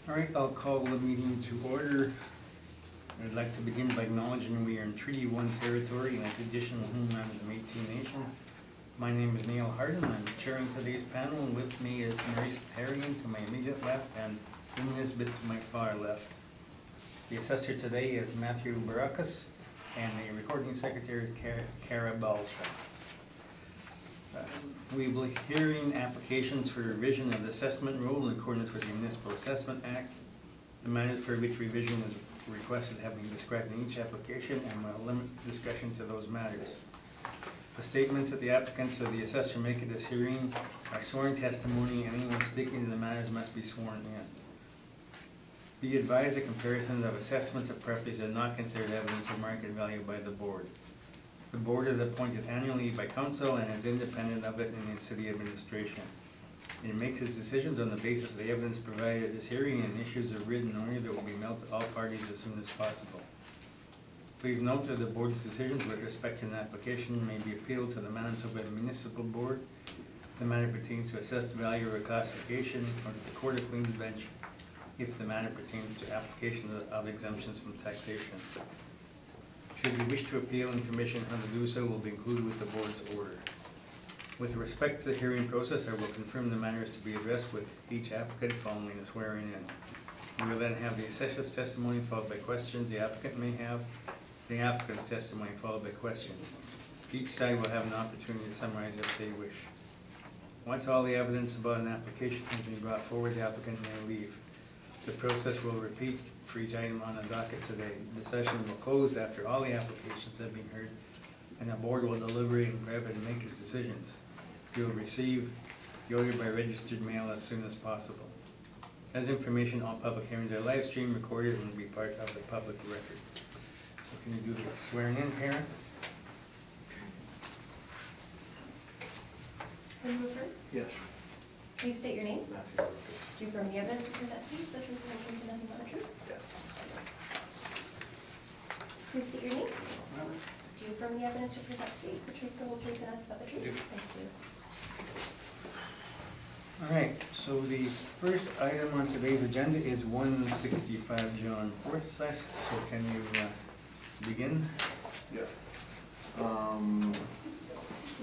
All right, I'll call the meeting to order. I'd like to begin by acknowledging we are in Treaty 1 territory and a traditional homeland of the Métis Nation. My name is Neil Harden. I'm chairing today's panel, and with me is Maurice Perrigan to my immediate left and Lynn Nisbet to my far left. The assessor today is Matthew Barakas, and the recording secretary is Kara Balsha. We will be hearing applications for revision of the assessment rule in accordance with the Municipal Assessment Act. The matters for which revision is requested have been described in each application, and will limit discussion to those matters. The statements that the applicants or the assessor make at this hearing are sworn testimony, and anyone speaking to the matters must be sworn in. Be advised that comparisons of assessments of properties are not considered evidence of market value by the board. The board is appointed annually by council and is independent of it in its city administration. It makes its decisions on the basis of the evidence provided at this hearing, and issues a written order that will be mailed to all parties as soon as possible. Please note that the board's decisions with respect to an application may be appealed to the Manitoba Municipal Board if the matter pertains to assessed value or classification, or to the Court of Queen's Bench if the matter pertains to application of exemptions from taxation. Should you wish to appeal, information on how to do so will be included with the board's order. With respect to the hearing process, I will confirm the matters to be addressed with each applicant following the swearing in. We will then have the assessor's testimony followed by questions the applicant may have, the applicant's testimony followed by questions. Each side will have an opportunity to summarize if they wish. Once all the evidence about an application has been brought forward, the applicant may leave. The process will repeat for each item on the docket today. The session will close after all the applications have been heard, and the board will deliberate and grab and make its decisions. You will receive the order by registered mail as soon as possible. As information, all public hearings are live streamed, recorded, and will be part of the public record. So can you do the swearing in, Karen? Yes. Please state your name. Matthew Burgess. Do you affirm the evidence you present to you, the truth, and nothing but the truth? Yes. Please state your name. Do you affirm the evidence you present to you, the truth, the whole truth, and nothing but the truth? Thank you. All right, so the first item on today's agenda is 165 John Forsyth. So can you begin? Yeah.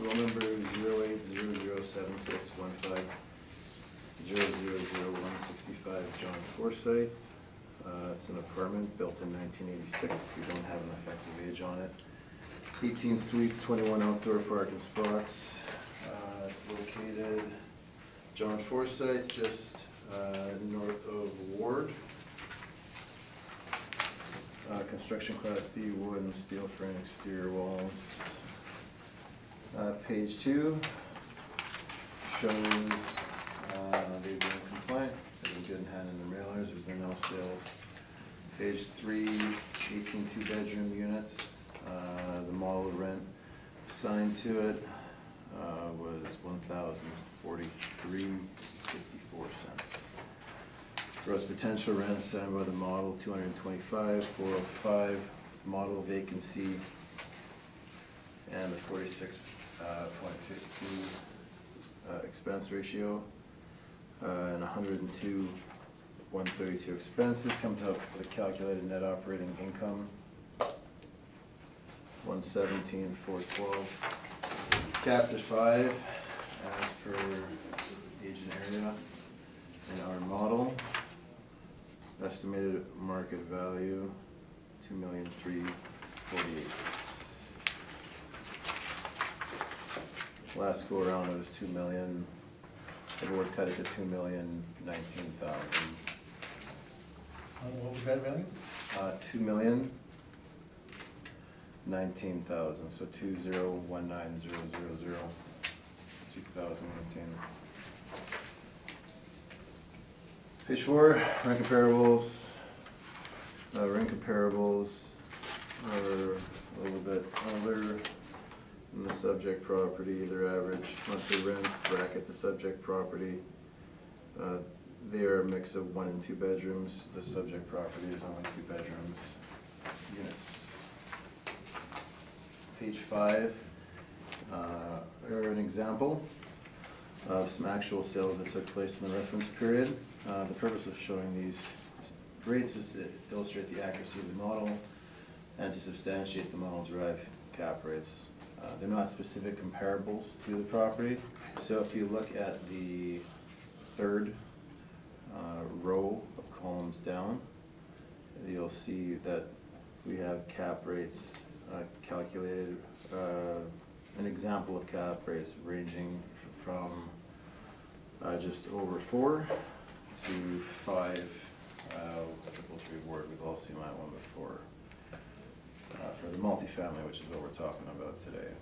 Roll number 08007615 0000165 John Forsyth. It's an apartment built in 1986. We don't have an effective age on it. 18 suites, 21 outdoor parking spots. It's located John Forsyth, just north of Ward. Construction class D, wood and steel frame exterior walls. Page 2 shows they've been compliant, they've been good and had in their mailers, there's been no sales. Page 3, 18 two-bedroom units. The model rent assigned to it was $1,043.54. Gross potential rent assigned by the model $225, $405. Model vacancy and the 46.52 expense ratio, and 102,132 expenses comes up with a calculated net operating income 117,412. Capped at 5 as per age and area in our model. Estimated market value $2,348,000. Last go around it was $2 million. The board cut it to $2,019,000. What was that value? $2,019,000. So 2019000 2018. Page 4, rent comparables. Rent comparables are a little bit older than the subject property. Their average monthly rents bracket the subject property. They are a mix of 1 and 2 bedrooms. The subject property is only 2 bedrooms. Units. Page 5 are an example of some actual sales that took place in the reference period. The purpose of showing these rates is to illustrate the accuracy of the model and to substantiate the model-derived cap rates. They're not specific comparables to the property, so if you look at the third row of columns down, you'll see that we have cap rates calculated, an example of cap rates ranging from just over 4 to 5, 333 ward. We've all seen that one before. For the multifamily, which is what we're talking about today.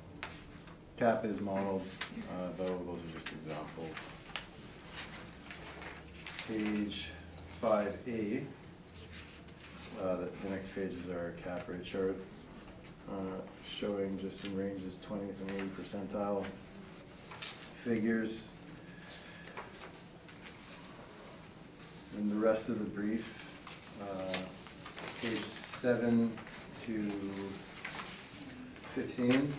Cap is modeled, though those are just examples. Page 5A, the next page is our cap rate chart, showing just some ranges, 20th and 80th percentile figures. And the rest of the brief, page 7 to 15,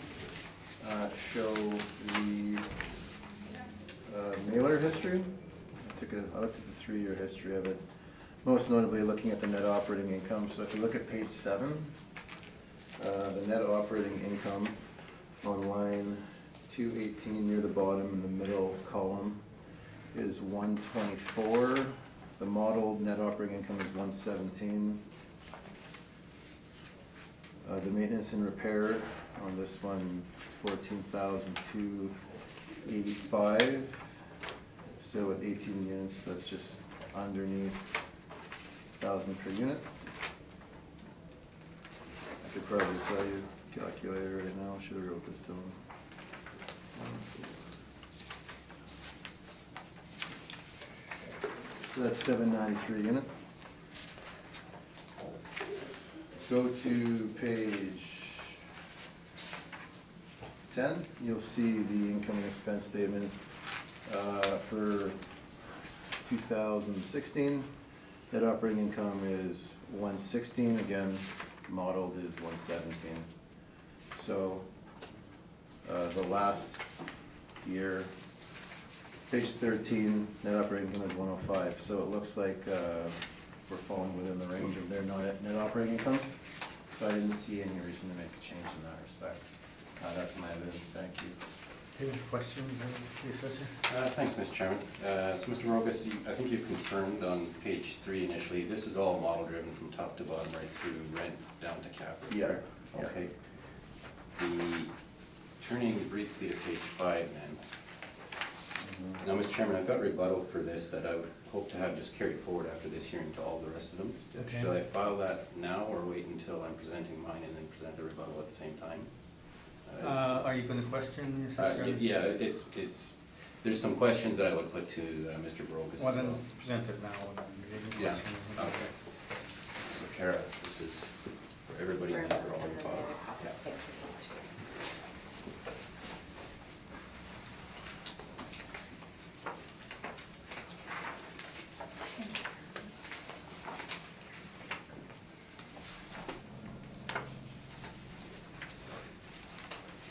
show the mailer history. I looked at the 3-year history of it, most notably looking at the net operating income. So if you look at page 7, the net operating income on line 218 near the bottom in the middle column is 124. The modeled net operating income is 117. The maintenance and repair on this one, 14,285. So with 18 units, that's just underneath 1,000 per unit. I could probably tell you calculator right now. Should have wrote this down. So that's 793 unit. Go to page 10, you'll see the income and expense statement for 2016. Net operating income is 116, again, modeled is 117. So the last year, page 13, net operating income is 105. So it looks like we're falling within the range of their net operating incomes. So I didn't see any reason to make a change in that respect. That's my evidence, thank you. Any questions, the assessor? Thanks, Mr. Chairman. So Mr. Rokas, I think you've confirmed on page 3 initially, this is all model driven from top to bottom, right through rent down to cap rate. Yeah. Okay. Turning briefly to page 5 then. Now, Mr. Chairman, I've got rebuttal for this that I would hope to have just carried forward after this hearing to all the rest of them. Okay. Shall I file that now or wait until I'm presenting mine and then present the rebuttal at the same time? Are you gonna question the assessor? Yeah, there's some questions that I would put to Mr. Brogus as Well, well. then present it now, and then you Yeah, can question. okay. So Kara, this is for everybody and for all your files. Yeah. Thank you so much.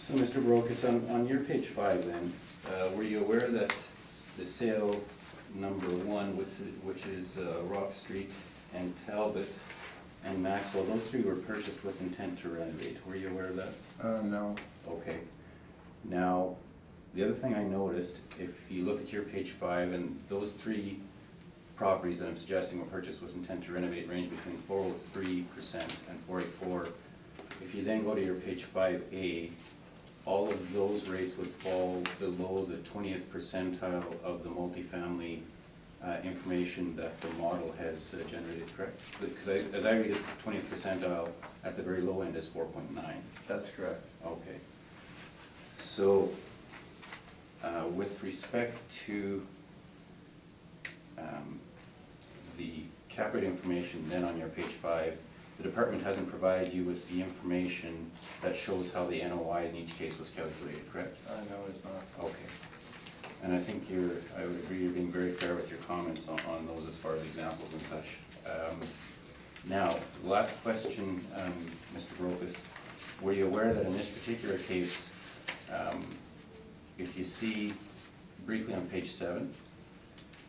So Mr. Brokus, on your page 5 then, were you aware that the sale number 1, which is Rock Street and Talbot and Maxwell, those 3 were purchased with intent to renovate? Were you aware of that? No. Okay. Now, the other thing I noticed, if you look at your page 5, and those 3 properties that I'm suggesting were purchased with intent to renovate range between 403% and 484. If you then go to your page 5A, all of those rates would fall below the 20th percentile of the multifamily information that the model has generated, correct? Because as I read it, it's 20th percentile at the very low end is 4.9. That's correct. Okay. So, with respect to the cap rate information then on your page 5, the department hasn't provided you with the information that shows how the NOI in each case was calculated, correct? No, it's not. Okay. And I think I would agree you're being very fair with your comments on those as far as examples and such. Now, last question, Mr. Brokus, were you aware that in this particular case, if you see briefly on page 7,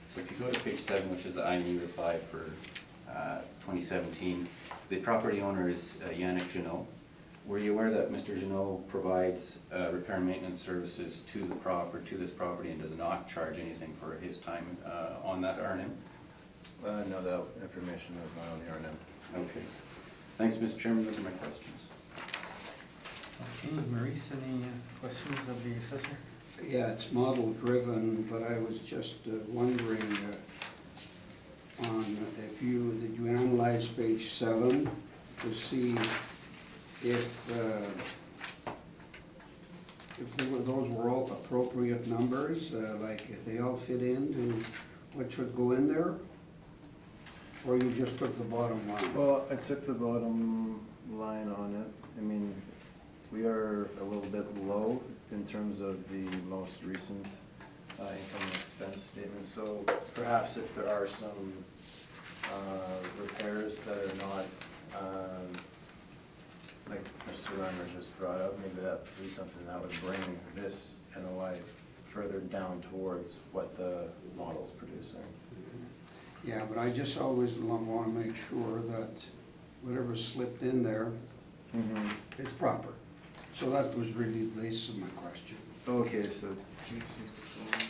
So if you go to page 7, which is the INE reply for 2017, the property owner is Yannick Janot. Were you aware that Mr. Janot provides repair and maintenance services to this property and does not charge anything for his time on that R&M? No, that information is not on the R&M. Okay. Thanks, Mr. Chairman. Those are my questions. Okay, Maurice, any questions of the assessor? Yeah, it's model driven, but I was just wondering on did you analyze page 7 to see if those were all appropriate numbers, like if they all fit into what should go in there? Or you just took the bottom line? Well, I took the bottom line on it. I mean, we are a little bit low in terms of the most recent income and expense statements. So perhaps if there are some repairs that are not, like Mr. Reimer just brought up, maybe that would be something that would bring this NOI further down towards what the model's producing. Yeah, but I just always want to make sure that whatever's slipped in there is proper. So that was really the basis of my question. Okay, so 264,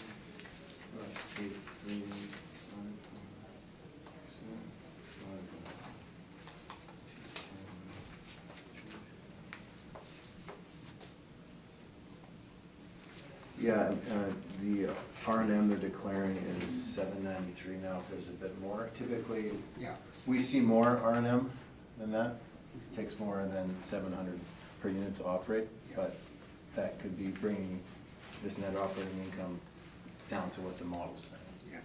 that's 83, yeah, the R&M they're declaring is 793 now, if there's a bit more. Typically, Yeah. we see more R&M than that. It takes more than 700 per unit to operate, but that could be bringing this net operating income down to what the model's saying.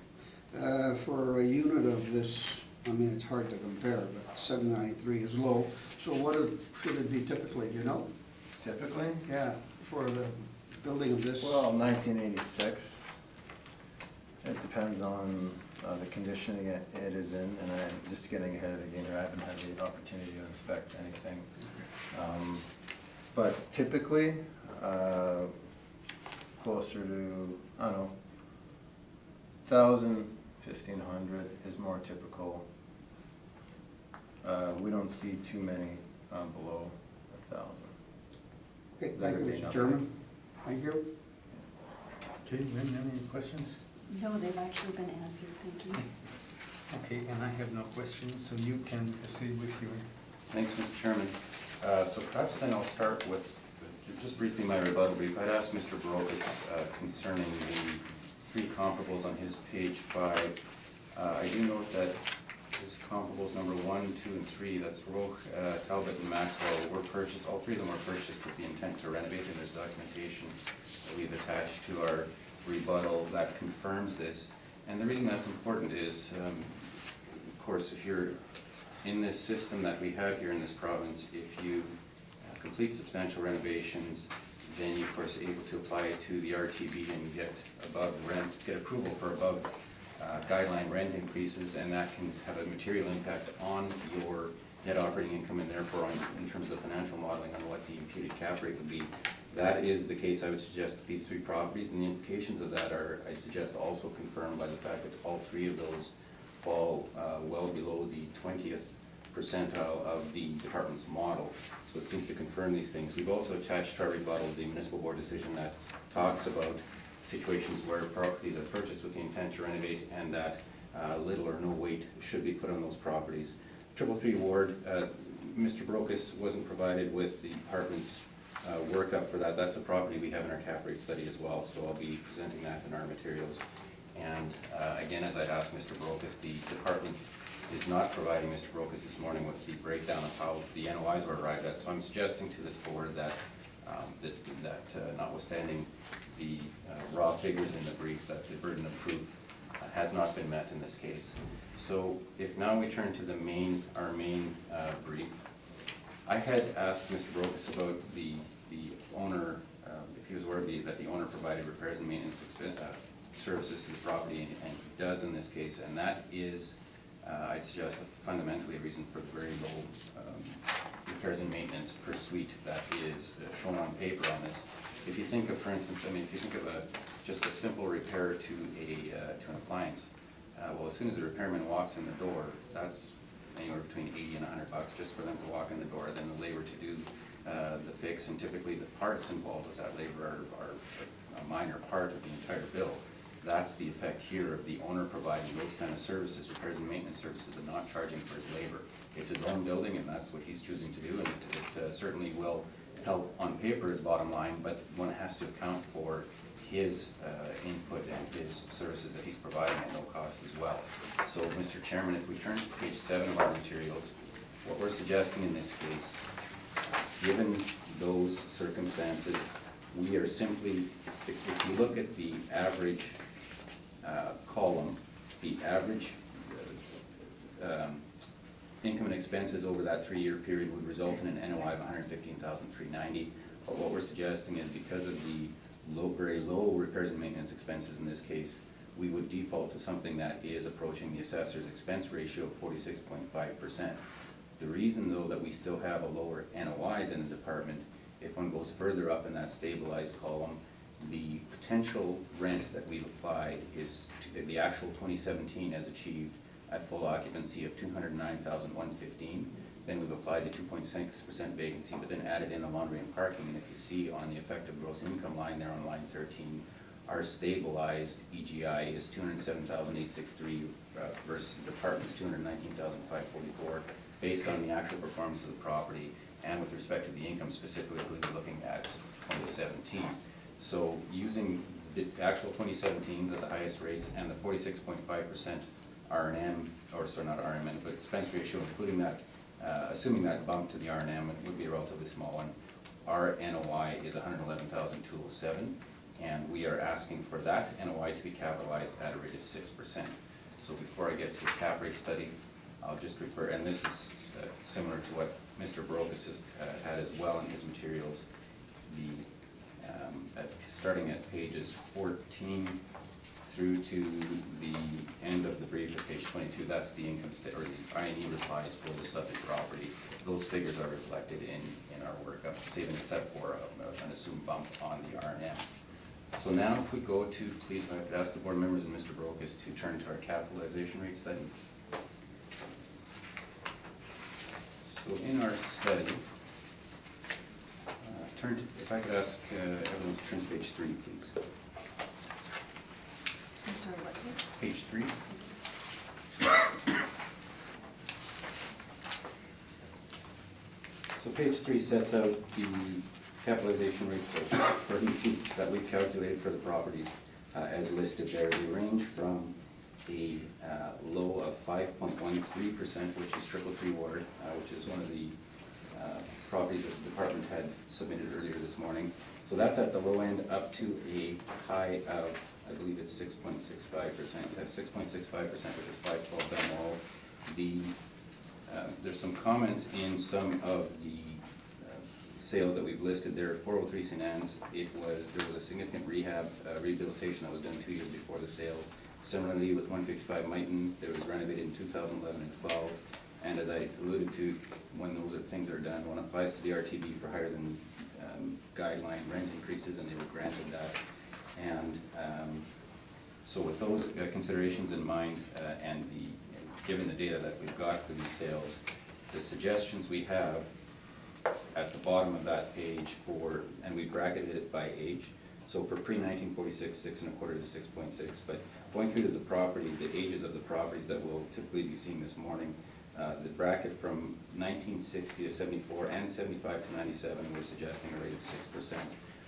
Yeah. For a unit of this, I mean, it's hard to compare, but 793 is low. So what should it be typically, do you know? Typically? Yeah, for the building of this? Well, 1986. It depends on the condition it is in, and I'm just getting ahead of the game here. I haven't had the opportunity to inspect anything. But typically, closer to, I don't know, 1,000, 1,500 is more typical. We don't see too many below 1,000. Okay, thank you, Mr. Chairman. Thank you. Okay, Lynn, any questions? No, they've actually been answered, thank you. Okay, and I have no questions, so you can proceed with your... Thanks, Mr. Chairman. So perhaps then I'll start with, just briefly, my rebuttal brief. I'd asked Mr. Barocas concerning the 3 comparables on his page 5. I do note that his comparables number 1, 2, and 3, that's Roche, Talbot, and Maxwell, were purchased, all 3 of them were purchased with the intent to renovate, and there's documentation that we've attached to our rebuttal that confirms this. And the reason that's important is, of course, if you're in this system that we have here in this province, if you complete substantial renovations, then you of course are able to apply it to the RTB and get above rent, get approval for above guideline rent increases, and that can have a material impact on your net operating income and therefore in terms of financial modeling on what the imputed cap rate would be. That is the case, I would suggest, with these 3 properties, and the implications of that are, I'd suggest, also confirmed by the fact that all 3 of those fall well below the 20th percentile of the department's model. So it seems to confirm these things. We've also attached to our rebuttal the municipal board decision that talks about situations where properties are purchased with the intent to renovate and that little or no weight should be put on those properties. 333 Ward, Mr. Barocas wasn't provided with the department's workup for that. That's a property we have in our cap rate study as well, so I'll be presenting that in our materials. And again, as I asked Mr. Barocas, the department is not providing Mr. Barocas this morning with the breakdown of how the NOIs were arrived at. So I'm suggesting to this board that notwithstanding the raw figures in the brief, that the burden of proof has not been met in this case. So if now we turn to our main brief, I had asked Mr. Barocas about the owner, if he was aware that the owner provided repairs and maintenance services to the property, and he does in this case, and that is, I'd suggest, fundamentally a reason for the very low repairs and maintenance per suite that is shown on paper on this. If you think of, for instance, if you think of just a simple repair to an appliance, well, as soon as the repairman walks in the door, that's anywhere between $80 and $100 just for them to walk in the door. Then the labor to do the fix, and typically the parts involved with that labor are a minor part of the entire bill. That's the effect here of the owner providing those kind of services, repairs and maintenance services, and not charging for his labor. It's his own building, and that's what he's choosing to do, and it certainly will help on paper his bottom line, but one has to account for his input and his services that he's providing at no cost as well. So, Mr. Chairman, if we turn to page 7 of our materials, what we're suggesting in this case, given those circumstances, we are simply, if you look at the average column, the average income and expenses over that 3-year period would result in an NOI of $115,390. But what we're suggesting is, because of the very low repairs and maintenance expenses in this case, we would default to something that is approaching the assessor's expense ratio of 46.5%. The reason, though, that we still have a lower NOI than the department, if one goes further up in that stabilized column, the potential rent that we've applied is the actual 2017 as achieved at full occupancy of $209,115. Then we've applied the 2.6% vacancy, but then added in the laundry and parking. And if you see on the effective gross income line there on line 13, our stabilized EGI is $207,863 versus the department's $219,544, based on the actual performance of the property and with respect to the income specifically we're looking at 2017. So using the actual 2017 at the highest rates and the 46.5% R&M, or sorry, not R&M, but expense ratio, including that, assuming that bump to the R&M, it would be a relatively small one. Our NOI is $111,207, and we are asking for that NOI to be capitalized at a rate of 6%. So before I get to the cap rate study, I'll just refer, and this is similar to what Mr. Brokus has had as well in his materials. Starting at pages 14 through to the end of the brief at page 22, that's the income or the I&E replies for the subject property. Those figures are reflected in our workup, saving except for an assumed bump on the R&M. So now if we go to, please, I could ask the board members and Mr. Brokus to turn to our capitalization rate study. So in our study, if I could ask everyone to turn to page 3, please. I'm sorry, what page? Page 3. So page 3 sets out the capitalization rates that we've calculated for the properties as listed there. They range from a low of 5.13%, which is triple tree water, which is one of the properties that the department had submitted earlier this morning. So that's at the low end, up to a high of, I believe it's 6.65%. 6.65%, which is 512 Balmoral. There's some comments in some of the sales that we've listed there. 403 St. Anne's, there was a significant rehabilitation that was done 2 years before the sale. Similarly, with 155 Mighton, there was renovated in 2011 and 12. And as I alluded to, when those things are done, one applies to the RTB for higher than guideline rent increases, and they were granted that. And so with those considerations in mind, and given the data that we've got for these sales, the suggestions we have at the bottom of that page and we bracketed it by age. So for pre-1946, 6.25 to 6.6, but going through to the property, the ages of the properties that we'll typically be seeing this morning, the bracket from 1960 to 74 and 75 to 97, we're suggesting a rate of 6%.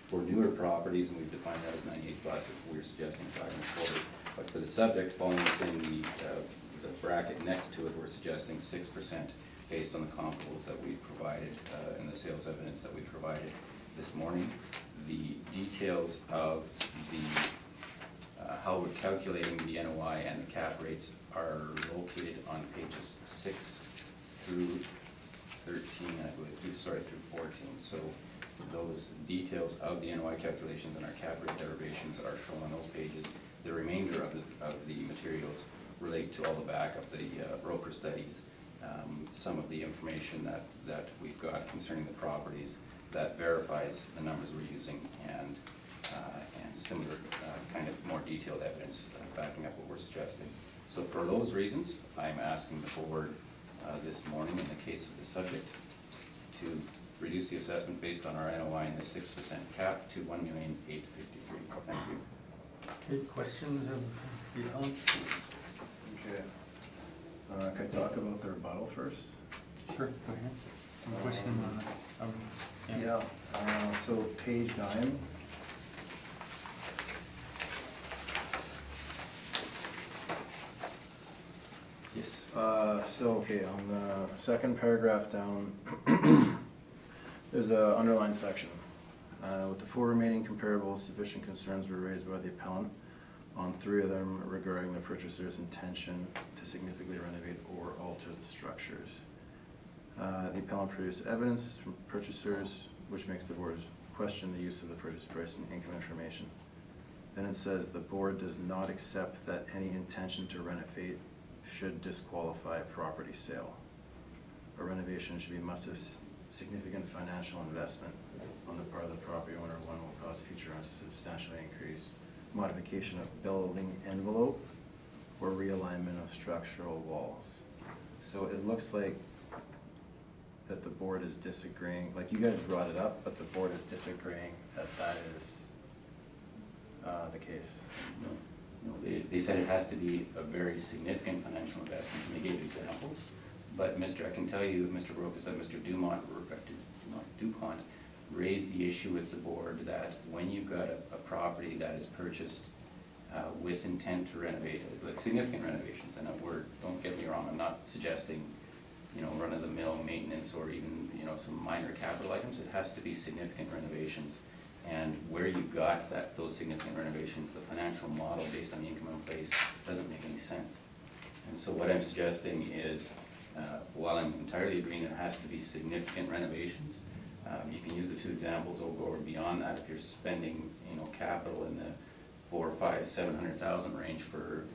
For newer properties, and we've defined that as 98 plus, we're suggesting 5.25. But for the subject falling within the bracket next to it, we're suggesting 6% based on the comparables that we've provided and the sales evidence that we've provided this morning. The details of how we're calculating the NOI and the cap rates are located on pages 6 through 13, I believe, through 14. So those details of the NOI calculations and our cap rate derivations are shown on those pages. The remainder of the materials relate to all the backup, the broker studies, some of the information that we've got concerning the properties that verifies the numbers we're using, and similar kind of more detailed evidence backing up what we're suggesting. So for those reasons, I'm asking the board this morning, in the case of the subject, to reduce the assessment based on our NOI in the 6% cap to $1,853,000. Thank you. Okay, questions of the appellant? Okay. Can I talk about the rebuttal first? Sure, go ahead. Any question on that? Yeah, so page 9. Yes. Okay, on the second paragraph down, there's a underlined section. With the 4 remaining comparables, sufficient concerns were raised by the appellant on 3 of them regarding the purchaser's intention to significantly renovate or alter the structures. The appellant produced evidence from purchasers, which makes the board question the use of the purchase price and income information. Then it says the board does not accept that any intention to renovate should disqualify a property sale. A renovation should be massive, significant financial investment on the part of the property owner. One will cause future rents to substantially increase. Modification of building envelope or realignment of structural walls. So it looks like that the board is disagreeing, like you guys brought it up, but the board is disagreeing that that is the case. No, they said it has to be a very significant financial investment, and they gave examples. But I can tell you, Mr. Broke, is that Mr. DuPont raised the issue with the board that when you've got a property that is purchased with intent to renovate, like significant renovations, and don't get me wrong, I'm not suggesting, run-of-the-mill maintenance or even, some minor capital items. It has to be significant renovations. And where you've got those significant renovations, the financial model based on the income in place doesn't make any sense. And so what I'm suggesting is, while I'm entirely agreeing it has to be significant renovations, you can use the 2 examples or beyond that. If you're spending, capital in the 400,000, 500,000, 700,000 range for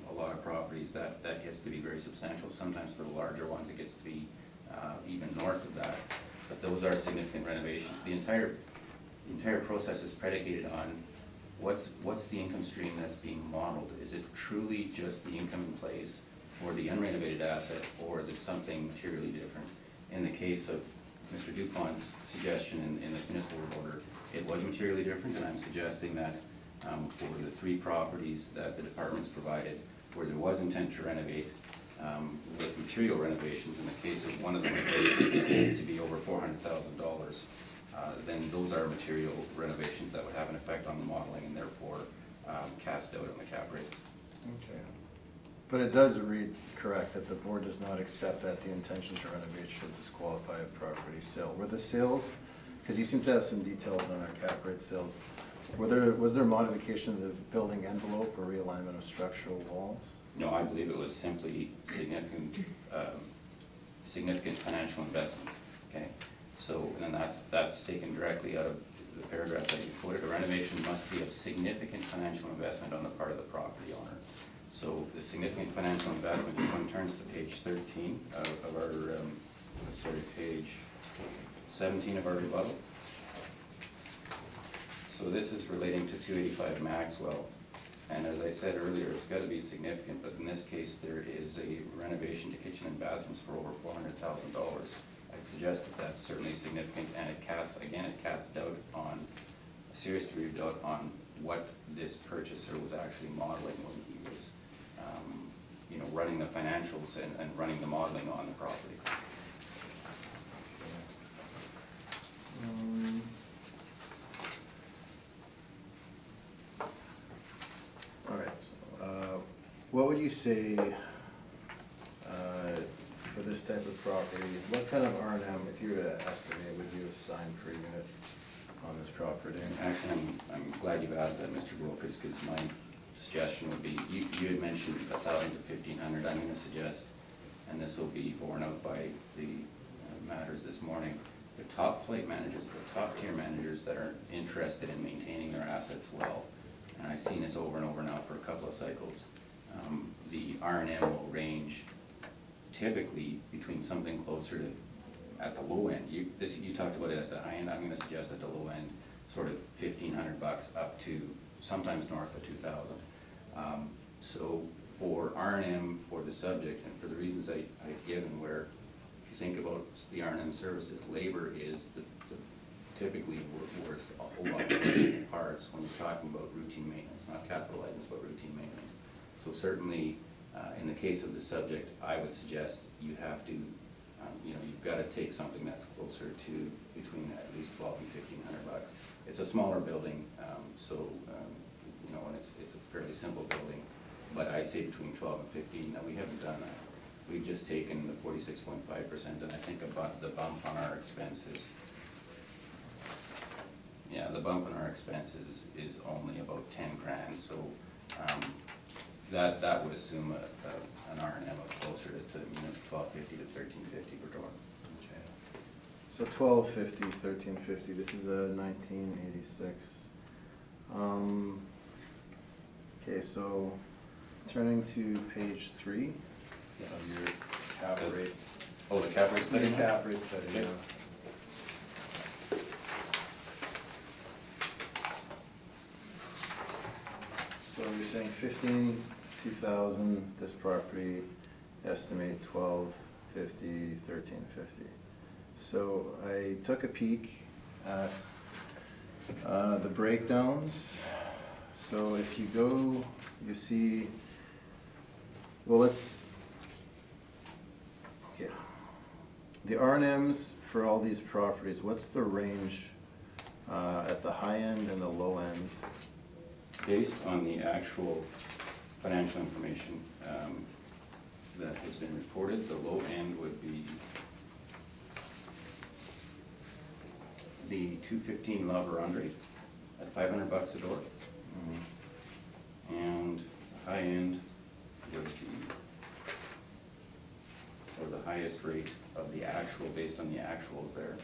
a lot of properties, that gets to be very substantial. Sometimes for the larger ones, it gets to be even north of that. But those are significant renovations. The entire process is predicated on what's the income stream that's being modeled. Is it truly just the income in place or the unrenovated asset, or is it something materially different? In the case of Mr. DuPont's suggestion in this municipal order, it was materially different, and I'm suggesting that for the 3 properties that the department's provided, where there was intent to renovate with material renovations, in the case of one of them to be over $400,000, then those are material renovations that would have an effect on the modeling and therefore cast out on the cap rates. Okay. But it does read correct that the board does not accept that the intention to renovate should disqualify a property sale. Were the sales, because you seem to have some details on our cap rate sales, was there modification of the building envelope or realignment of structural walls? No, I believe it was simply significant financial investments, okay? So, and that's taken directly out of the paragraph that you quoted. A renovation must be of significant financial investment on the part of the property owner. So the significant financial investment, if one turns to page 13 of our, page 17 of our rebuttal. So this is relating to 285 Maxwell. And as I said earlier, it's got to be significant, but in this case, there is a renovation to kitchen and bathrooms for over $400,000. I'd suggest that that's certainly significant, and it casts doubt on, a serious degree of doubt on what this purchaser was actually modeling when he was, running the financials and running the modeling on the property. All right, so, what would you say for this type of property, what kind of R&M, if you were to estimate, would you assign per unit on this property? Actually, I'm glad you've asked that, Mr. Wilkes, because my suggestion would be, you had mentioned 1,000 to 1,500. I'm going to suggest, and this will be borne out by the matters this morning, the top flight managers, the top tier managers that are interested in maintaining their assets well, and I've seen this over and over now for a couple of cycles, the R&M will range typically between something closer to, at the low end, you talked about it at the high end, I'm going to suggest at the low end, sort of $1,500 up to sometimes north of 2,000. So for R&M for the subject, and for the reasons I've given, where if you think about the R&M services, labor is typically worth a whole lot more than parts when you're talking about routine maintenance, not capital items, but routine maintenance. So certainly, in the case of the subject, I would suggest you have to, you've got to take something that's closer to between at least $1,200 and $1,500. It's a smaller building, and it's a fairly simple building, but I'd say between 12 and 15. Now, we haven't done that. We've just taken the 46.5%, and I think about the bump on our expenses. Yeah, the bump in our expenses is only about 10 grand, so that would assume an R&M of closer to $1,250 to $1,350 per door. Okay. So 1250, 1350, this is a 1986. Okay, so turning to page 3 of your cap rate. Oh, the cap rate study? The cap rate study, Okay. yeah. So you're saying 15 to 2,000, this property, estimate 1250, 1350. So I took a peek at the breakdowns. So if you go, you see, well, okay. The R&Ms for all these properties, what's the range at the high end and the low end? Based on the actual financial information that has been reported, the low end would be the 215 La Verandre at $500 a door. And the high end would be, or the highest rate of the actual, based on the actuals there,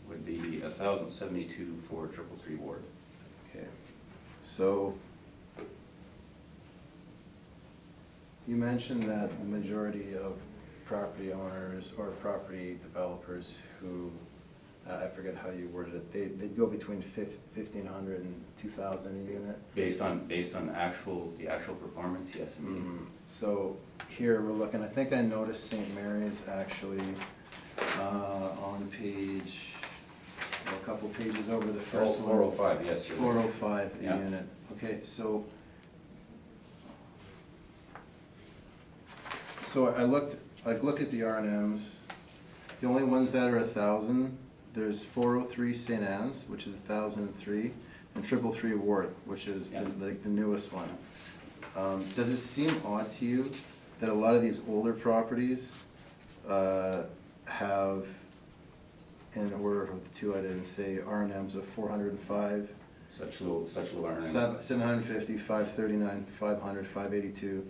would be 1,072 for 333 Ward. Okay, so you mentioned that the majority of property owners or property developers who, I forget how you worded it, they'd go between 1,500 and 2,000 a unit? Based on the actual performance, yes, indeed. So here we're looking, I think I noticed St. Mary's actually on page, a couple pages over the first one. 405, yes, you're right. 405 a Yeah. unit. Okay, so I looked at the R&Ms. The only ones that are 1,000, there's 403 St. Anne's, which is 1,003, and 333 Ward, which is Yeah. the newest one. Does it seem odd to you that a lot of these older properties have, in order of the two I didn't say, R&Ms of 405, Such low earnings. 750, 539, 500, 582,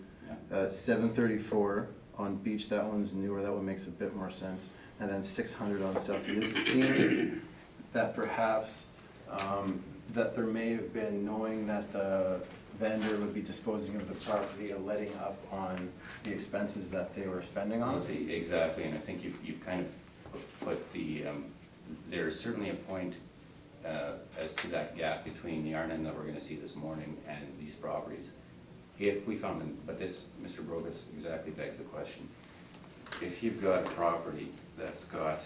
Yeah. 734 on Beach, that one's newer, that one makes a bit more sense, and then 600 on Southie. Does it seem that perhaps, that there may have been, knowing that the vendor would be disposing of the property, a letting up on the expenses that they were spending on? Honestly, exactly, and I think you've kind of put the, there's certainly a point as to that gap between the R&M that we're gonna see this morning and these properties. If we found them, but this, Mr. Brogus, exactly begs the question. If you've got a property that's got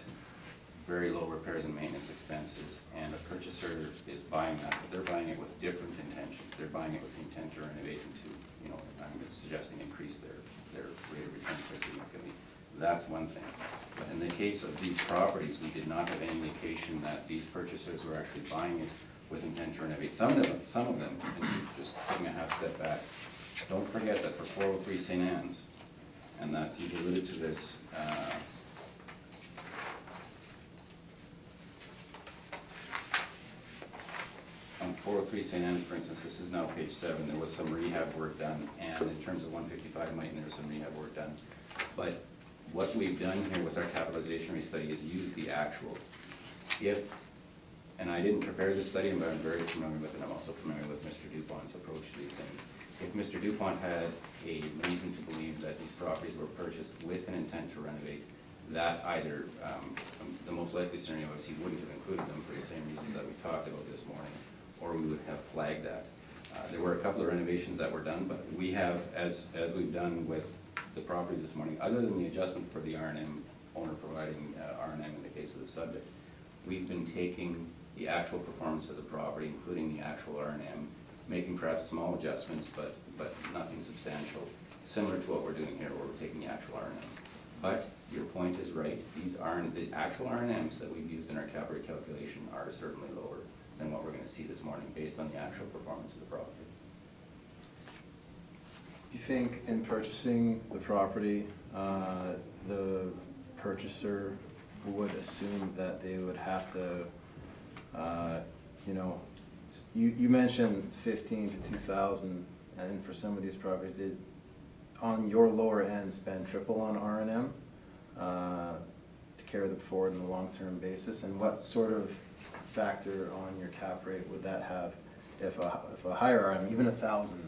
very low repairs and maintenance expenses, and a purchaser is buying that, but they're buying it with different intentions, they're buying it with the intent to renovate and to, I'm suggesting increase their rate of return quite significantly, that's one thing. But in the case of these properties, we did not have any indication that these purchasers were actually buying it with intent to renovate. Some of them, and just taking a half step back, don't forget that for 403 St. Anne's, and that's, you've alluded to this, on 403 St. Anne's, for instance, this is now page 7, there was some rehab work done, and in terms of 155 Mighton, there was some rehab work done. But what we've done here with our capitalization rate study is use the actuals. If, and I didn't prepare this study, but I'm very familiar with it, I'm also familiar with Mr. Dupont's approach to these things. If Mr. Dupont had a reason to believe that these properties were purchased with an intent to renovate, that either, the most likely scenario is he wouldn't have included them for the same reasons that we talked about this morning, or we would have flagged that. There were a couple of renovations that were done, but we have, as we've done with the properties this morning, other than the adjustment for the R&M, owner providing R&M in the case of the subject, we've been taking the actual performance of the property, including the actual R&M, making perhaps small adjustments, but nothing substantial, similar to what we're doing here, where we're taking the actual R&M. But your point is right, the actual R&Ms that we've used in our cap rate calculation are certainly lower than what we're gonna see this morning, based on the actual performance of the property. Do you think in purchasing the property, the purchaser would assume that they would have to, you mentioned 15 to 2,000, and for some of these properties, they, on your lower end, spend triple on R&M to carry them forward on a long-term basis, and what sort of factor on your cap rate would that have if a higher R&M, even 1,000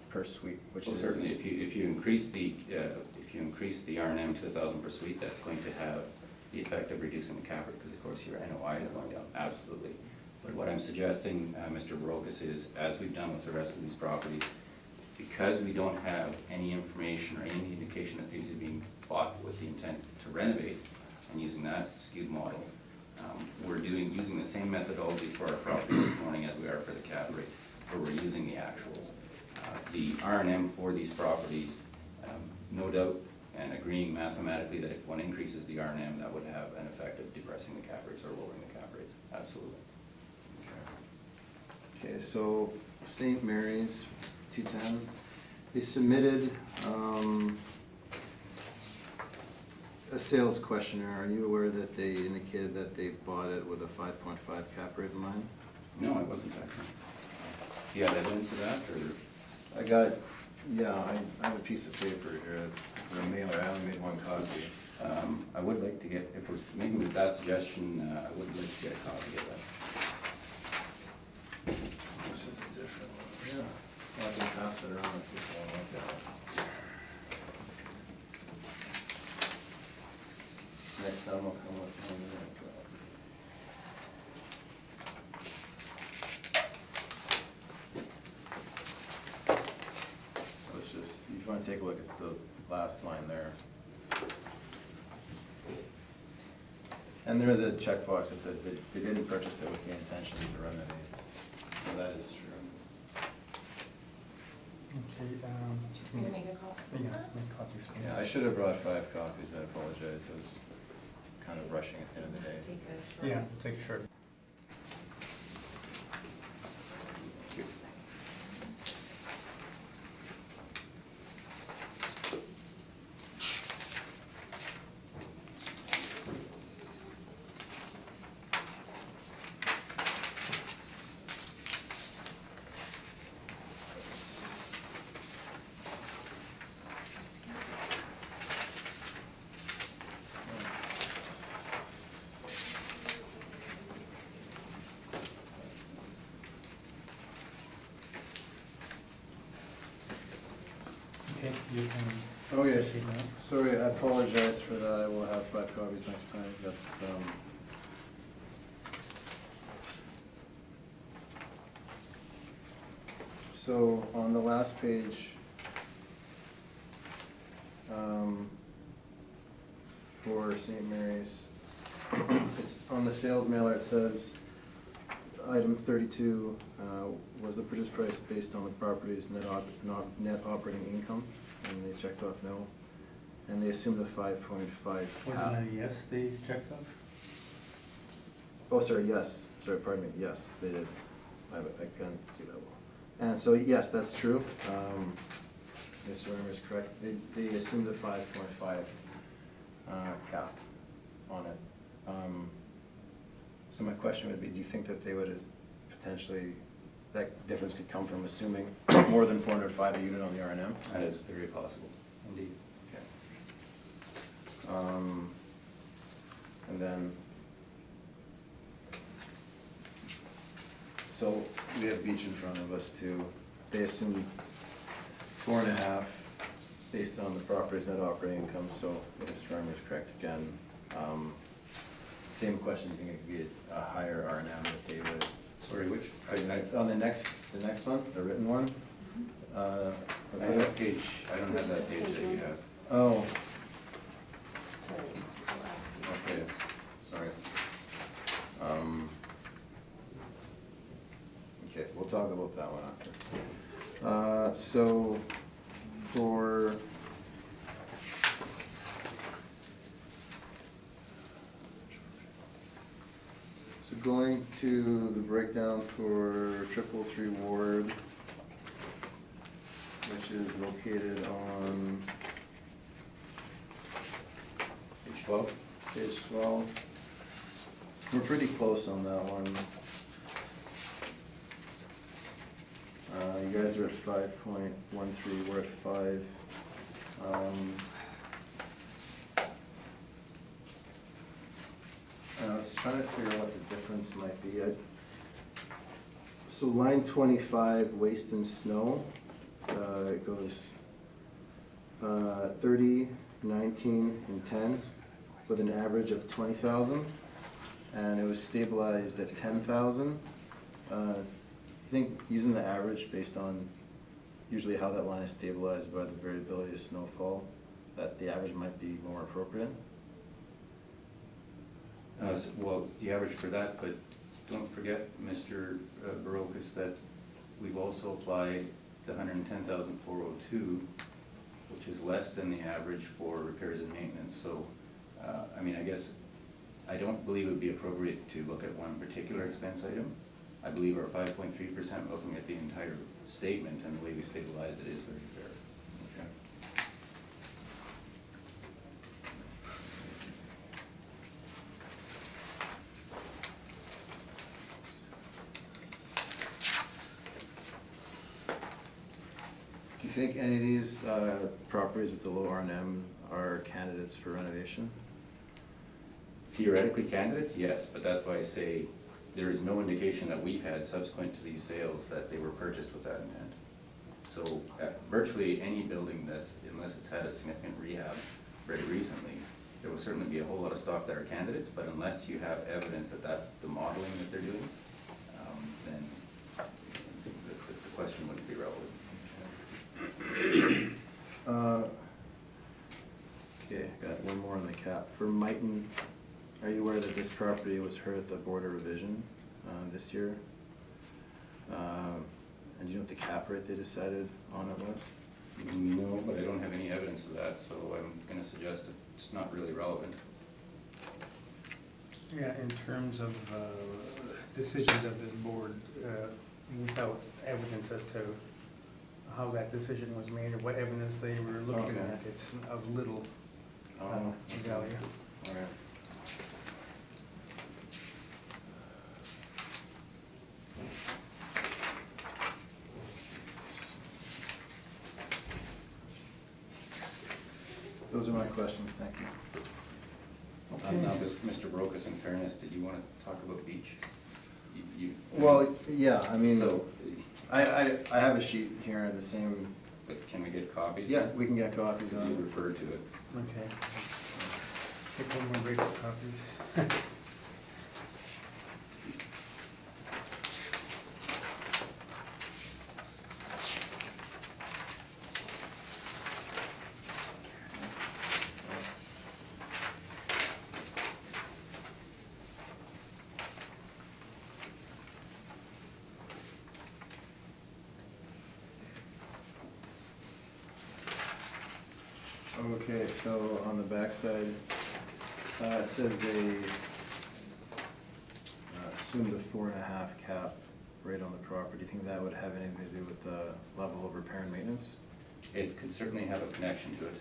per suite, which Well, is certainly, if you increase the R&M to 1,000 per suite, that's going to have the effect of reducing the cap rate, because of course your NOI is going down, absolutely. But what I'm suggesting, Mr. Barokas, is, as we've done with the rest of these properties, because we don't have any information or any indication that these are being bought with the intent to renovate, and using that skewed model, we're using the same methodology for our property this morning as we are for the cap rate, where we're using the actuals. The R&M for these properties, no doubt, and agreeing mathematically that if one increases the R&M, that would have an effect of depressing the cap rates or lowering the cap rates, absolutely. Okay, so St. Mary's, 210, they submitted a sales questionnaire. Are you aware that they indicated that they bought it with a 5.5 cap rate in mind? No, I wasn't actually. Do you have evidence of that, or? I got, yeah, I have a piece of paper here, for a mailer, I only made one copy. I would like to get, if we're making that suggestion, I would like to get a copy of that. This is a different one, yeah. Well, I can pass it around if people want to look at it. Next time I'll come with one. Let's just, if you want to take a look, it's the last line there. And there is a checkbox that says that they didn't purchase it with the intention to renovate, so that is true. Okay, You're gonna make a call? yeah, make copies, please. Yeah, I should have brought 5 copies, I apologize, I was kind of rushing at the end of the day. Take a short. Yeah, take a short. Okay, you can. Okay, proceed now. sorry, I apologize for that, I will have 5 copies next time, that's, So, on the last page, for St. Mary's, it's on the sales mailer, it says, item 32, was the purchase price based on the property's net operating income? And they checked off no, and they assumed a 5.5 Was cap. it a yes they checked off? Oh, sorry, yes, sorry, pardon me, yes, they did. I couldn't see that well. And so, yes, that's true. Mr. Reimer is correct. They assumed a 5.5 cap on it. So my question would be, do you think that they would potentially, that difference could come from assuming more than 405 a unit on the R&M? That is very possible, indeed. Okay. And then, so we have Beach in front of us too. They assumed 4.5 based on the property's net operating income, so Mr. Reimer is correct again. Same question, do you think it could be a higher R&M that they would Sorry, which? On the next one, the written one? I have that page, I don't have that page that you have. Oh, Sorry, this is the last page. okay, sorry. Okay, we'll talk about that one after. So, for so going to the breakdown for 333 Ward, which is located on Page 12? page 12. We're pretty close on that one. You guys are at 5.13, we're at 5. I was trying to figure out what the difference might be. So line 25, waste and snow, it goes 30, 19, and 10, with an average of 20,000, and it was stabilized at 10,000. I think using the average based on usually how that line is stabilized by the variability of snowfall, that the average might be more appropriate. Well, the average for that, but don't forget, Mr. Barocas, that we've also applied the 110,402, which is less than the average for repairs and maintenance. So, I mean, I guess, I don't believe it would be appropriate to look at one particular expense item. I believe our 5.3%, looking at the entire statement and the way we stabilized it, is very fair. Okay. Do you think any of these properties with the low R&M are candidates for renovation? Theoretically candidates, yes, but that's why I say there is no indication that we've had subsequent to these sales that they were purchased with that intent. So virtually any building that's, unless it's had a significant rehab very recently, there will certainly be a whole lot of stock that are candidates, but unless you have evidence that that's the modeling that they're doing, then the question wouldn't be relevant. Okay, got one more on the cap. For Mighton, are you aware that this property was heard at the Board of Revision this year? And do you know what the cap rate they decided on it was? No, but I don't have any evidence of that, so I'm gonna suggest it's not really relevant. Yeah, in terms of decisions of this board, without evidence as to how that decision was made or what evidence they were looking Okay. at, it's of little Oh, value. all right. Those are my questions, thank you. Now, Mr. Barocas, in fairness, did you want to talk about beach? Well, yeah, I mean, So, I have a sheet here, the same, but can we get copies? yeah, we can get copies You on it. referred to it. Okay. Take one more break for copies. Okay, so on the backside, it says they assumed a 4.5 cap rate on the property. Do you think that would have anything to do with the level of repair and maintenance? It could certainly have a connection to it.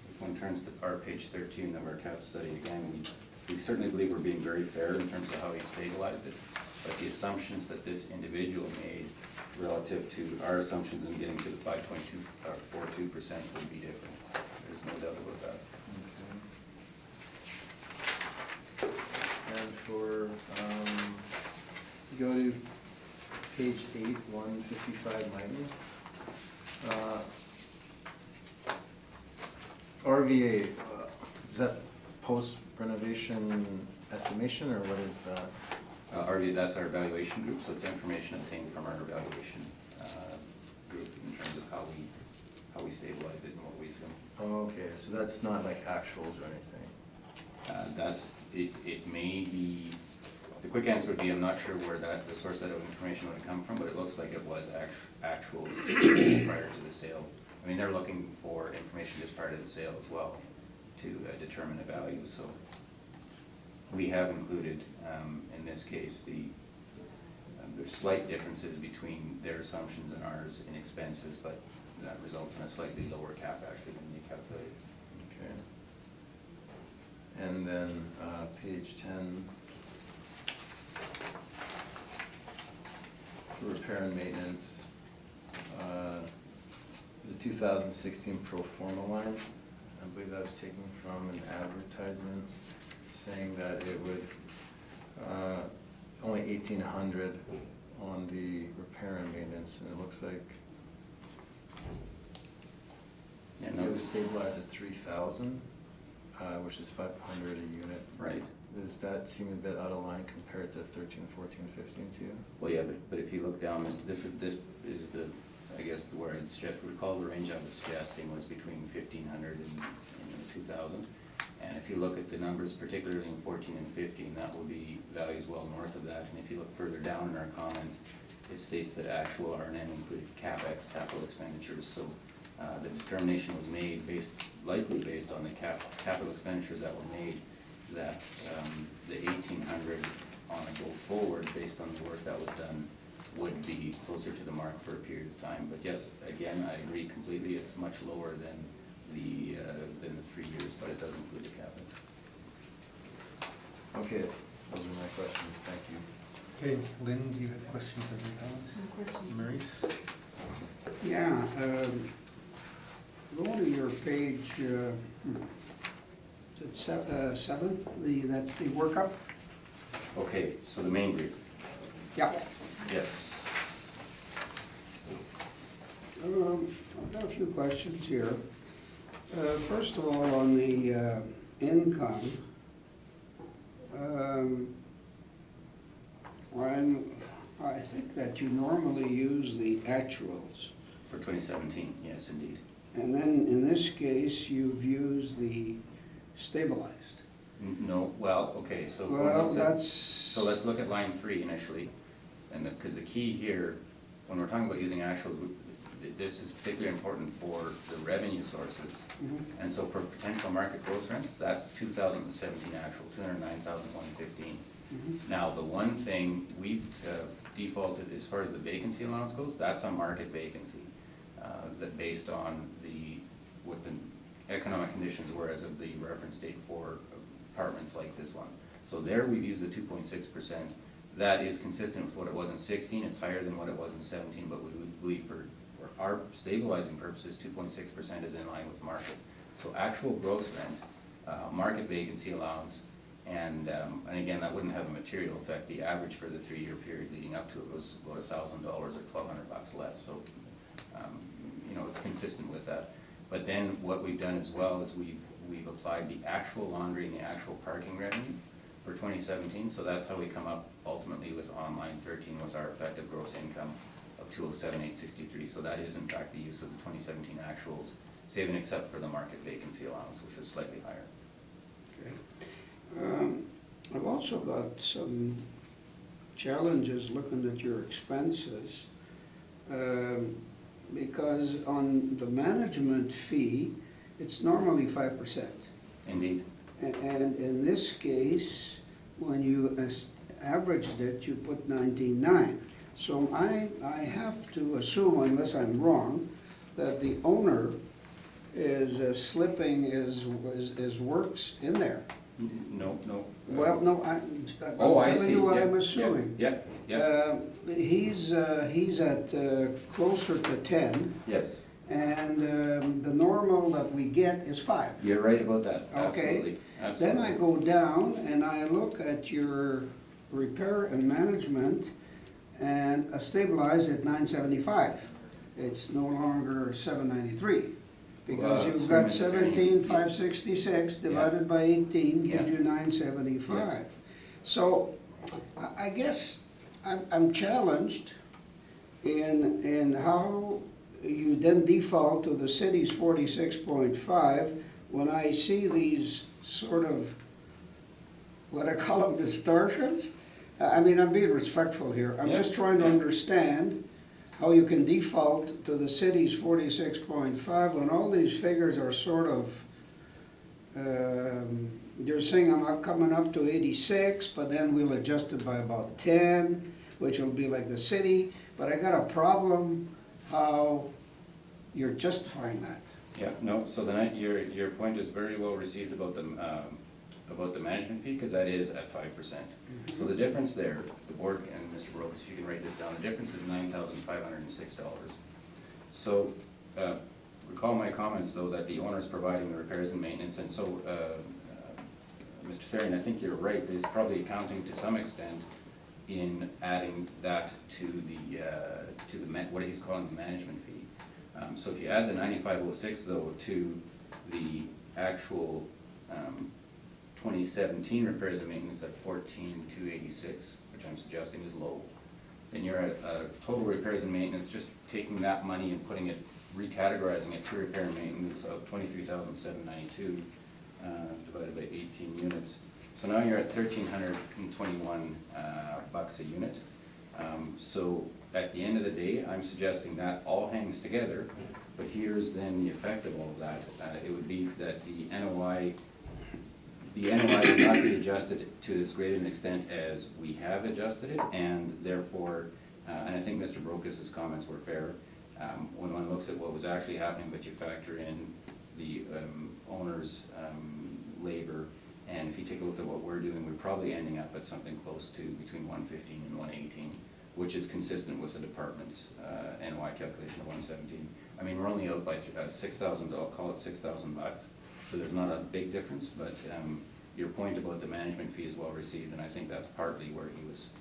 If one turns to our page 13 of our cap study, again, we certainly believe we're being very fair in terms of how we've stabilized it, but the assumptions that this individual made relative to our assumptions in getting to the 5.2 or 42% would be different. There's no doubt about that. Okay. And for, go to page 8, 155 Mighton. RVA, is that post renovation estimation or what is that? That's our evaluation group, so it's information obtained from our evaluation group in terms of how we stabilize it and what we assume. Oh, okay, so that's not like actuals or anything? It may be, the quick answer would be, I'm not sure where the source of that information would have come from, but it looks like it was actuals prior to the sale. I mean, they're looking for information just prior to the sale as well to determine the value, so we have included, in this case, there's slight differences between their assumptions and ours in expenses, but that results in a slightly lower cap actually than they calculated. Okay. And then, page 10. For repair and maintenance, the 2016 pro forma line, I believe that was taken from an advertisement saying that it would, only 1,800 on the repair and maintenance, and it looks like Yeah, it no, was stabilized at 3,000, which is 500 a unit. right. Does that seem a bit out of line compared to 13, 14, 15 too? Well, yeah, but if you look down, this is the, I guess, where I'd recall the range I was suggesting was between 1,500 and 2,000. And if you look at the numbers, particularly in 14 and 15, that will be values well north of that. And if you look further down in our comments, it states that actual R&M included CapEx, capital expenditures. So the determination was made likely based on the capital expenditures that were made, that the 1,800 on a go forward, based on the work that was done, would be closer to the mark for a period of time. But yes, again, I agree completely, it's much lower than the 3 years, but it does include the CapEx. Okay, those are my questions, thank you. Okay, Lynn, do you have questions or comments? No questions. Maurice? Yeah, go to your page, is it 7? That's the workup? Okay, so the main brief, Yeah. yes. I've got a few questions here. First of all, on the income, I think that you normally use the actuals. For 2017, yes, indeed. And then in this case, you've used the stabilized. No, well, okay, so. Well, that's. So let's look at line 3 initially, and because the key here, when we're talking about using actual, this is particularly important for the revenue sources. Mhm. And so for potential market gross rents, that's 2017 actual, 209,115. Mhm. Now, the one thing we've defaulted as far as the vacancy allowance goes, that's a market vacancy, that based on what the economic conditions were as of the reference date for apartments like this one. So there we've used the 2.6%. That is consistent with what it was in 16, it's higher than what it was in 17, but we would believe for our stabilizing purposes, 2.6% is in line with market. So actual gross rent, market vacancy allowance, and again, that wouldn't have a material effect. The average for the 3-year period leading up to it was about $1,000 or $1,200 less, so it's consistent with that. But then what we've done as well is we've applied the actual laundry and the actual parking revenue for 2017, so that's how we come up ultimately with on line 13 with our effective gross income of 207,863. So that is in fact the use of the 2017 actuals, save and except for the market vacancy allowance, which is slightly higher. Okay. I've also got some challenges looking at your expenses. Because on the management fee, it's normally 5%. Indeed. And in this case, when you averaged it, you put 19.9. So I have to assume, unless I'm wrong, that the owner is slipping his works in there. No. Well, no, I'm I telling see. you what Yeah, I'm assuming. Yeah. He's at closer to 10, Yes, and the normal that we get is 5. you're right about that, Okay. absolutely. Then I go down and I look at your repair and management and a stabilized at 975. It's no longer 793. Because Well, you've got so many- 17,566 divided by 18 gives Yeah. you 975. Yes. So I guess I'm challenged in how you then default to the city's 46.5 when I see these sort of, what I call them, distortions. I mean, I'm being respectful here. I'm just trying to understand how you can default to the city's 46.5 when all these figures are sort of, you're saying I'm coming up to 86, but then we'll adjust it by about 10, which will be like the city. But I got a problem how you're justifying that. Yeah, no, so then your point is very well received about the management fee, because that is at 5%. So the difference there, the board, and Mr. Brooks, if you can write this down, the difference is $9,506. So, recall my comments though, that the owner is providing the repairs and maintenance, and so, Mr. Therian, I think you're right, there's probably accounting to some extent in adding that to the what he's calling the management fee. So if you add the 9506 though to the actual 2017 repairs and maintenance at 14,286, which I'm suggesting is low, then you're at total repairs and maintenance, just taking that money and putting it, recategorizing it to repair and maintenance of 23,792 divided by 18 units. So now you're at 1,321 bucks a unit. So at the end of the day, I'm suggesting that all hangs together, but here's then the effect of all of that. It would be that the NOI would not be adjusted to as great an extent as we have adjusted it, and therefore, and I think Mr. Brocus's comments were fair, when one looks at what was actually happening, but you factor in the owner's labor, and if you take a look at what we're doing, we're probably ending up at something close to between 115 and 118, which is consistent with the department's NOI calculation of 117. I mean, we're only out by $6,000, I'll call it 6,000 bucks, so there's not a big difference, but your point about the management fee is well received, and I think that's partly where he was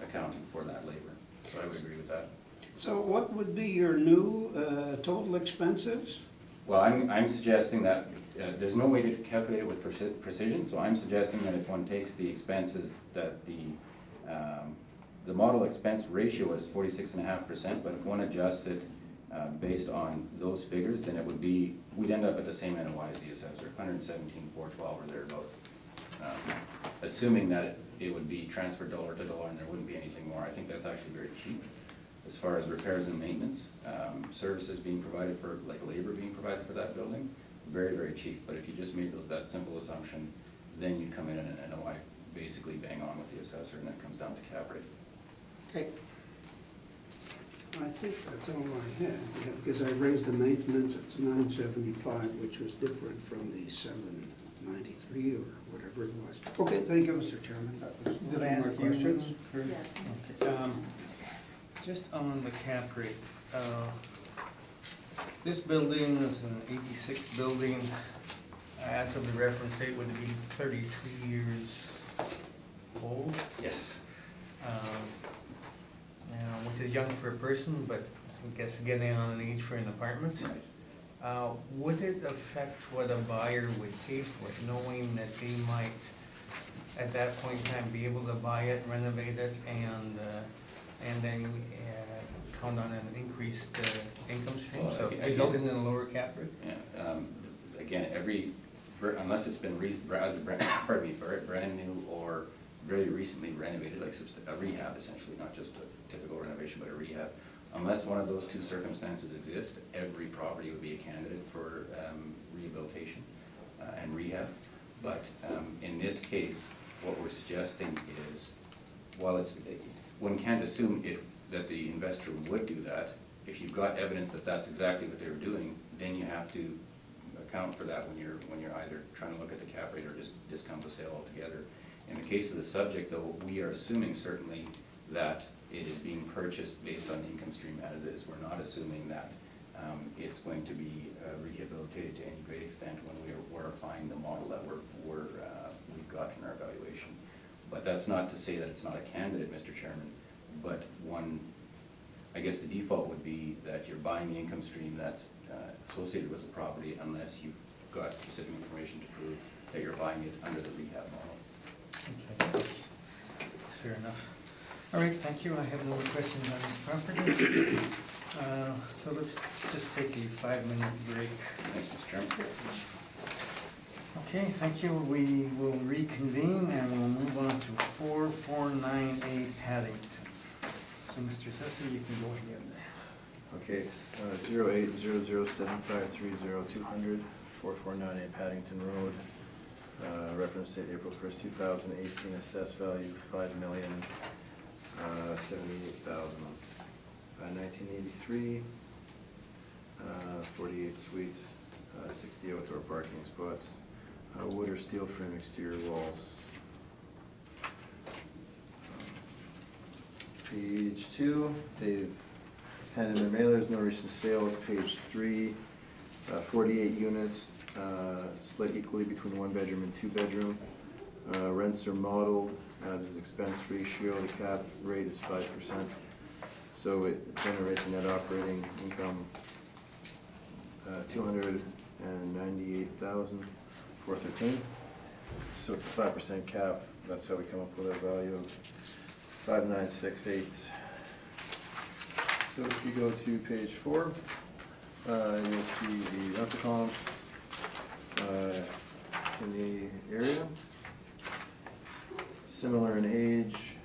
accounting for that labor, so I would agree with that. So what would be your new total expenses? Well, I'm suggesting that there's no way to calculate it with precision, so I'm suggesting that if one takes the expenses, that the model expense ratio is 46.5%, but if one adjusts it based on those figures, then it would be, we'd end up at the same NOI as the assessor, 117,412 or thereabouts. Assuming that it would be transferred dollar to dollar and there wouldn't be anything more, I think that's actually very cheap. As far as repairs and maintenance, services being provided for, like labor being provided for that building, very, very cheap. But if you just made that simple assumption, then you'd come in at an NOI basically bang on with the assessor, and that comes down to cap rate. Okay. I think that's all I had, yeah, because I raised the maintenance, it's 975, which was different from the 793 or whatever it was. Okay, thank you, Mr. Chairman. That was Did I my ask you? questions. Yes. Okay, just on the cap rate, this building is an 86 building, as of the reference date, would it be 32 years old? Yes. Which is young for a person, but I guess getting on an age for an apartment. Right. Would it affect what a buyer would pay for it, knowing that they might, at that point in time, be able to buy it, renovate it, and then count on an increased income stream, Well, so again- resulting in a lower cap rate? Yeah, again, unless it's been brand new or very recently renovated, like a rehab essentially, not just a typical renovation, but a rehab. Unless one of those two circumstances exist, every property would be a candidate for rehabilitation and rehab. But in this case, what we're suggesting is, while one can't assume that the investor would do that, if you've got evidence that that's exactly what they were doing, then you have to account for that when you're either trying to look at the cap rate or just discount the sale altogether. In the case of the subject, though, we are assuming certainly that it is being purchased based on the income stream as is. We're not assuming that it's going to be rehabilitated to any great extent when we're applying the model that we've got in our evaluation. But that's not to say that it's not a candidate, Mr. Chairman, but I guess the default would be that you're buying the income stream that's associated with the property unless you've got specific information to prove that you're buying it under the rehab model. Okay, thanks. fair enough. All right, thank you. I have no more questions on this property. So let's just take a 5-minute break. Thanks, Mr. Chairman. Okay, thank you. We will reconvene and we'll move on to 449A Paddington. So Mr. Sesser, you can go ahead. Okay, 08007530 449A Paddington Road. Reference date April 1st, 2018, assessed value $5,078,000. 1983, 48 suites, 60 outdoor parking spots, wood or steel frame exterior walls. Page 2, they've handed their mailers, no recent sales. Page 3, 48 units, split equally between 1-bedroom and 2-bedroom. Rents are modeled as is expense ratio. The cap rate is 5%. So it generates a net operating income, $298,413. So it's a 5% cap. That's how we come up with our value of 5968. So if you go to page 4, you'll see the rental comps in the area. Similar in age.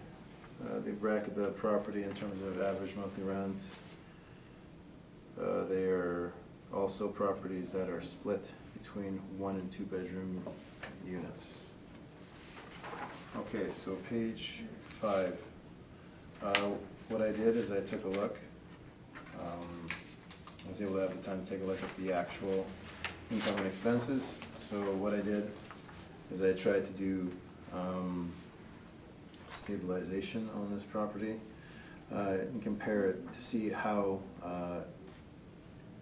They bracket the property in terms of average monthly rent. They are also properties that are split between 1- and 2-bedroom units. Okay, so page 5. What I did is I took a look. I was able to have the time to take a look at the actual income and expenses. So what I did is I tried to do stabilization on this property and compare it to see how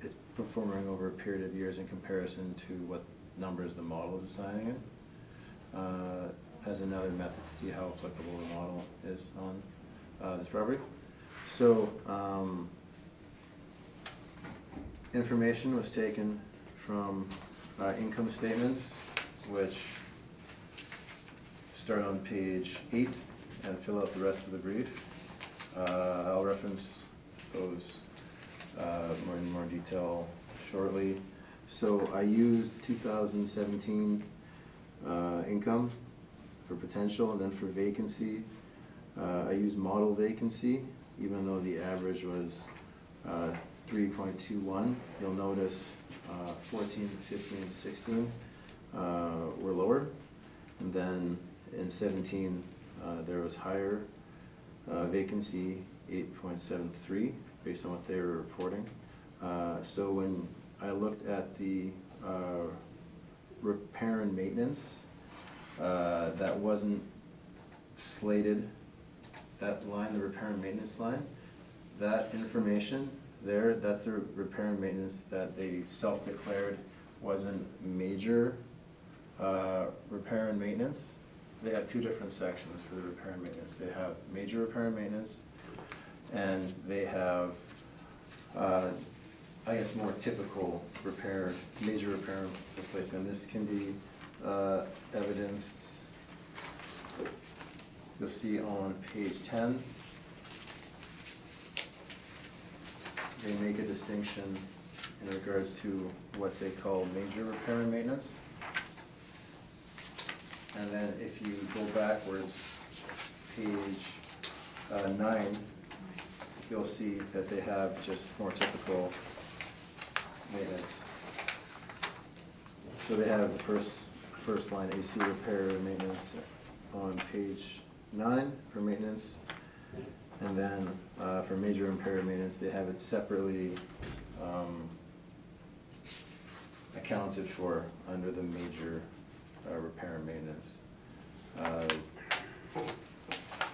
it's performing over a period of years in comparison to what numbers the model is assigning it, as another method to see how applicable the model is on this property. So information was taken from income statements, which start on page 8 and fill out the rest of the brief. I'll reference those in more detail shortly. So I used 2017 income for potential, and then for vacancy, I used model vacancy, even though the average was 3.21. You'll notice 14, 15, and 16 were lower, and then in 17 there was higher vacancy, 8.73, based on what they were reporting. So when I looked at the repair and maintenance, that wasn't slated, that line, the repair and maintenance line, that information there, that's the repair and maintenance that they self-declared wasn't major repair and maintenance. They have two different sections for the repair and maintenance. They have major repair and maintenance, and they have, I guess, more typical repair, major repair and replacement. This can be evidenced, you'll see on page 10. They make a distinction in regards to what they call major repair and maintenance. And then if you go backwards, page 9, you'll see that they have just more typical maintenance. So they have the first line, AC repair and maintenance, on page 9 for maintenance. And then for major repair and maintenance, they have it separately accounted for under the major repair and maintenance.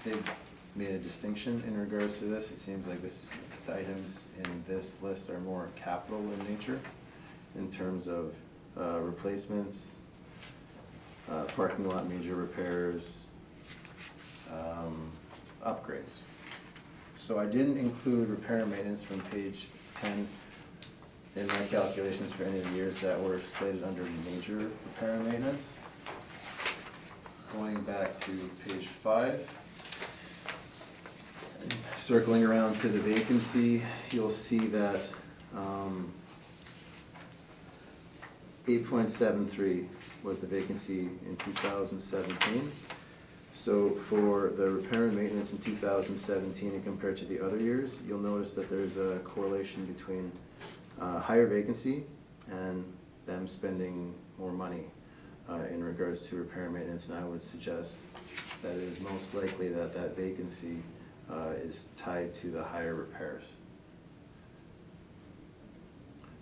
They've made a distinction in regards to this. It seems like the items in this list are more capital in nature in terms of replacements, parking lot major repairs, upgrades. So I didn't include repair and maintenance from page 10 in my calculations for any of the years that were slated under major repair and maintenance. Going back to page 5, circling around to the vacancy, you'll see that 8.73 was the vacancy in 2017. So for the repair and maintenance in 2017 and compared to the other years, you'll notice that there's a correlation between higher vacancy and them spending more money in regards to repair and maintenance. And I would suggest that it is most likely that that vacancy is tied to the higher repairs.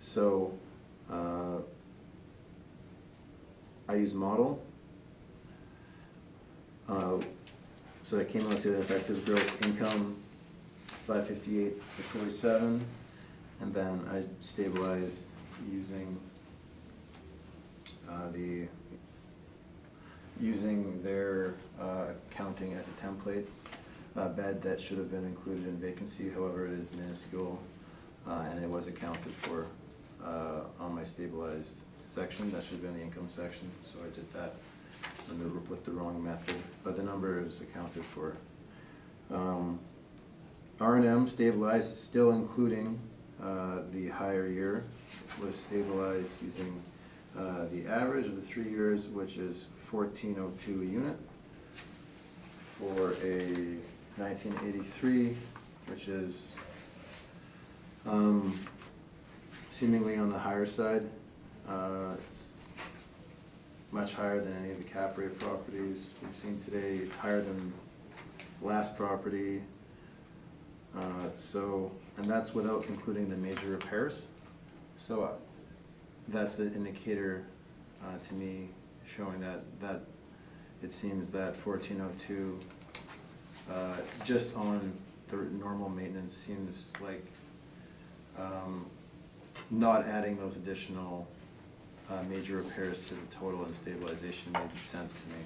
So I use model. So that came out to an effective gross income 558 to 47, and then I stabilized using using their accounting as a template. Bad debt should have been included in vacancy, however, it is minuscule, and it was accounted for on my stabilized section. That should have been the income section, so I did that with the wrong method, but the number is accounted for. R&M stabilized, still including the higher year, was stabilized using the average of the 3 years, which is 1402 a unit, for a 1983, which is seemingly on the higher side. It's much higher than any of the cap rate properties we've seen today. It's higher than the last property. And that's without including the major repairs. So that's an indicator to me showing that it seems that 1402 just on the normal maintenance seems like not adding those additional major repairs to the total and stabilization made sense to me.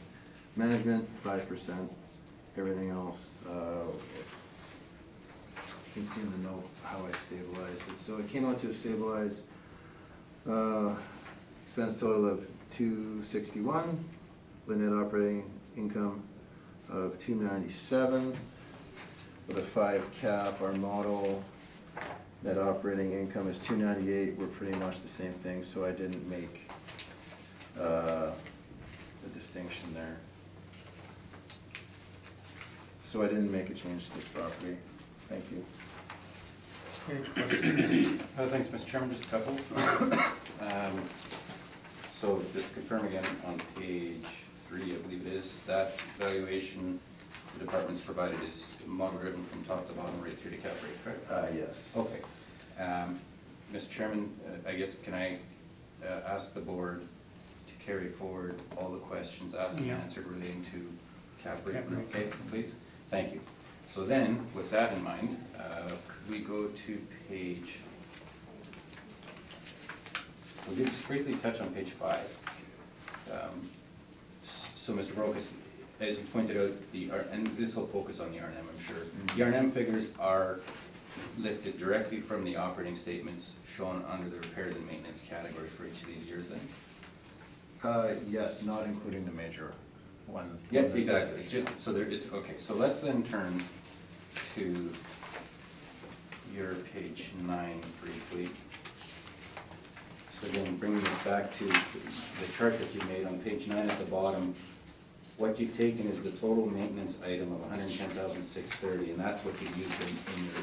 Management, 5%, everything else, you can see in the note how I stabilized it. So it came out to a stabilized expense total of 261, with net operating income of 297, with a 5 cap. Our model net operating income is 298. We're pretty much the same thing, so I didn't make the distinction there. So I didn't make a change to this property. Thank you. Any questions? Thanks, Mr. Chairman, just a couple. So just to confirm again, on page 3, I believe it is, that valuation the department's provided is model driven from top to bottom, right through to cap rate, correct? Yes. Okay. Mr. Chairman, I guess can I ask the board to carry forward all the questions asked and Yeah. answered relating to cap rate? Cap rate. Okay, please? Thank you. So then, with that in mind, could we go to page, we'll just briefly touch on page 5. So Mr. Brokus, as you pointed out, and this will focus on the R&M, I'm sure. The R&M figures are lifted directly from the operating statements shown under the repairs and maintenance category for each of these years then? Yes, not including the major ones. Yeah, exactly. So there, it's, okay, so let's then turn to your page 9 briefly. So again, bringing us back to the chart that you made on page 9 at the bottom, what you've taken is the total maintenance item of $110,630, and that's what you used in your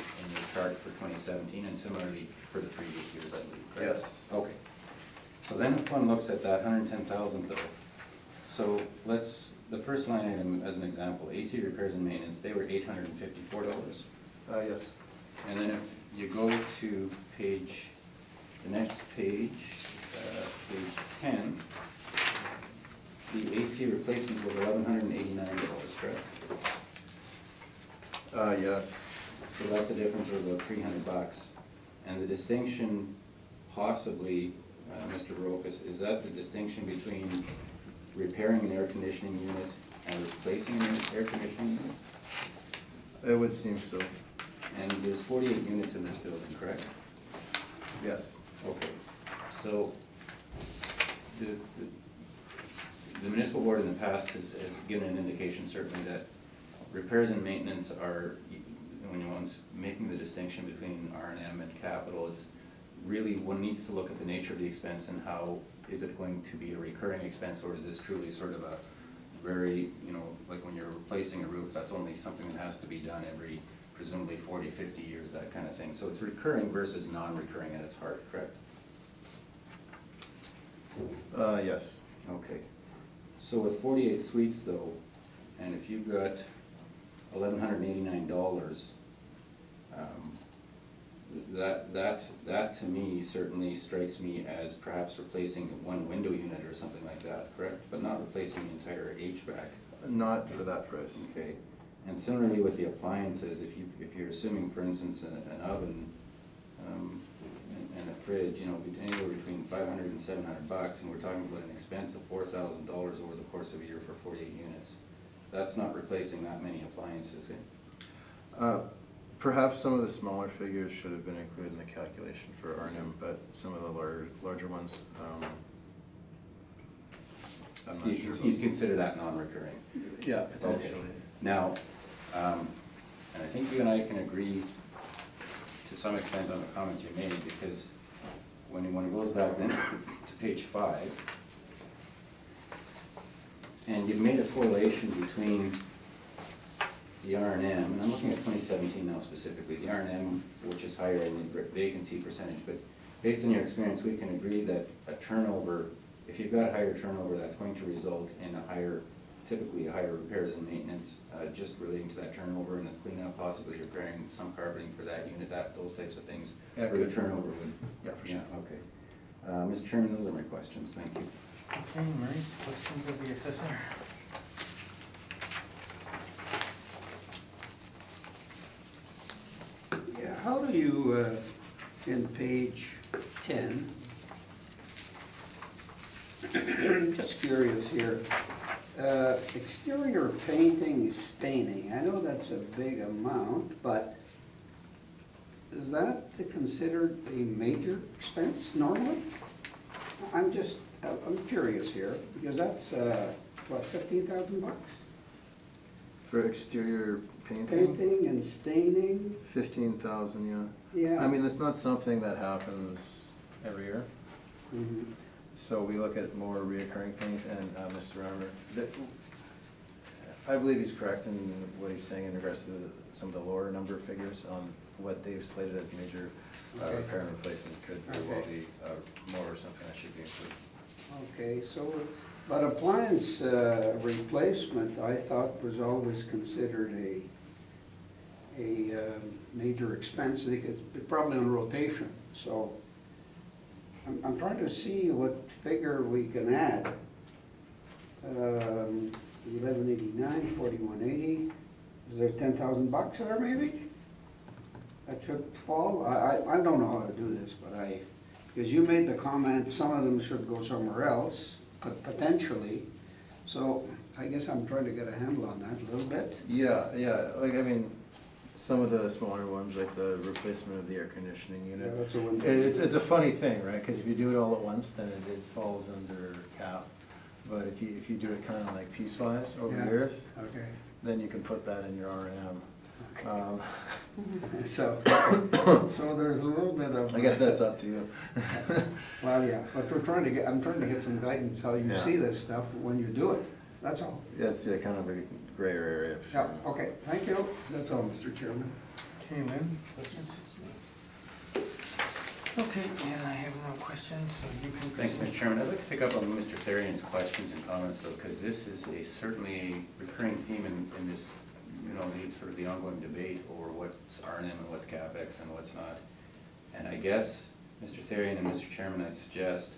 chart for 2017, and similarly for the previous years, I believe, correct? Yes. Okay. So then if one looks at that 110,000 though, so the first line item as an example, AC repairs and maintenance, they were $854. Yes. And then if you go to the next page, page 10, the AC replacement was $1,189, correct? Yes. So that's a difference of about $300. And the distinction possibly, Mr. Brokus, is that the distinction between repairing an air conditioning unit and replacing an air conditioning unit? It would seem so. And there's 48 units in this building, correct? Yes. Okay, so the municipal board in the past has given an indication certainly that repairs and maintenance are, when one's making the distinction between R&M and capital, it's really, one needs to look at the nature of the expense and how, is it going to be a recurring expense, or is this truly sort of a very, like when you're replacing a roof, that's only something that has to be done every presumably 40, 50 years, that kind of thing. So it's recurring versus non-recurring at its heart, correct? Yes. Okay. So with 48 suites though, and if you've got $1,189, that to me certainly strikes me as perhaps replacing one window unit or something like that, correct? But not replacing the entire HVAC. Not for that price. Okay. And similarly with the appliances, if you're assuming, for instance, an oven and a fridge, anywhere between $500 and $700, and we're talking about an expense of $4,000 over the course of a year for 48 units. That's not replacing that many appliances, eh? Perhaps some of the smaller figures should have been included in the calculation for R&M, but some of the larger ones, I'm not sure. You'd consider that non-recurring? Yeah, potentially. Okay. Now, and I think you and I can agree to some extent on the comment you made, because when one goes back then to page 5, and you've made a correlation between the R&M, and I'm looking at 2017 now specifically, the R&M, which is higher in the vacancy percentage, but based on your experience, we can agree that a turnover, if you've got higher turnover, that's going to result in typically higher repairs and maintenance, just relating to that turnover and the cleanup, possibly repairing some carpeting for that unit, those types of things, Yeah, where the good. turnover would. Yeah, for sure. Okay. Mr. Chairman, those are my questions, thank you. Okay, Maurice, questions of the assessor? Yeah, how do you, in page 10, just curious here, exterior painting, staining, I know that's a big amount, but is that considered a major expense normally? I'm curious here, because that's, what, $15,000? For exterior painting, Painting and staining, 15,000, yeah. I mean, it's not something that happens every year. Mhm. So we look at more reoccurring things, and Mr. Armour, I believe he's correct in what he's saying in regards to some of the lower number of figures on what they've slated as major Okay. repair and replacement could very well Okay. be more or something that should be included. Okay, so, but appliance replacement, I thought was always considered a major expense. It's probably on rotation, so I'm trying to see what figure we can add. 1189, 4180, is there $10,000 there maybe? That should fall, I don't know how to do this, but because you made the comment, some of them should go somewhere else, potentially. So I guess I'm trying to get a handle on that a little bit. Yeah, some of the smaller ones, like the replacement of the air conditioning unit. Yeah, that's a window. It's a funny thing, right? Because if you do it all at once, then it falls under cap. But if you do it kind of like piecewise over Yeah. years, Okay. then you can put that in your R&M. So there's a little bit of. I guess that's up to you. Well, yeah, but I'm trying to get some guidance how you Yeah. see this stuff when you do it, that's all. It's kind of a grayer area. Yeah, okay, thank you, that's all, Mr. Chairman. Okay, Lynn, questions? Okay, and I have no questions, so you can. Thanks, Mr. Chairman. I'd like to pick up on Mr. Therrien's questions and comments though, because this is certainly a recurring theme in this, the ongoing debate over what's R&M and what's CapEx and what's not. And I guess, Mr. Therrien and Mr. Chairman, I'd suggest,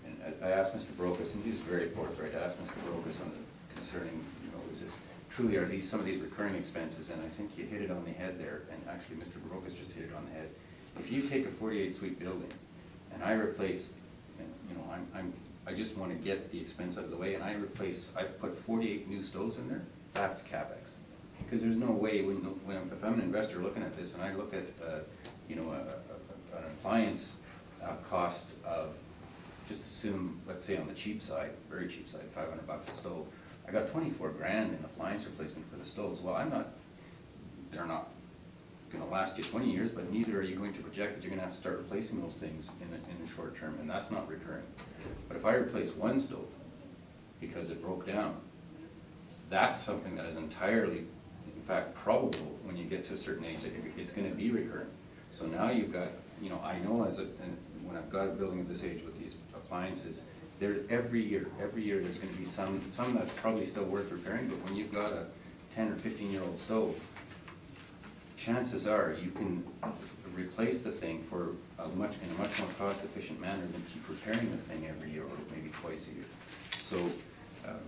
and I asked Mr. Brokus, and he was very forthright, I asked Mr. Brokus on the concerning, is this, truly are these some of these recurring expenses? And I think you hit it on the head there, and actually Mr. Brokus just hit it on the head. If you take a 48 suite building and I replace, I just want to get the expense out of the way, and I put 48 new stoves in there, that's CapEx. Because there's no way, if I'm an investor looking at this and I look at, an appliance cost of, just assume, let's say on the cheap side, very cheap side, $500 a stove, I got 24 grand in appliance replacement for the stoves. Well, they're not gonna last you 20 years, but neither are you going to project that you're gonna have to start replacing those things in the short term, and that's not recurring. But if I replace one stove because it broke down, that's something that is entirely, in fact, probable when you get to a certain age that it's gonna be recurring. So now you've got, you know, I know and when I've got a building of this age with these appliances, every year there's gonna be some that's probably still worth repairing, but when you've got a 10 or 15-year-old stove, chances are you can replace the thing in a much more cost-efficient manner than keep repairing the thing every year or maybe twice a year. So,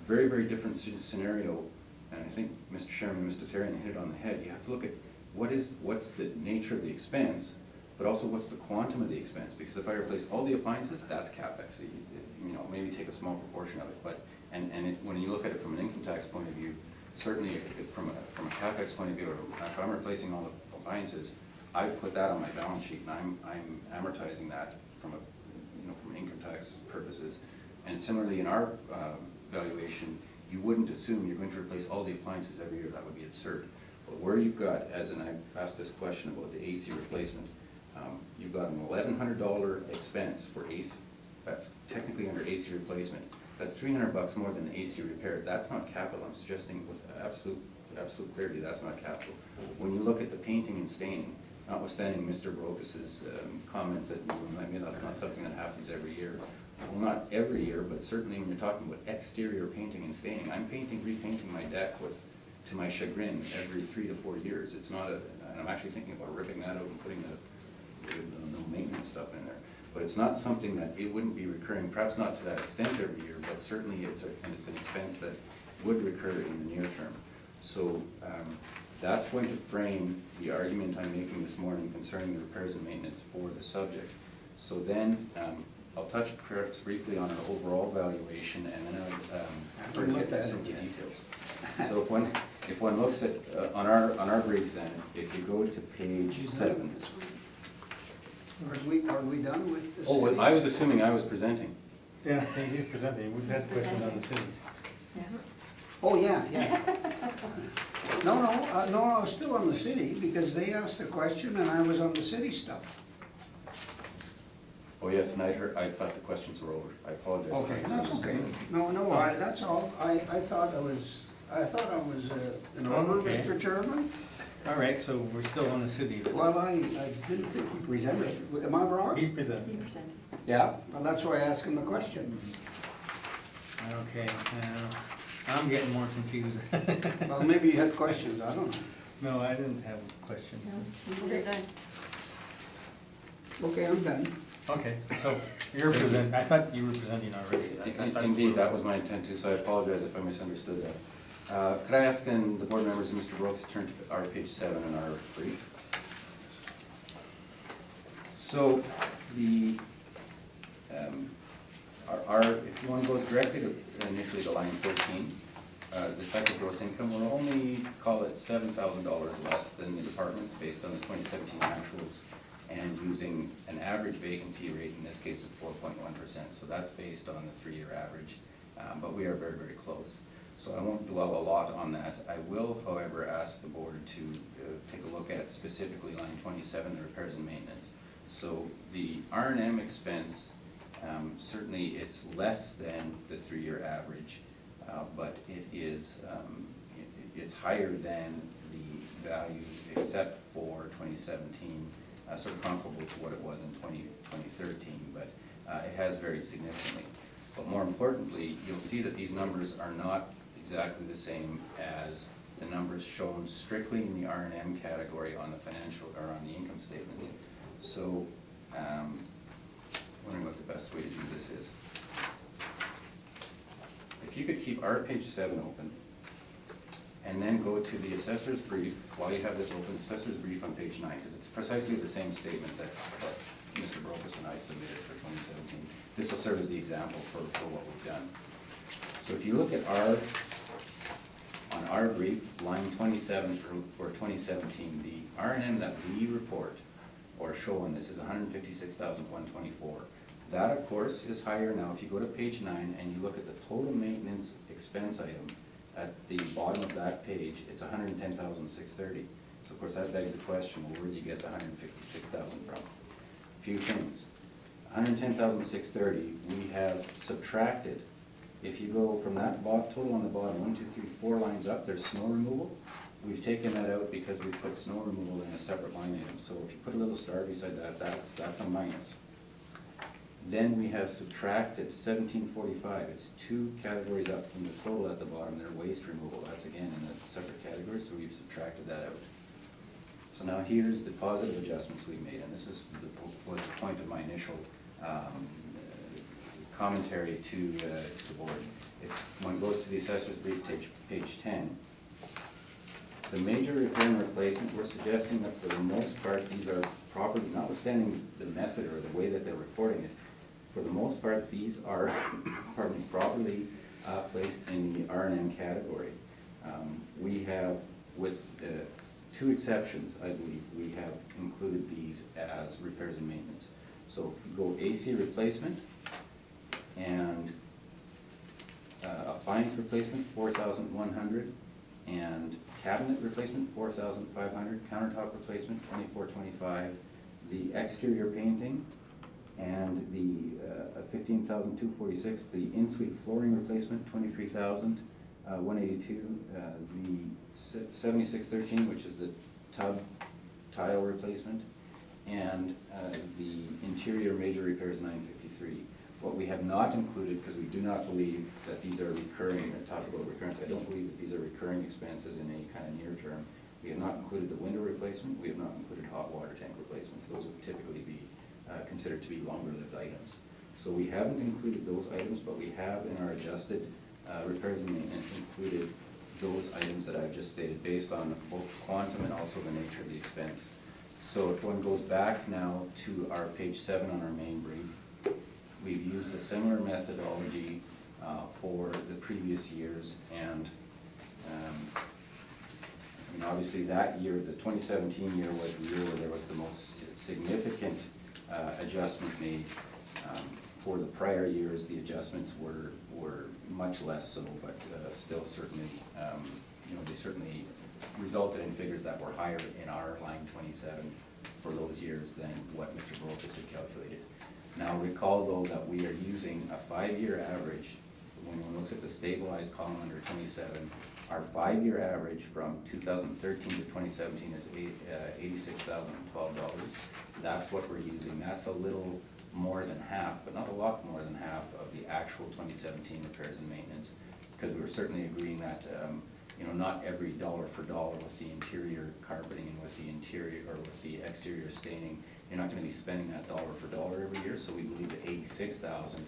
very, very different scenario, and I think Mr. Chairman, Mr. Therian hit it on the head. You have to look at what's the nature of the expense, but also what's the quantum of the expense, because if I replace all the appliances, that's CapEx. So you know, maybe take a small proportion of it, but, when you look at it from an income tax point of view, certainly from a CapEx point of view, or if I'm replacing all the appliances, I've put that on my balance sheet, and I'm amortizing that from income tax purposes. And similarly, in our valuation, you wouldn't assume you're going to replace all the appliances every year. That would be absurd. But where you've got, and I asked this question about the AC replacement, you've got an $1,100 expense for AC. That's technically under AC replacement. That's $300 more than the AC repair. That's not capital. I'm suggesting with absolute clarity, that's not capital. When you look at the painting and staining, notwithstanding Mr. Brocus's comments that that's not something that happens every year. Well, not every year, but certainly when you're talking about exterior painting and staining, I'm repainting my deck to my chagrin every 3 to 4 years. It's not and I'm actually thinking about ripping that out and putting the maintenance stuff in there. But it's not something that it wouldn't be recurring, perhaps not to that extent every year, but certainly it's an expense that would recur in the near term. So that's going to frame the argument I'm making this morning concerning the repairs and maintenance for the subject. So then I'll touch perhaps briefly on our overall valuation, and then I'll get to some of the details. So if one looks at on our brief, then if you go to page 7. Are we done with this? Oh, well, I was assuming I was presenting. Yeah, he's presenting, we've had questions on the cities. Yeah. Oh, yeah. No, I was still on the city, because they asked a question and I was on the city stuff. Oh, yes, and I thought the questions were over. I apologize. Okay, that's okay. No, that's all. I thought I was in order, Okay. Mr. Chairman. All right, so we're still on the city. Well, I didn't think you presented. Am I wrong? He presented. 50%. Yeah, well, that's why I asked him the question. Okay, I'm getting more confused. Well, maybe you had questions, I don't know. No, I didn't have a question. No, we're done. Okay, I'm done. Okay, so you're presenting, I thought you were presenting already. I thought- Indeed, that was my intent too, so I apologize if I misunderstood that. Could I ask then the board members and Mr. Brooks to turn to our page 7 in our brief? So if one goes directly to initially to line 13, the effective gross income will only call it $7,000 less than the departments based on the 2017 actuals and using an average vacancy rate, in this case of 4.1%. So that's based on the 3-year average, but we are very, very close. So I won't dwell a lot on that. I will, however, ask the board to take a look at specifically line 27, the repairs and maintenance. So the R&M expense, certainly it's less than the 3-year average, but it's higher than the values except for 2017, sort of comparable to what it was in 2013, but it has varied significantly. But more importantly, you'll see that these numbers are not exactly the same as the numbers shown strictly in the R&M category on the financial or on the income statements. So, wondering what the best way to do this is. If you could keep our page 7 open, and then go to the assessor's brief, while you have this open, assessor's brief on page 9, because it's precisely the same statement that Mr. Brocus and I submitted for 2017. This will serve as the example for what we've done. So if you look at on our brief, line 27 for 2017, the R&M that we report or show on this is $156,124. That, of course, is higher now. If you go to page 9 and you look at the total maintenance expense item, at the bottom of that page, it's $110,630. So of course, that begs the question, well, where'd you get the 156,000 from? Few things. 110,630, we have subtracted. If you go from that total on the bottom, 1, 2, 3, 4 lines up, there's snow removal. We've taken that out because we've put snow removal in a separate line item. So if you put a little star beside that, that's a minus. Then we have subtracted 1745. It's 2 categories up from the total at the bottom. They're waste removal. That's again in a separate category, so we've subtracted that out. So now here's the positive adjustments we made, and this was the point of my initial commentary to the board. If one goes to the assessor's brief, page 10, the major repair and replacement, we're suggesting that for the most part, these are properly, notwithstanding the method or the way that they're reporting it, for the most part, these are pardon me, properly placed in the R&M category. We have, with 2 exceptions, I believe, we have included these as repairs and maintenance. So if we go AC replacement and appliance replacement, 4,100, and cabinet replacement, 4,500, countertop replacement, 2,425, the exterior painting, and the 15,246, the in-suite flooring replacement, 23,182, the 7613, which is the tub tile replacement, and the interior major repairs, 953. What we have not included, because we do not believe that these are recurring, or talk about recurrence, I don't believe that these are recurring expenses in any kind of near term. We have not included the window replacement, we have not included hot water tank replacements. Those would typically be considered to be longer lived items. So we haven't included those items, but we have in our adjusted repairs and maintenance included those items that I've just stated based on both quantum and also the nature of the expense. So if one goes back now to our page 7 on our main brief, we've used a similar methodology for the previous years, and I mean, obviously that year, the 2017 year, was the year where there was the most significant adjustment made. For the prior years, the adjustments were much less so, but still certainly, they certainly resulted in figures that were higher in our line 27 for those years than what Mr. Brokus had calculated. Now recall though that we are using a 5-year average. When one looks at the stabilized column under 27, our 5-year average from 2013 to 2017 is $86,012. That's what we're using. That's a little more than half, but not a lot more than half of the actual 2017 repairs and maintenance, because we were certainly agreeing that not every dollar for dollar with the interior carpeting and with the interior or with the exterior staining, you're not going to be spending that dollar for dollar every year. So we believe that 86,000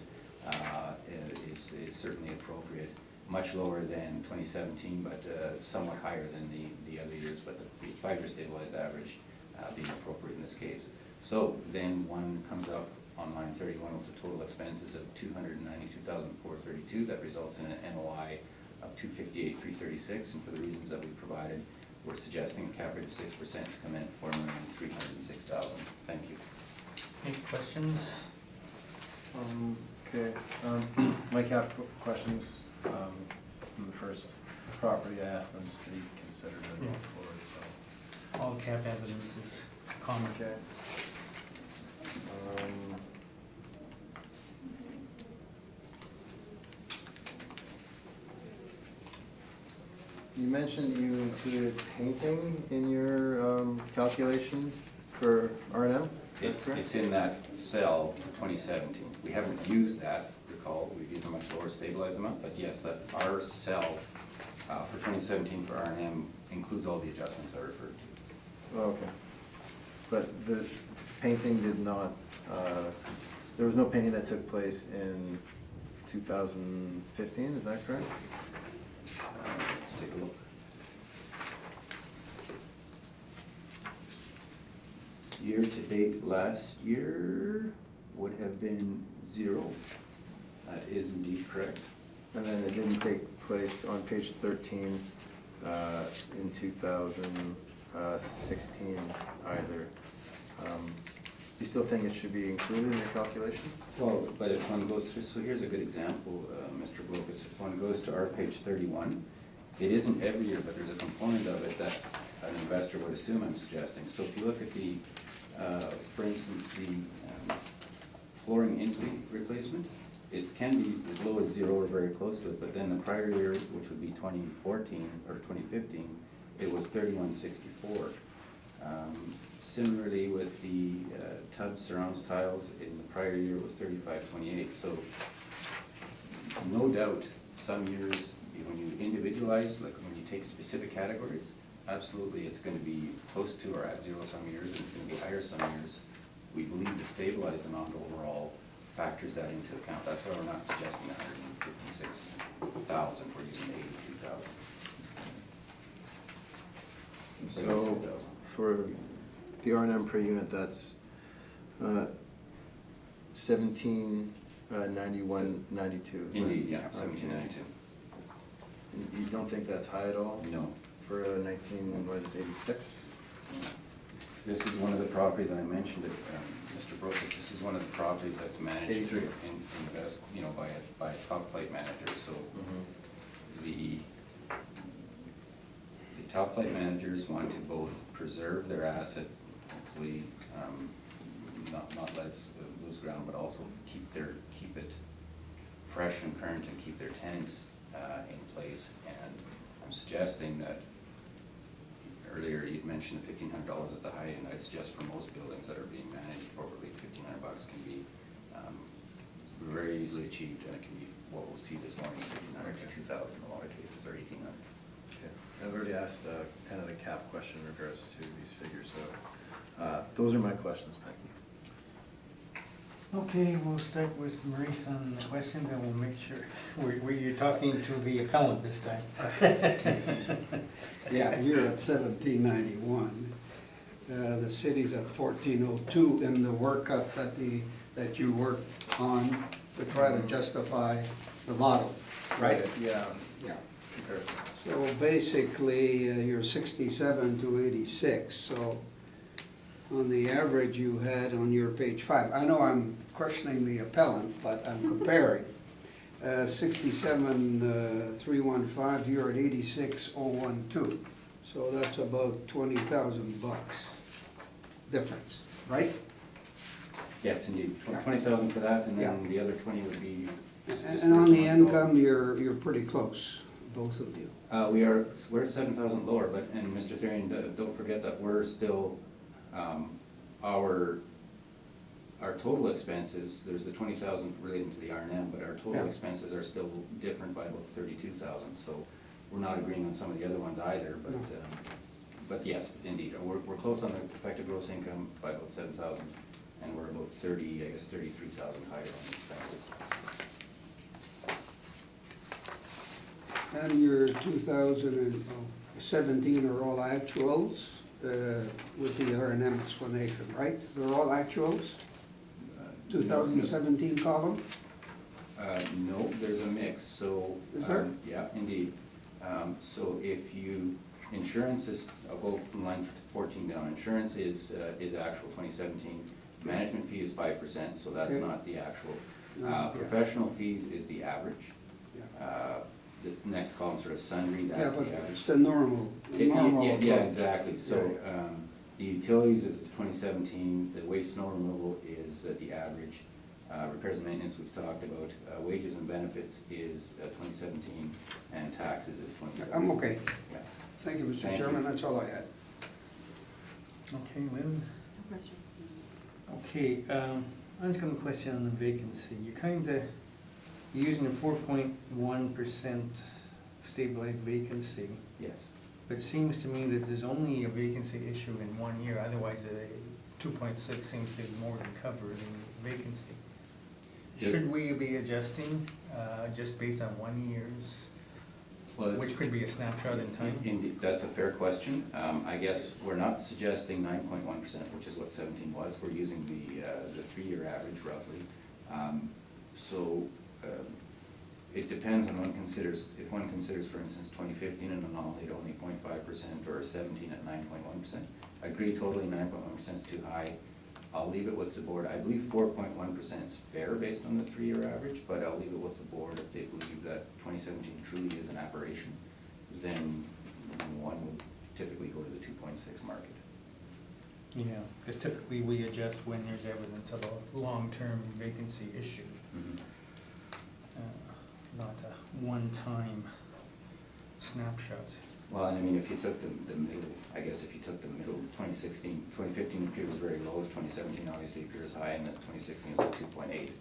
is certainly appropriate. Much lower than 2017, but somewhat higher than the other years, but the 5-year stabilized average being appropriate in this case. So then one comes up on line 31 with the total expenses of $292,432. That results in an NOI of $258,336, and for the reasons that we've provided, we're suggesting a cap rate of 6% to come in at $4,306,000. Thank you. Any questions? Okay, my cap questions from the first property, I asked them just to be considered and Yeah. move forward, so. All cap evidence is common. Okay. You mentioned you included painting in your calculation for R&M? It's in that cell for 2017. We haven't used that, recall, we've used a much lower stabilized amount, but yes, that our cell for 2017 for R&M includes all the adjustments I referred to. Oh, okay. But the painting did not, there was no painting that took place in 2015, is that correct? Let's take a look. Year to date last year would have been 0. That is indeed correct. And then it didn't take place on page 13 in 2016 either. You still think it should be included in your calculation? Well, but if one goes through, so here's a good example, Mr. Brokus. If one goes to our page 31, it isn't every year, but there's a component of it that an investor would assume I'm suggesting. So if you look at the, for instance, the flooring insulate replacement, it can be as low as 0 or very close to it, but then the prior year, which would be 2014 or 2015, it was 3164. Similarly with the tub surrounds tiles, in the prior year it was 3528. So no doubt, some years, when you individualize, like when you take specific categories, absolutely it's going to be close to or at 0 some years, and it's going to be higher some years. We believe the stabilized amount overall factors that into account. That's why we're not suggesting 156,000, we're using 82,000. So for the R&M per unit, that's 1791.92. Indeed, yeah, 1792. You don't think that's high at all? No. For a 86? This is one of the properties, and I mentioned it, Mr. Brockus, this is one of the properties that's managed 83. by a top flight manager, so the top flight managers want to both preserve their asset, hopefully, not let it lose ground, but also keep it fresh and current and keep their tenants in place. And I'm suggesting that earlier you'd mentioned $1,500 at the high end. I'd suggest for most buildings that are being managed appropriately, $1,500 can be very easily achieved, and it can be what we'll see this morning, $1,500 to $2,000 in a lot of cases, or $1,800. Okay. I've already asked kind of the cap question in regards to these figures, so those are my questions, thank you. Okay, we'll start with Maurice on the questions, and we'll make sure, you're talking to the appellant this time. Yeah, you're at 1791. The city's at 1402 in the workup that you worked on to try to justify the model, right? Yeah. Yeah. Comparison. So basically, you're 67 to 86, so on the average you had on your page 5, I know I'm questioning the appellant, but I'm comparing. 67,315, you're at 86,012, so that's about $20,000 difference, right? Yes, indeed, Yeah. 20,000 for that, and then Yeah. the other 20 would be. And on the income, you're pretty close, both of you. We're at 7,000 lower, but, and Mr. Therian, don't forget that we're still, our total expenses, there's the 20,000 relating to the R&M, but our total Yeah. expenses are still different by about 32,000, so we're not agreeing on some of the other ones either, No. but yes, indeed, we're close on the effective gross income by about 7,000, and we're about 33,000 higher on the expenses. And your 2017 are all actuals with the R&M explanation, right? They're all actuals? 2017 column? No, there's a mix, so. Is there? Yeah, indeed. So if you, insurance is, I'll go from line 14 down, insurance is actual 2017. Management fee is 5%, so that's Okay. not the actual. Yeah. Professional fees is the average. Yeah. The next column, sort of sundry, Yeah, that's but the it's average. the normal. Yeah, exactly, so, Yeah, the utilities is the 2017, the waste snow removal is the average, repairs and maintenance we've talked about, wages and benefits is 2017, and taxes is 2017. I'm okay. Yeah. Thank you, Mr. Thank Chairman, you. that's all I had. Okay, Lynn? No questions. Okay, I'm just gonna question on the vacancy. You're using a 4.1% stabilized vacancy, Yes. but it seems to me that there's only a vacancy issue in 1 year, otherwise 2.6 seems to more than cover the vacancy. Yeah. Should we be adjusting, just based on 1 year's, Well, it's- which could be a snapshot in time? Indeed, that's a fair question. I guess we're not suggesting 9.1%, which is what 17 was. We're using the 3-year average roughly. So it depends on one considers, if one considers, for instance, 2015 an anomaly at only 0.5% or 17 at 9.1%. I agree totally 9.1% is too high. I'll leave it with the board. I believe 4.1% is fair based on the 3-year average, but I'll leave it with the board if they believe that 2017 truly is an aberration. Then one would typically go to the 2.6 market. Yeah, because typically we adjust when there's evidence of a long-term vacancy issue, not a one-time snapshot. Well, and I mean, if you took the middle, I guess if you took the middle, 2015 appears very low, 2017 obviously appears high, and then 2016 was at 2.8.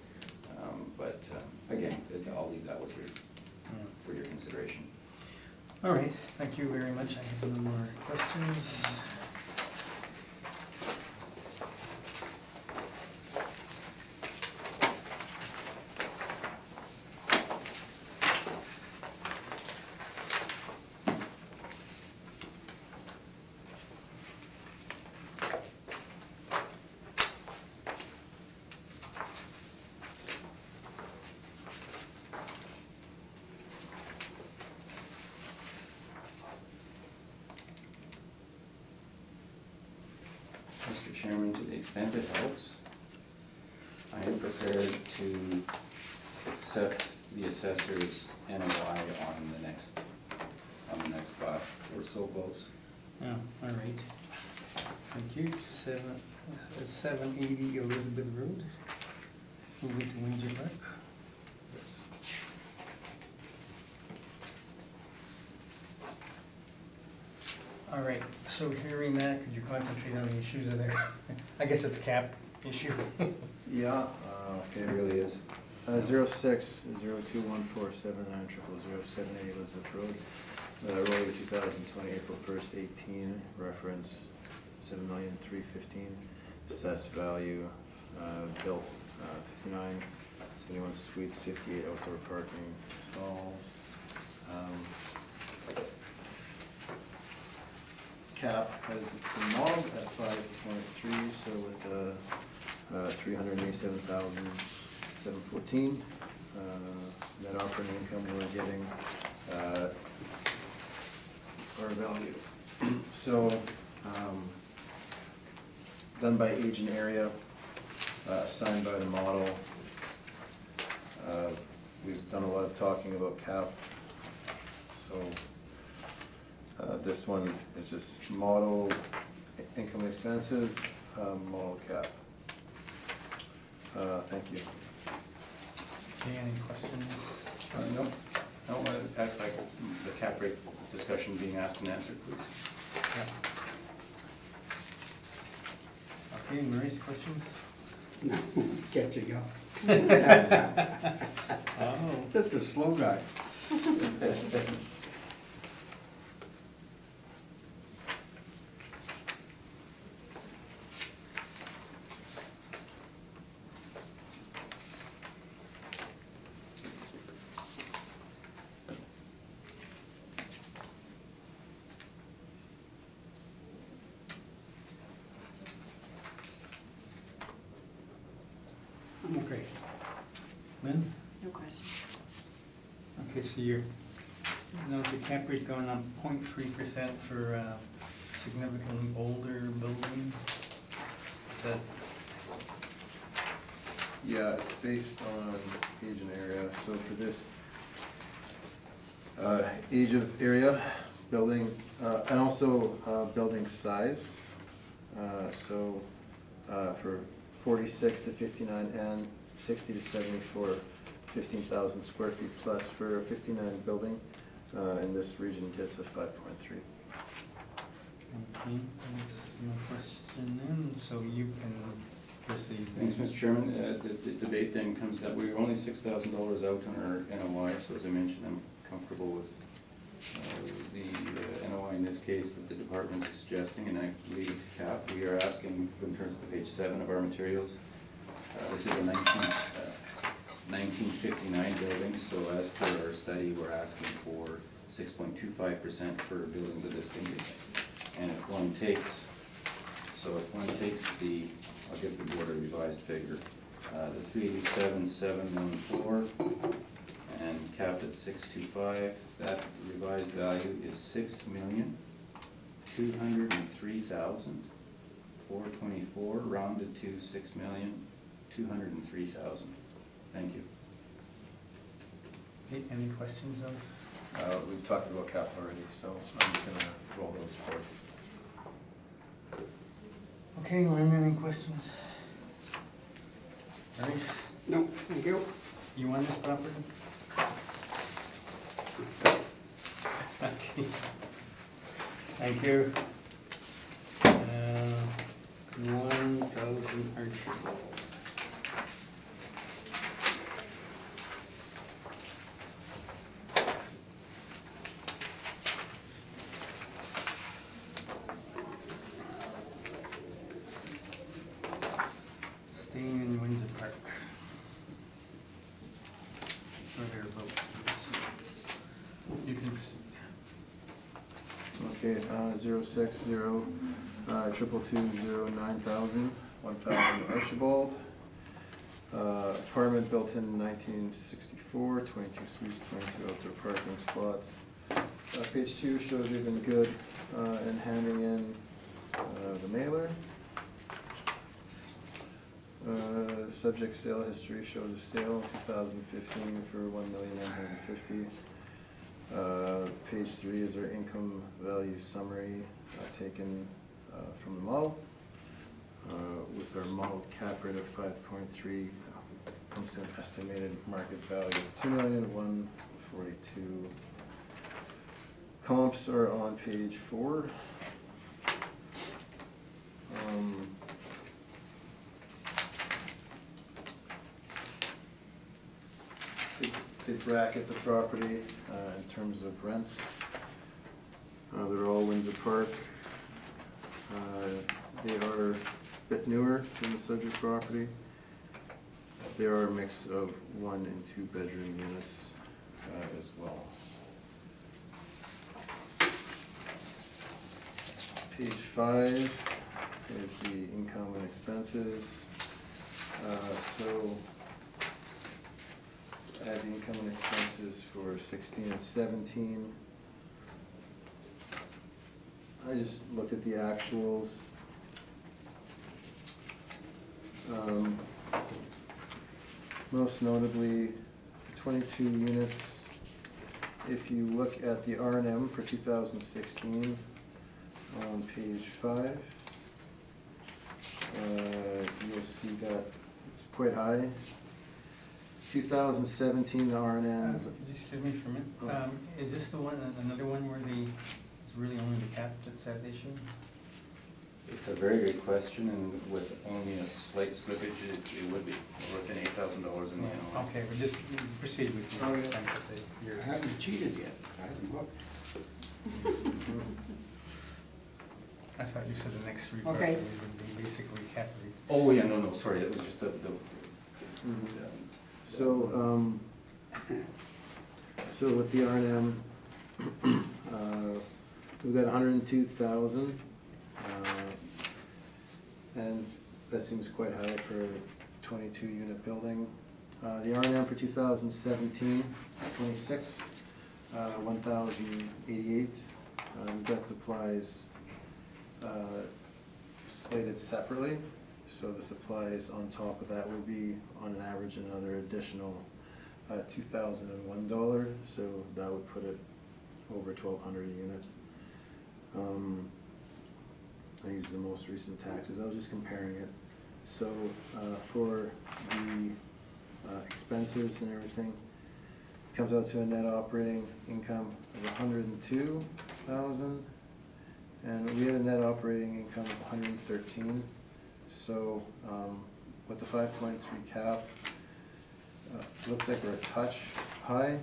But again, I'll leave that with you Yeah. for your consideration. All right, thank you very much. I have no more questions. Mr. Chairman, to the extent it helps, I am prepared to accept the assessor's NOI on the next file. We're so close. Yeah, all right. Thank you. 780 Elizabeth Road, moving to Windsor Park. Yes. All right, so hearing that, could you concentrate on the issues of there? I guess it's a cap issue. Yeah, It okay. really is. 06-0214790078 Elizabeth Road. Road 2020, April 1st, 18, reference 7,315,000. Assessed value, built 59, 71 suites, 58 outdoor parking stalls. Cap has been modeled at 5.3, so with 387,714. Net operating income we're getting, our value. So, done by age and area, signed by the model. We've done a lot of talking about cap, so this one is just model income and expenses, model cap. Thank you. Okay, any questions? No, I'd like the cap rate discussion being asked and answered, please. Yeah. Okay, Maurice, questions? No, catching up. Oh. Just a slow guy. I'm okay. Lynn? No question. Okay, so you're, notice your cap rate going up 0.3% for significantly older buildings. Is that, Yeah, it's based on age and area, so for this, age of area, building, and also building size. So for 46 to 59 and 60 to 74, 15,000 square feet plus for a 59 building, in this region gets a 5.3. okay, that's no question then, so you can proceed. Thanks, Mr. Chairman. The debate then comes down, we were only $6,000 out on our NOI, so as I mentioned, I'm comfortable with the NOI in this case that the department is suggesting, and I leave it to cap. We are asking, in terms of page 7 of our materials, this is a 1959 building, so as per our study, we're asking for 6.25% for buildings of this vintage. And if one takes the, I'll give the board a revised figure, the 387,714 and capped at 625, that revised value is 6,203,424, rounded to 6,203,000. Thank you. Okay, any questions of We've talked about cap already, so I'm just gonna roll those forward. Okay, Lynn, any questions? Bryce, No, thank you. you want this property? Okay. Thank you. 1,000 Archibald. Staying in Windsor Park. Or thereabouts. You can proceed. Okay, 060, 222, 9,000, 1,000 Archibald. Apartment built in 1964, 22 suites, 22 outdoor parking spots. Page 2 shows they've been good in handing in the mailer. Subject sale history shows a sale in 2015 for $1,950,000. Page 3 is our income value summary taken from the model. With our model cap rate of 5.3, comes to an estimated market value of $2,142,000. Comps are on page 4. They bracket the property in terms of rents. They're all Windsor Park. They are a bit newer than the subject property. They are a mix of 1 and 2 bedroom units as well. Page 5 is the income and expenses. So add the income and expenses for 16 and 17. I just looked at the actuals. Most notably, 22 units. If you look at the R&M for 2016 on page 5, you'll see that it's quite high. 2017, the R&M. Excuse me for a minute. Is this the one, another one where it's really only the cap that's at issue? It's a very good question, and with only a slight slippage, it would be within $8,000 in the NOI. Okay, we'll just proceed with Oh, your yeah. expense. You haven't cheated yet. I haven't looked. I thought you said the next 3 Okay. properties would be basically cap rate. Oh, yeah, no, sorry, it was just the So, so with the R&M, we've got 102,000, and that seems quite high for a 22 unit building. The R&M for 2017, 26, 1,088. We've got supplies slated separately. So the supplies on top of that will be on an average another additional $2,001, so that would put it over $1,200 a unit. I used the most recent taxes, I was just comparing it. So for the expenses and everything, comes out to a net operating income of $102,000, and we had a net operating income of $113,000. So with the 5.3 cap, looks like we're a touch high.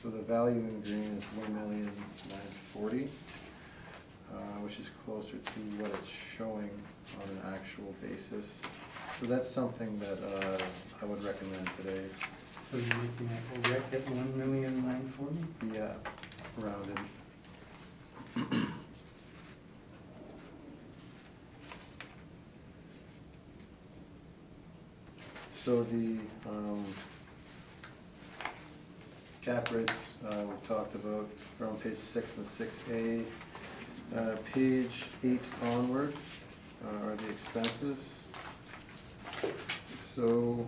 So the value in green is $1,940,000, which is closer to what it's showing on an actual basis. So that's something that I would recommend today. So you're looking at, we're at $1,940,000? Yeah, rounded. So the cap rates we've talked about are on page 6 and 6A. Page 8 onward are the expenses. So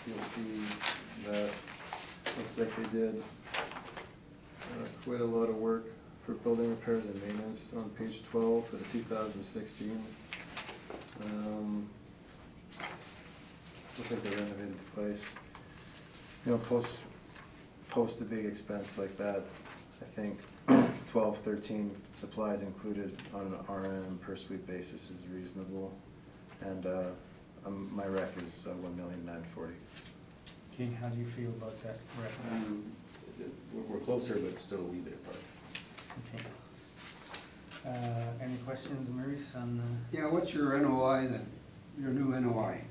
you'll see that looks like they did quite a lot of work for building repairs and maintenance on page 12 for the 2016. Looks like they renovated the place. You know, post a big expense like that, I think 12, 13 supplies included on an RM per suite basis is reasonable. And my rec is $1,940,000. Okay, how do you feel about that, Rec? We're closer, but still a wee bit apart. Okay. Any questions, Maurice, on Yeah, what's your NOI then? Your new NOI?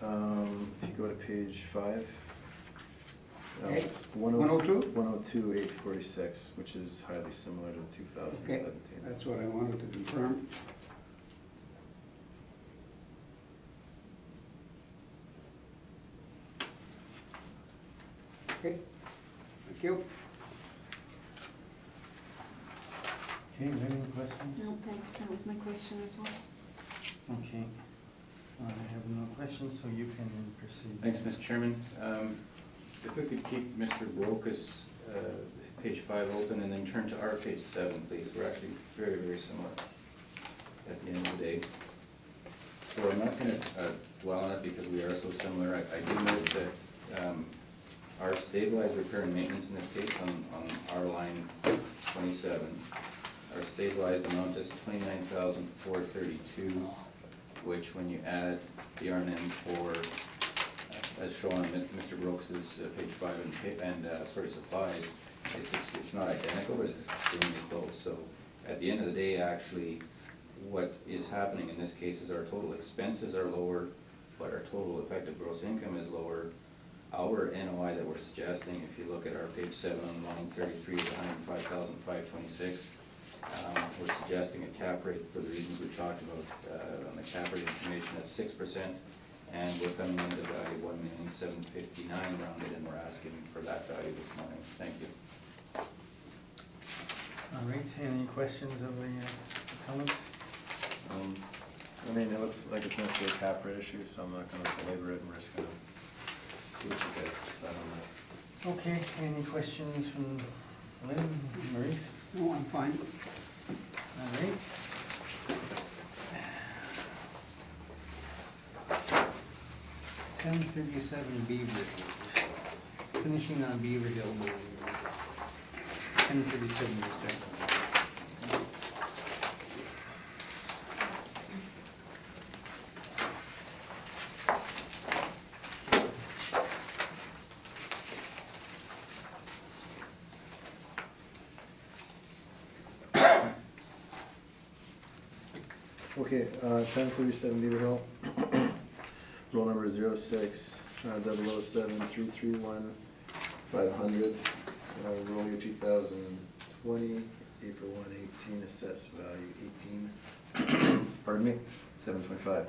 If you go to page 5. Okay. 102? 102,846, which is highly similar to 2017. Okay, that's what I wanted to confirm. Okay, thank you. Okay, any questions? No, thanks, that was my question as well. Okay. I have no questions, so you can proceed. Thanks, Mr. Chairman. If we could keep Mr. Brokus, page 5 open and then turn to our page 7, please. We're actually very, very similar at the end of the day. So I'm not gonna dwell on it because we are so similar. I do note that our stabilized repair and maintenance in this case on our line 27, our stabilized amount is $29,432, which when you add the R&M for, as shown on Mr. Brooks's page 5 and sort of supplies, it's not identical, but it's extremely close. So at the end of the day, actually, what is happening in this case is our total expenses are lower, but our total effective gross income is lower. Our NOI that we're suggesting, if you look at our page 7 on line 33, is $105,526. We're suggesting a cap rate for the reasons we talked about on the cap rate information at 6%, and we're coming in at a value of $1,759,000 rounded, and we're asking for that value this morning. Thank you. All right, any questions of the appellants? I mean, it looks like it's mostly a cap rate issue, so I'm not gonna belabor it, and we're just gonna see what you guys decide on that. Okay, any questions from Lynn, Maurice? No, I'm fine. All right. $1037 Beaver Hill, finishing on Beaver Hill Boulevard. 1037 to start. Okay, 1037 Beaver Hill. Roll number 06 007 331 500. Roll year 2020, April 1, 18, assessed value 18. Pardon me, 725.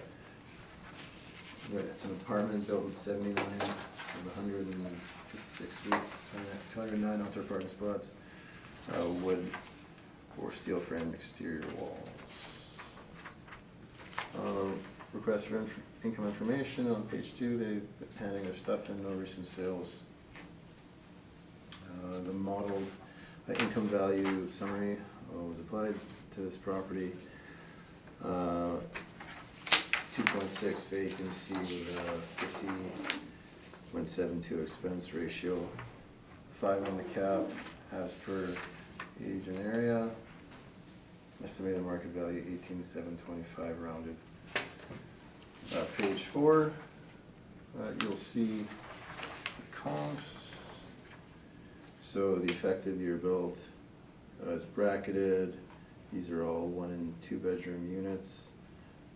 Right, it's an apartment built in 79 with 156 suites, 209 outdoor parking spots, wood or steel frame exterior walls. Request for income information on page 2, they've been handing their stuff in, no recent sales. The modeled income value summary was applied to this property. 2.6 vacancy with a 50.72 expense ratio. 5 on the cap as per age and area. Estimated market value 18,725 rounded. Page 4, you'll see the comps. So the effective year built is bracketed. These are all 1 and 2 bedroom units.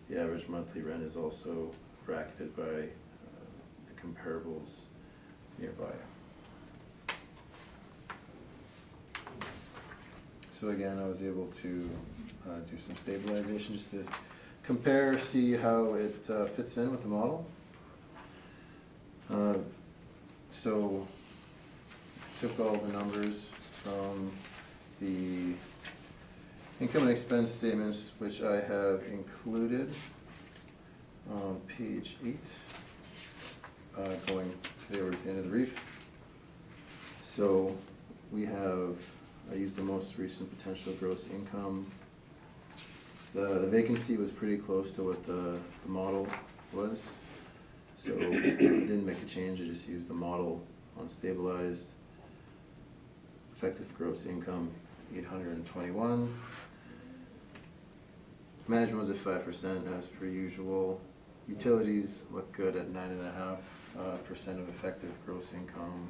The average monthly rent is also bracketed by the comparables nearby. So again, I was able to do some stabilization just to compare, see how it fits in with the model. So took all the numbers from the income and expense statements, which I have included on page 8. going today over to the end of the reef. So we have, I used the most recent potential gross income. The vacancy was pretty close to what the model was. So I didn't make a change, I just used the model on stabilized. Effective gross income, 821. Management was at 5% as per usual. Utilities look good at 9.5% of effective gross income.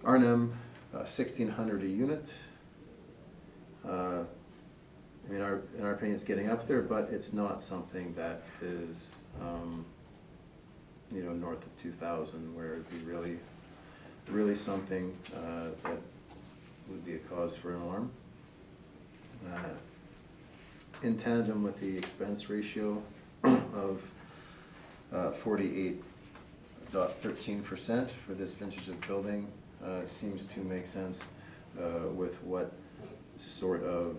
R&M, 1,600 a unit. In our opinion, it's getting up there, but it's not something that is, north of 2,000, where it'd be really something that would be a cause for an alarm. In tandem with the expense ratio of 48.13% for this vintage of building, seems to make sense with what sort of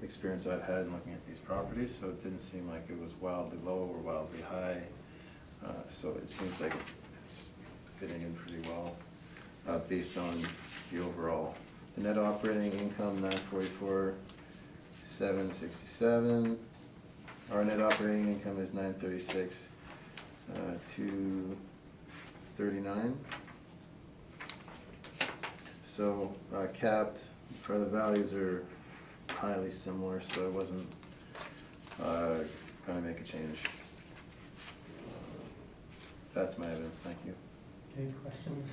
experience I've had in looking at these properties. So it didn't seem like it was wildly low or wildly high. So it seems like it's fitting in pretty well based on the overall. The net operating income, 944, 767. Our net operating income is 936, 239. So capped, for the values are highly similar, so I wasn't gonna make a change. That's my evidence, thank you. Any questions?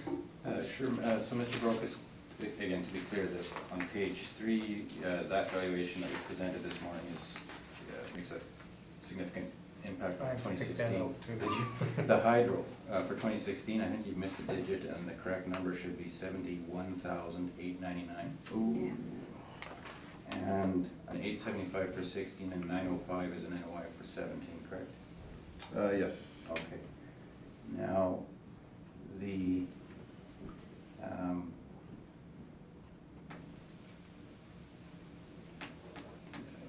Sure, so Mr. Brokus, again, to be clear, that on page 3, that valuation that we presented this morning is, makes a significant impact on I picked that 2016. out too. Did you? The hydro, for 2016, I think you've missed a digit, and the correct number should be 71,899. Yeah. And an 875 for 16 and 905 is an NOI for 17, correct? Yes. Okay. Now, the,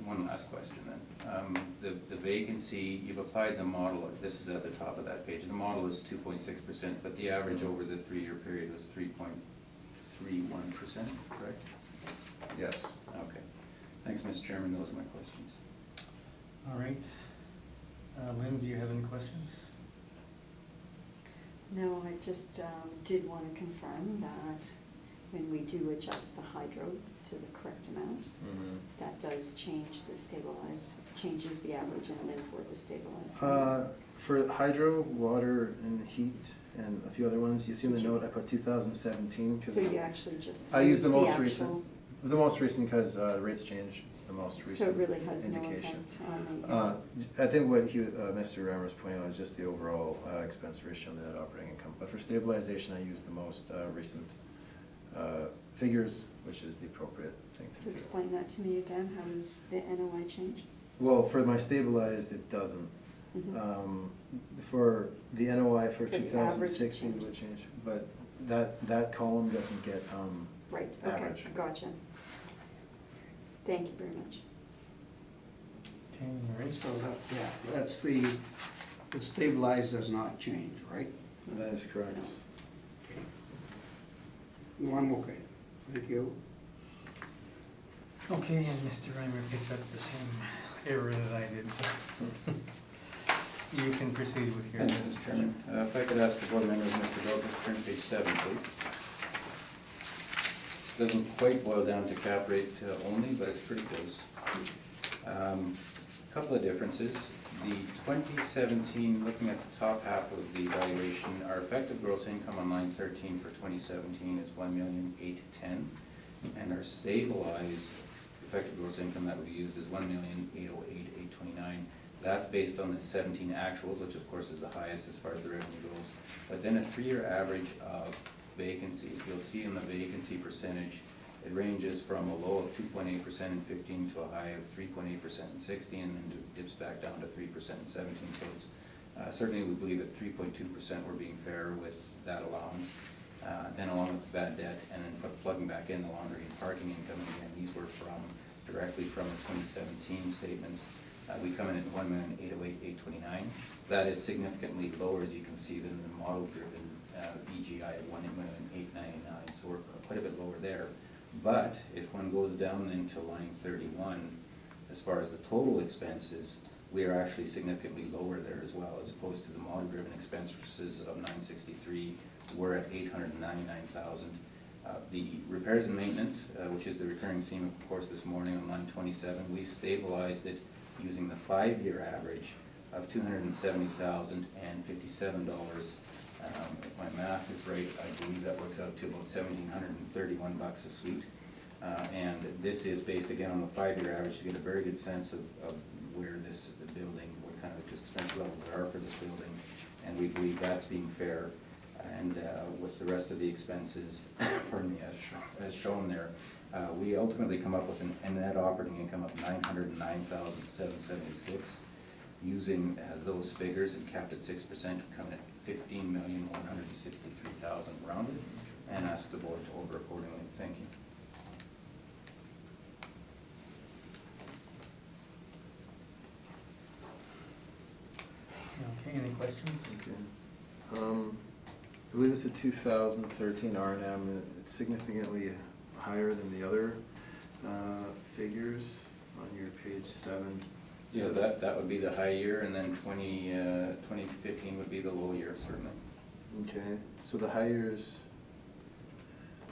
one last question then. The vacancy, you've applied the model, this is at the top of that page. The model is 2.6%, but the average over the 3-year period was 3.31%, correct? Yes. Okay. Thanks, Mr. Chairman, those are my questions. All right. Lynn, do you have any questions? No, I just did want to confirm that when we do adjust the hydro to the correct amount, that does change the stabilized, changes the average and then for the stabilized. For hydro, water, and heat, and a few other ones, you see in the note I put 2017. So you actually just I used the use most recent. actual- The most recent because rates change, it's the most recent So it really has no indication. effect on the. I think what Mr. Rammer was pointing out is just the overall expense ratio on the net operating income. But for stabilization, I used the most recent figures, which is the appropriate thing to So do. explain that to me again, how does the NOI change? Well, for my stabilized, it doesn't. Mhm. For the NOI for For the 2016 average would changes. change, but that column doesn't get Right, okay, average. gotcha. Thank you very much. Okay, all right. So that, yeah, that's the stabilized does not change, right? That is correct. No, I'm okay. Thank you. Okay, and Mr. Reimer picked up the same error that I did, so you can proceed with your. Thank you, Mr. Chairman. If I could ask the board members, Mr. Brokus, turn to page 7, please. This doesn't quite boil down to cap rate only, but it's pretty close. Couple of differences. The 2017, looking at the top half of the evaluation, our effective gross income on line 13 for 2017 is 1,810,000, and our stabilized effective gross income that we used is 1,808,829. That's based on the 17 actuals, which of course is the highest as far as the revenue goes. But then a 3-year average of vacancy. You'll see in the vacancy percentage, it ranges from a low of 2.8% in 15 to a high of 3.8% in 16, and then dips back down to 3% in 17. So it's certainly, we believe at 3.2% we're being fair with that allowance. Then along with the bad debt, and then plugging back in the laundry and parking income, and again, these were directly from the 2017 statements. We come in at 1,808,829. That is significantly lower, as you can see, than the model-driven EGI at 1,899, so we're quite a bit lower there. But if one goes down into line 31, as far as the total expenses, we are actually significantly lower there as well, as opposed to the model-driven expenses of 963, we're at 899,000. The repairs and maintenance, which is the recurring theme, of course, this morning on line 27, we stabilized it using the 5-year average of $270,057. If my math is right, I believe that works out to about $1,731 a suite. And this is based again on the 5-year average to get a very good sense of where this building, what kind of expense levels there are for this building. And we believe that's being fair. And with the rest of the expenses, pardon me, as shown there, we ultimately come up with a net operating income of $909,776. Using those figures and capped at 6%, coming at $15,163,000 rounded, and ask the board to over accordingly. Thank you. Okay, any questions? Okay. I believe it's the 2013 R&M. It's significantly higher than the other figures on your page 7. Yeah, that would be the high year, and then 2015 would be the low year, certainly. Okay, so the high year is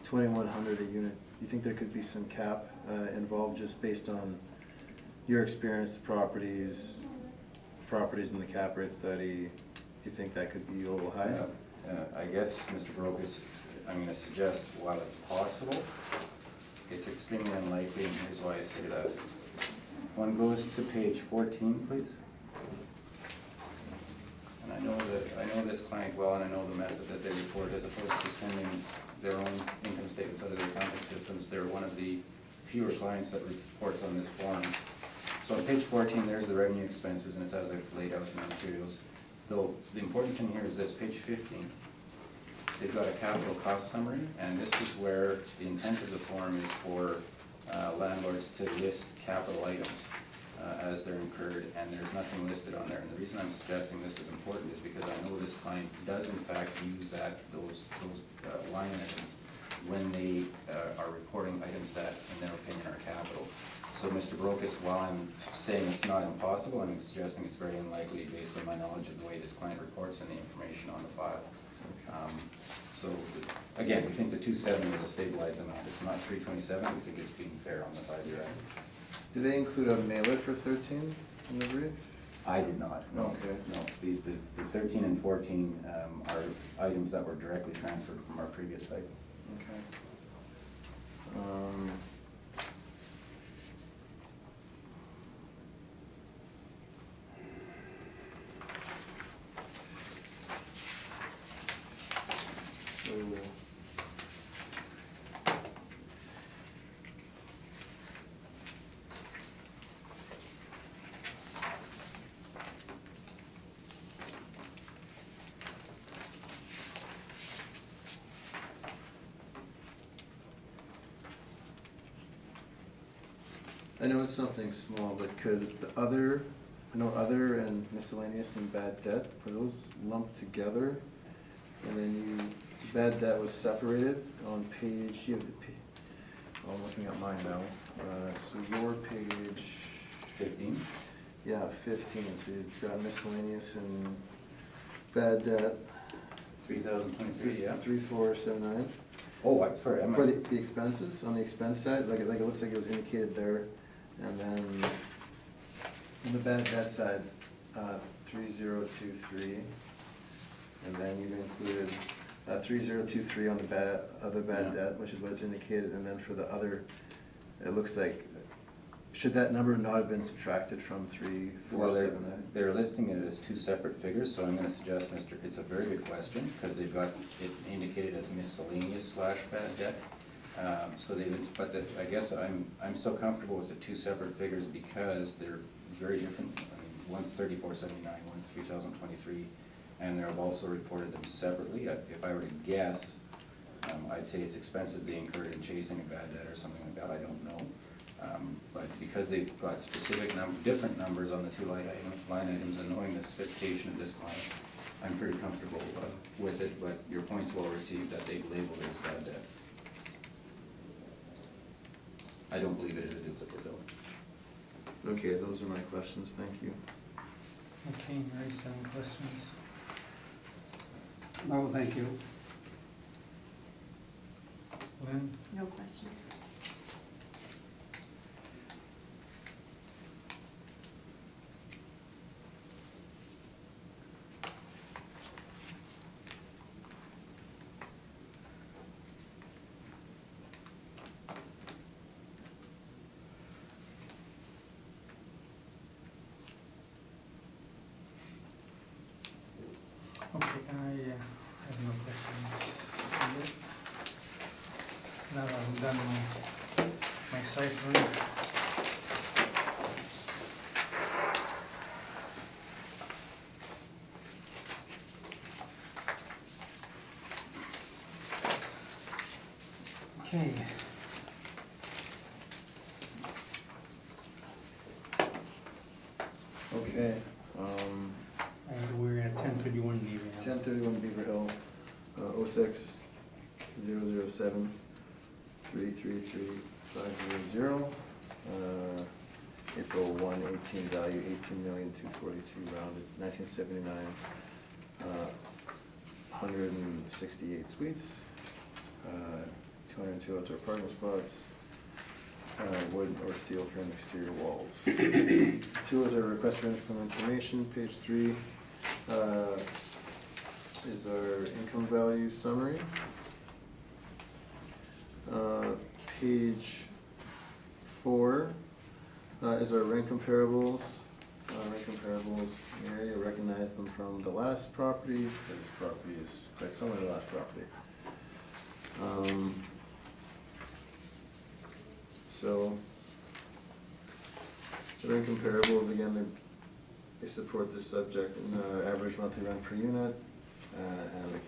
2,100 a unit. You think there could be some cap involved just based on your experience, properties in the cap rate study? Do you think that could be a little high? I guess, Mr. Brocus, I'm going to suggest while it's possible, it's extremely unlikely, and here's why I say that. One goes to page 14, please. And I know this client well, and I know the method that they report, as opposed to sending their own income statements out of their accounting systems. They're one of the fewer clients that reports on this form. So on page 14, there's the revenue expenses, and it's as I've laid out in the materials. Though the important thing here is this, page 15. They've got a capital cost summary, and this is where the intent of the form is for landlords to list capital items as they're incurred, and there's nothing listed on there. And the reason I'm suggesting this is important is because I know this client does in fact use those line items when they are reporting items that, in their opinion, are capital. So, Mr. Brocus, while I'm saying it's not impossible, I'm suggesting it's very unlikely based on my knowledge of the way this client reports and the information on the file. So, again, we think the 270 is a stabilized amount. It's not 327. We think it's being fair on the 5-year average. Do they include a mailer for 13 in the brief? I did not. No. Okay. No, the 13 and 14 are items that were directly transferred from our previous cycle. Okay. So I know it's something small, but could the other and miscellaneous and bad debt, are those lumped together? And then bad debt was separated on page, you have the I'm looking at mine now. So your page 15? Yeah, 15, so it's got miscellaneous and bad debt. 3,023, yeah. 3479. Oh, I'm sorry. For the expenses, on the expense side, like it looks like it was indicated there, and then on the bad debt side, 3023, and then you've included 3023 on the other bad debt, which is what's indicated, and then for the other, it looks like, should that number not have been subtracted from 3479? They're listing it as two separate figures, so I'm going to suggest, it's a very good question, because they've got it indicated as miscellaneous / bad debt. I guess I'm still comfortable with the two separate figures because they're very different. I mean, one's 3479, one's 3023, and they've also reported them separately. If I were to guess, I'd say it's expenses they incurred in chasing a bad debt or something like that. I don't know. But because they've got specific different numbers on the two line items, and knowing the sophistication of this client, I'm pretty comfortable with it, but your point's well received that they've labeled it as bad debt. I don't believe it is a duplicate though. Okay, those are my questions, thank you. Okay, Maurice, any questions? No, thank you. Lynn? No questions? Okay, I have no questions. Now that I'm done my ciphering. Okay. Okay, And we're at 10:31 Beaver Hill. 1031 Beaver Hill, 06 007 333500. April 1, 18 value 18,242 rounded, 1979. 168 suites, 202 outdoor parking spots, wood or steel frame exterior walls. 2 is our request for information, page 3 is our income value summary. Page 4 is our rent comparables. Mary, I recognize them from the last property, because this property is quite similar to the last property. So, the rent comparables, again, they support the subject in the average monthly rent per unit, and the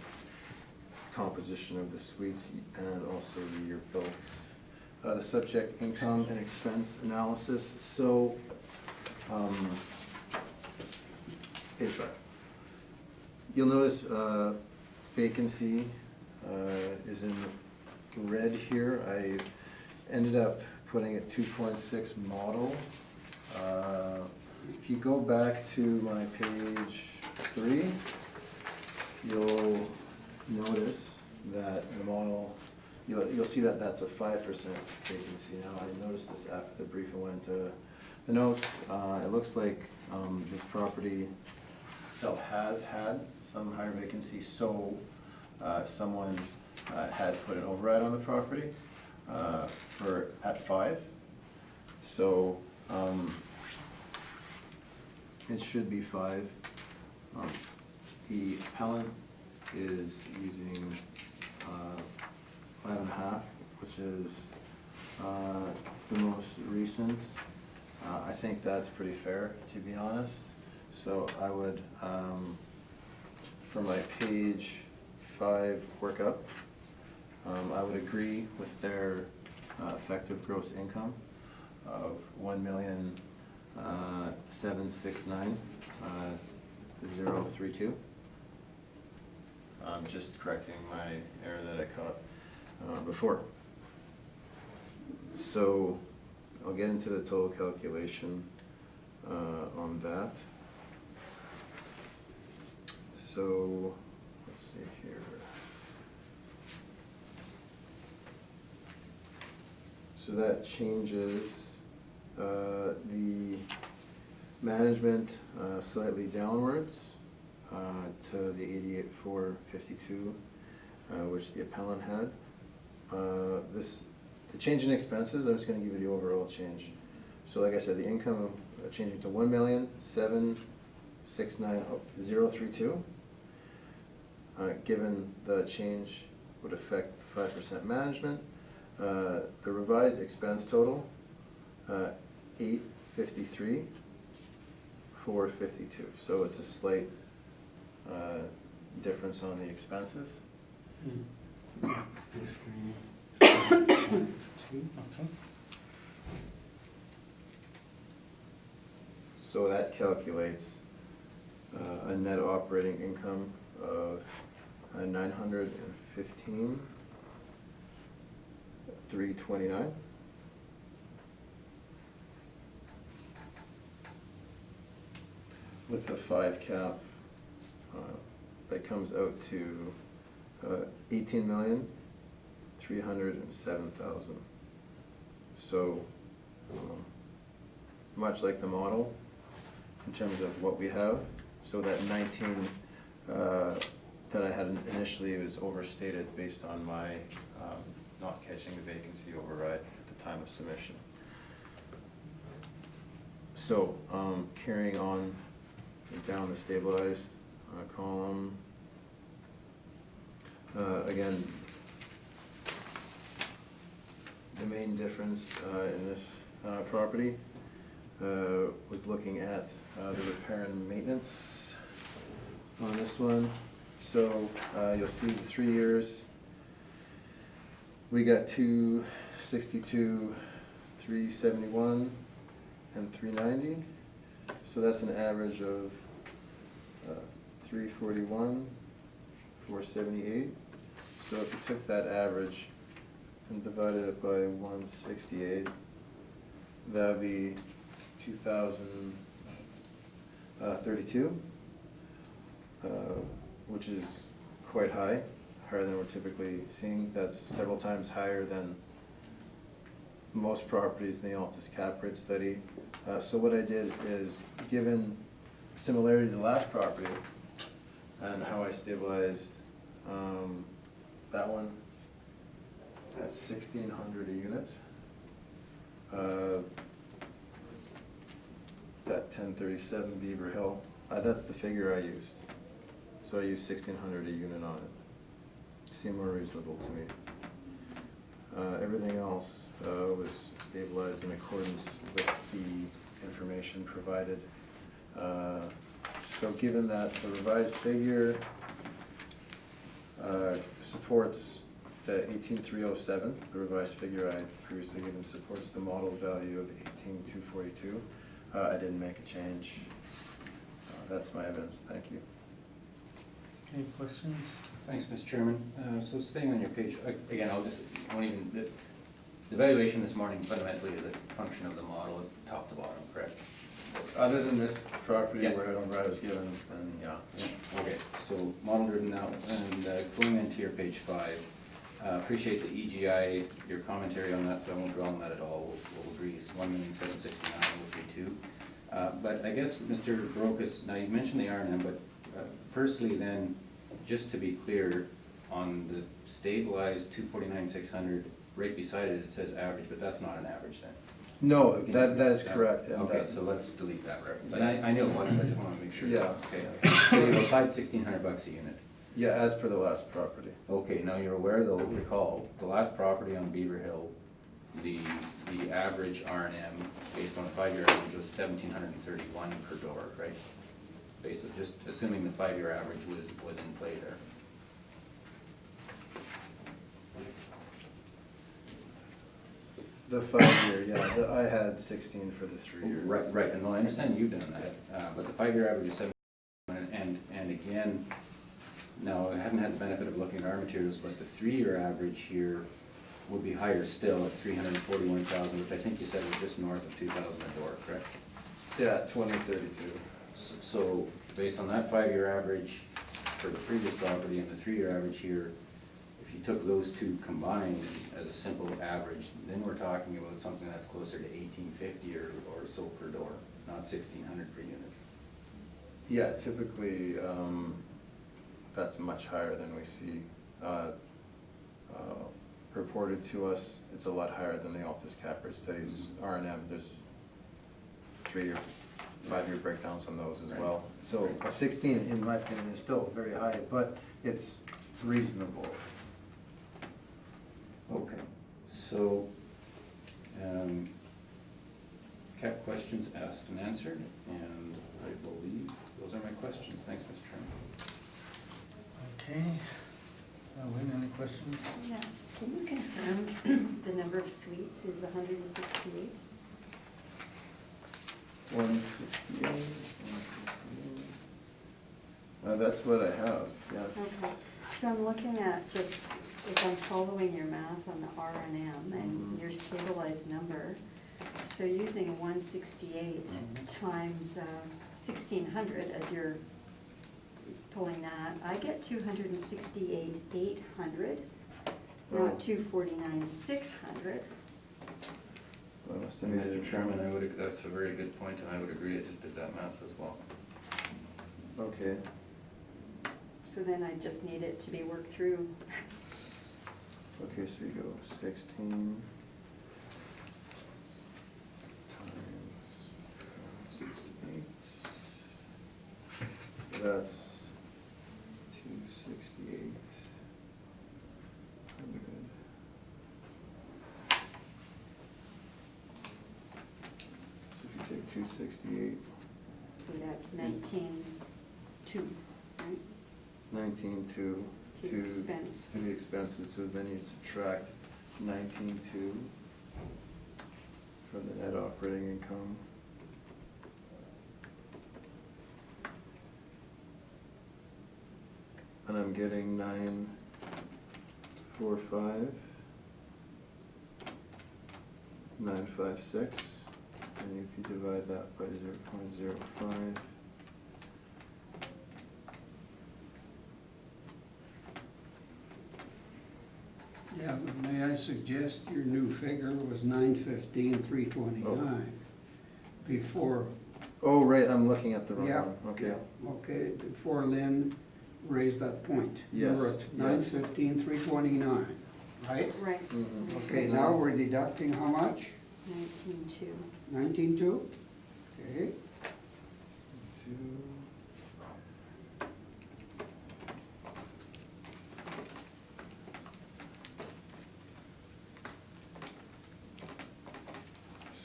composition of the suites, and also the year built. The subject income and expense analysis, so, page 5. You'll notice vacancy is in red here. I ended up putting it 2.6 model. If you go back to my page 3, you'll notice that the model, you'll see that that's a 5% vacancy. Now, I noticed this after the briefing went to the notes. It looks like this property itself has had some higher vacancy, so someone had put an override on the property for at 5. So it should be 5. The appellant is using 5.5, which is the most recent. I think that's pretty fair, to be honest. So I would, for my page 5 workup, I would agree with their effective gross income of 1,769,032. Just correcting my error that I caught before. So I'll get into the total calculation on that. So let's see here. So that changes the management slightly downwards to the 88,452, which the appellant had. The change in expenses, I'm just going to give you the overall change. So like I said, the income changing to 1,769,032. Given the change would affect 5% management. The revised expense total, 853,452. So it's a slight difference on the expenses. Okay. So that calculates a net operating income of 915,329. With the 5 cap, that comes out to 18,307,000. So, much like the model, in terms of what we have, so that 19 that I had initially was overstated based on my not catching the vacancy override at the time of submission. So, carrying on down the stabilized column, again, the main difference in this property was looking at the repair and maintenance on this one. So you'll see the 3 years, we got 262, 371, and 390. So that's an average of 341, 478. So if you took that average and divided it by 168, that would be 2,032, which is quite high, higher than we're typically seeing. That's several times higher than most properties in the Altus cap rate study. So what I did is, given similarity to the last property and how I stabilized that one at 1,600 a unit, that 1037 Beaver Hill, that's the figure I used. So I used 1,600 a unit on it. Seemed more reasonable to me. Everything else was stabilized in accordance with the information provided. So given that the revised figure supports the 18,307, the revised figure I previously given supports the model value of 18,242, I didn't make a change. That's my evidence. Thank you. Any questions? Thanks, Mr. Chairman. So staying on your page, again, I won't even, the valuation this morning fundamentally is a function of the model top to bottom, correct? Other than this property Yeah. where I was given, then yeah. Okay, so model driven now, and going into your page 5, appreciate the EGI, your commentary on that, so I won't dwell on that at all. We'll agree, it's 1,769,000 would be 2. But I guess, Mr. Brokus, now you mentioned the R&M, but firstly then, just to be clear, on the stabilized 249,600, right beside it, it says average, but that's not an average then? No, that is correct. And Okay, that- so let's delete that reference. And I knew it wasn't, I just want to make sure. Yeah. Okay, so you've applied $1,600 a unit. Yeah, as per the last property. Okay, now you're aware though, recall, the last property on Beaver Hill, the average R&M based on a 5-year average was 1,731 per door, right? Based on, just assuming the 5-year average was in play there. The 5-year, yeah, I had 16 for the 3 year. Right, and I understand you've done that, but the 5-year average is 7, and again, now, I haven't had the benefit of looking at our materials, but the 3-year average here would be higher still at 341,000, which I think you said was just north of 2,000 a door, correct? Yeah, 2032. So, based on that 5-year average for the previous property and the 3-year average here, if you took those two combined as a simple average, then we're talking about something that's closer to 1,850 or so per door, not 1,600 per unit. Yeah, typically, that's much higher than we see reported to us. It's a lot higher than the Altus cap rate studies. R&M, there's 3-year, 5-year breakdowns on those as Right. well. So 16, in my opinion, is still very high, but it's reasonable. Okay, so, cap questions asked and answered, and I believe those are my questions. Thanks, Mr. Chairman. Okay. Lynn, any questions? Yeah, can you confirm the number of suites is 168? 168. That's what I have, yes. Okay, so I'm looking at just, if I'm following your math on the R and M and Mhm. your stabilized number, so using 168 times 1,600 as you're pulling that, I get 268,800, Oh. not 249,600. I must So, have made Mr. it- Chairman, that's a very good point, and I would agree, I just did that math as well. Okay, So then I just need it to be worked through. okay, so you go 16 times 168. That's 268. So if you take 268, So that's 19,200, right? 19,200 To expense. to the expenses, so then you subtract 19,200 from the net operating income. And I'm getting 945, 956, and if you divide that by 0.05, Yeah, but may I suggest your new figure was 915,329 before, oh, right, I'm looking at the wrong yeah, one, okay. okay, before Lynn raised that point. Yes, You were at yes. 915,329, right? Right. Mhm. Okay, now we're deducting how much? 19,200. 19,200? Okay,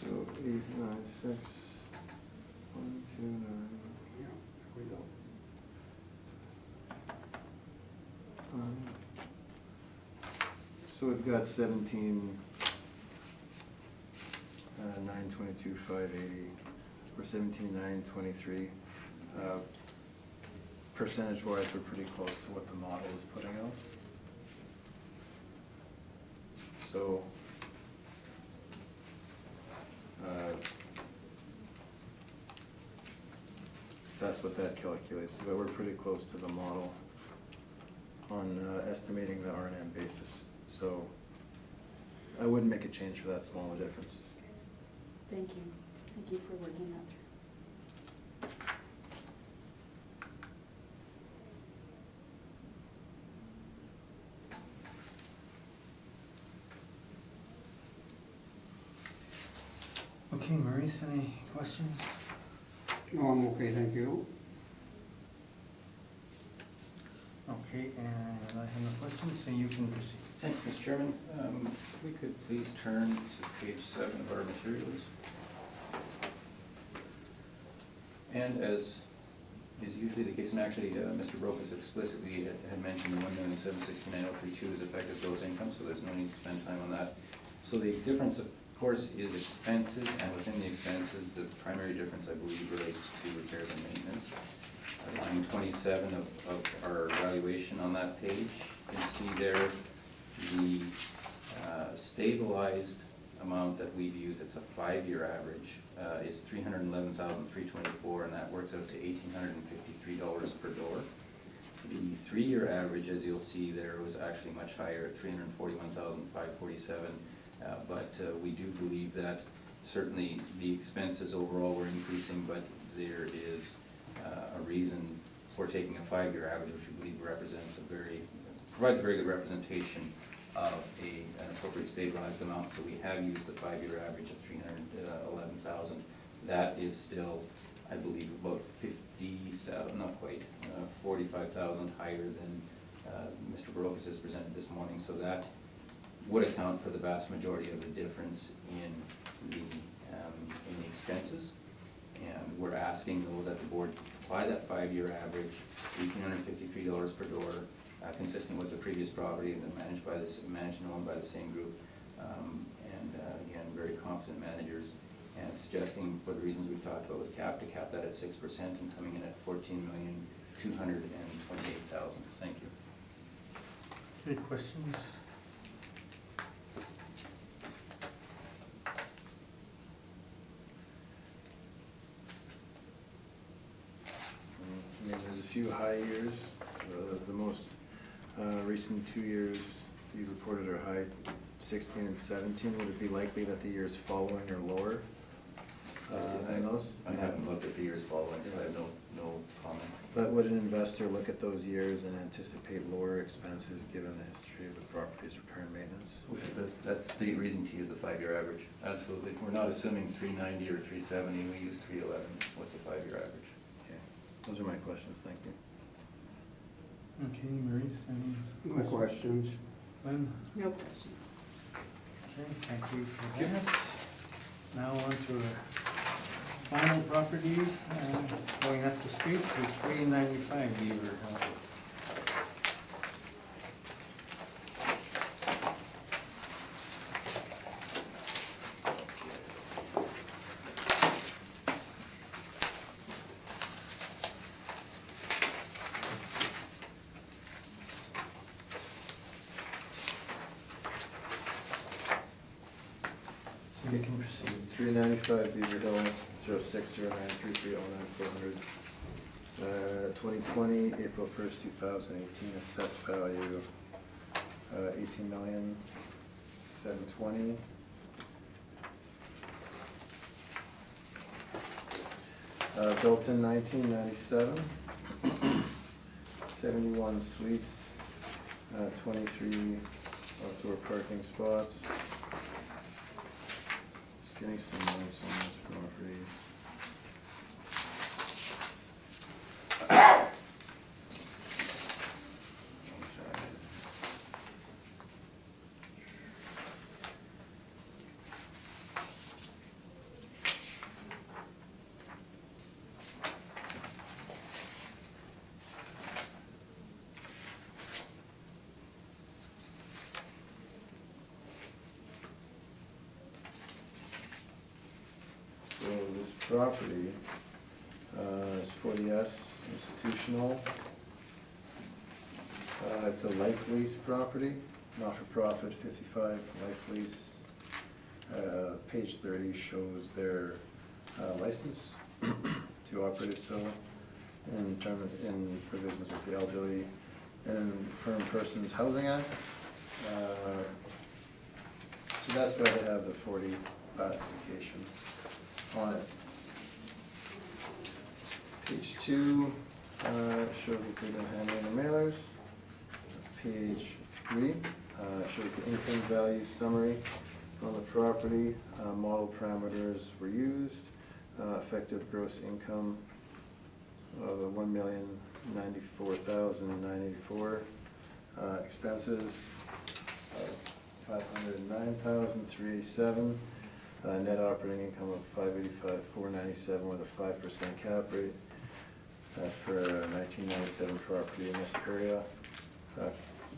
So 896, 129. yeah, there we go. So we've got 17,922,580, or 17,923. Percentage-wise, we're pretty close to what the model is putting out. So, that's what that calculates, but we're pretty close to the model on estimating the R&M basis. So I wouldn't make a change for that small a difference. Thank you. Thank you for working that through. Okay, Maurice, any questions? No, I'm okay, thank you. Okay, and I have no questions, so you can proceed. Thank you, Mr. Chairman. If we could please turn to page 7 of our materials. And as is usually the case, and actually, Mr. Brokus explicitly had mentioned the 1,769,032 is effective gross income, so there's no need to spend time on that. So the difference, of course, is expenses, and within the expenses, the primary difference, I believe, relates to repairs and maintenance. Line 27 of our evaluation on that page, you can see there the stabilized amount that we've used, it's a 5-year average, is $311,324, and that works out to $1,853 per door. The 3-year average, as you'll see there, was actually much higher at $341,547, but we do believe that certainly the expenses overall were increasing, but there is a reason for taking a 5-year average, which we believe provides a very good representation of an appropriate stabilized amount. So we have used the 5-year average of 311,000. That is still, I believe, about 50,000, not quite, 45,000 higher than Mr. Brokus has presented this morning. So that would account for the vast majority of the difference in the expenses. And we're asking, though, that the board apply that 5-year average, $1,853 per door, consistent with the previous property and managed and owned by the same group. And again, very competent managers. and suggesting, for the reasons we've talked about, was to cap that at 6% and coming in at 14,228,000. Thank you. Any questions? I mean, there's a few high years. The most recent 2 years you reported are high, 16 and 17. Would it be likely that the years following are lower than those? I haven't looked at the years following, so I have no comment. But would an investor look at those years and anticipate lower expenses given the history of the property's repair and maintenance? That's the reason to use the 5-year average. Absolutely. We're not assuming 390 or 370, we use 311. What's the 5-year average? Okay, those are my questions, thank you. Okay, Maurice, any No questions. Lynn? No questions. Okay, thank you for that. Now on to a final property, going up the street to 395 Beaver Hill. So you can proceed. 395 Beaver Hill, 06093309 400. 2020, April 1st, 2018, assessed value 18,720,000. Built in 1997, 71 suites, 23 outdoor parking spots. Just getting some notes on this property. So this property is 40S institutional. It's a life lease property, not-for-profit, 55 life lease. Page 30 shows their license to operate a solar in provisions with the elderly and infirm persons housing act. So that's why they have the 40 classification on it. Page 2 shows that they've been handling the mailers. Page 3 shows the income value summary on the property. Model parameters were used. Effective gross income of $1,094,984. Expenses of $509,387. Net operating income of $585,497 with a 5% cap rate. As per a 1997 property in this area,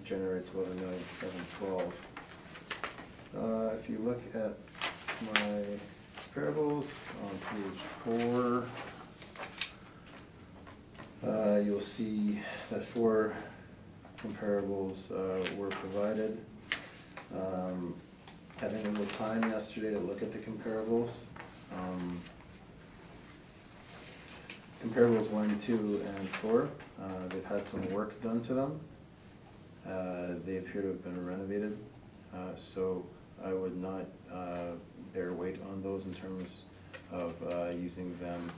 generates $11,712,000. If you look at my comparables on page 4, you'll see that 4 comparables were provided. Having a little time yesterday to look at the comparables. Comparables 1, 2, and 4, they've had some work done to them. They appear to have been renovated, so I would not bear weight on those in terms of using them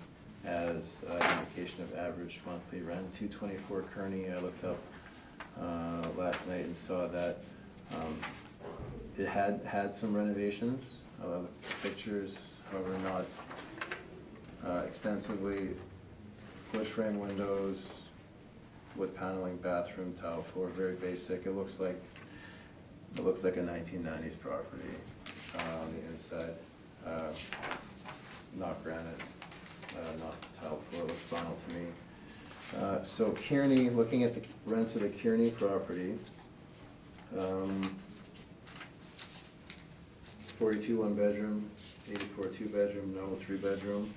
as an indication of average monthly rent. 224 Kearney, I looked up last night and saw that it had some renovations. Pictures, however, not extensively. Wood frame windows, wood paneling, bathroom, tile floor, very basic. It looks like a 1990s property on the inside. Not granite, not tile floor. Looks vinyl to me. So Kearney, looking at the rents of the Kearney property. 42 one bedroom, 84 2-bedroom, no 3-bedroom.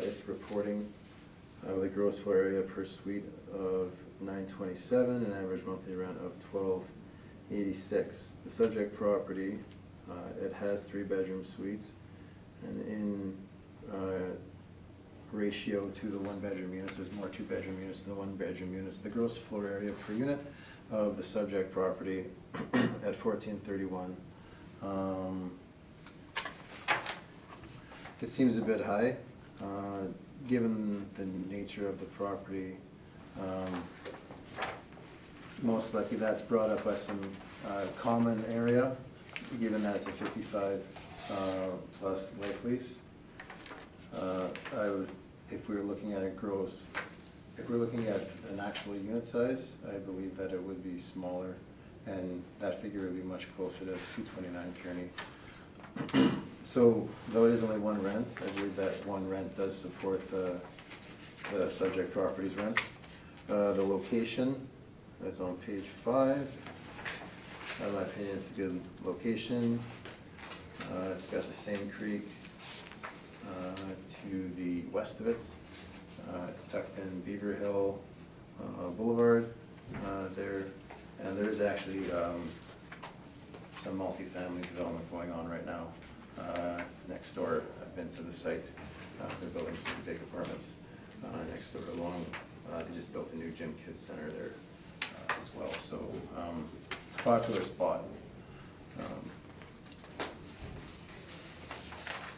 It's reporting with a gross floor area per suite of 927, an average monthly rent of 1286. The subject property, it has 3-bedroom suites, and in ratio to the 1-bedroom units, there's more 2-bedroom units than the 1-bedroom units. The gross floor area per unit of the subject property at 1431. It seems a bit high, given the nature of the property. Most likely that's brought up by some common area, given that it's a 55 plus life lease. I would, if we were looking at a gross, if we're looking at an actual unit size, I believe that it would be smaller, and that figure would be much closer to 229 Kearney. So, though it is only one rent, I believe that one rent does support the subject property's rents. The location is on page 5. In my opinion, it's a good location. It's got the same creek to the west of it. It's tucked in Beaver Hill Boulevard there, and there's actually some multifamily development going on right now next door. I've been to the site. They're building some big apartments next door along. They just built a new gym kids center there as well, so it's a popular spot.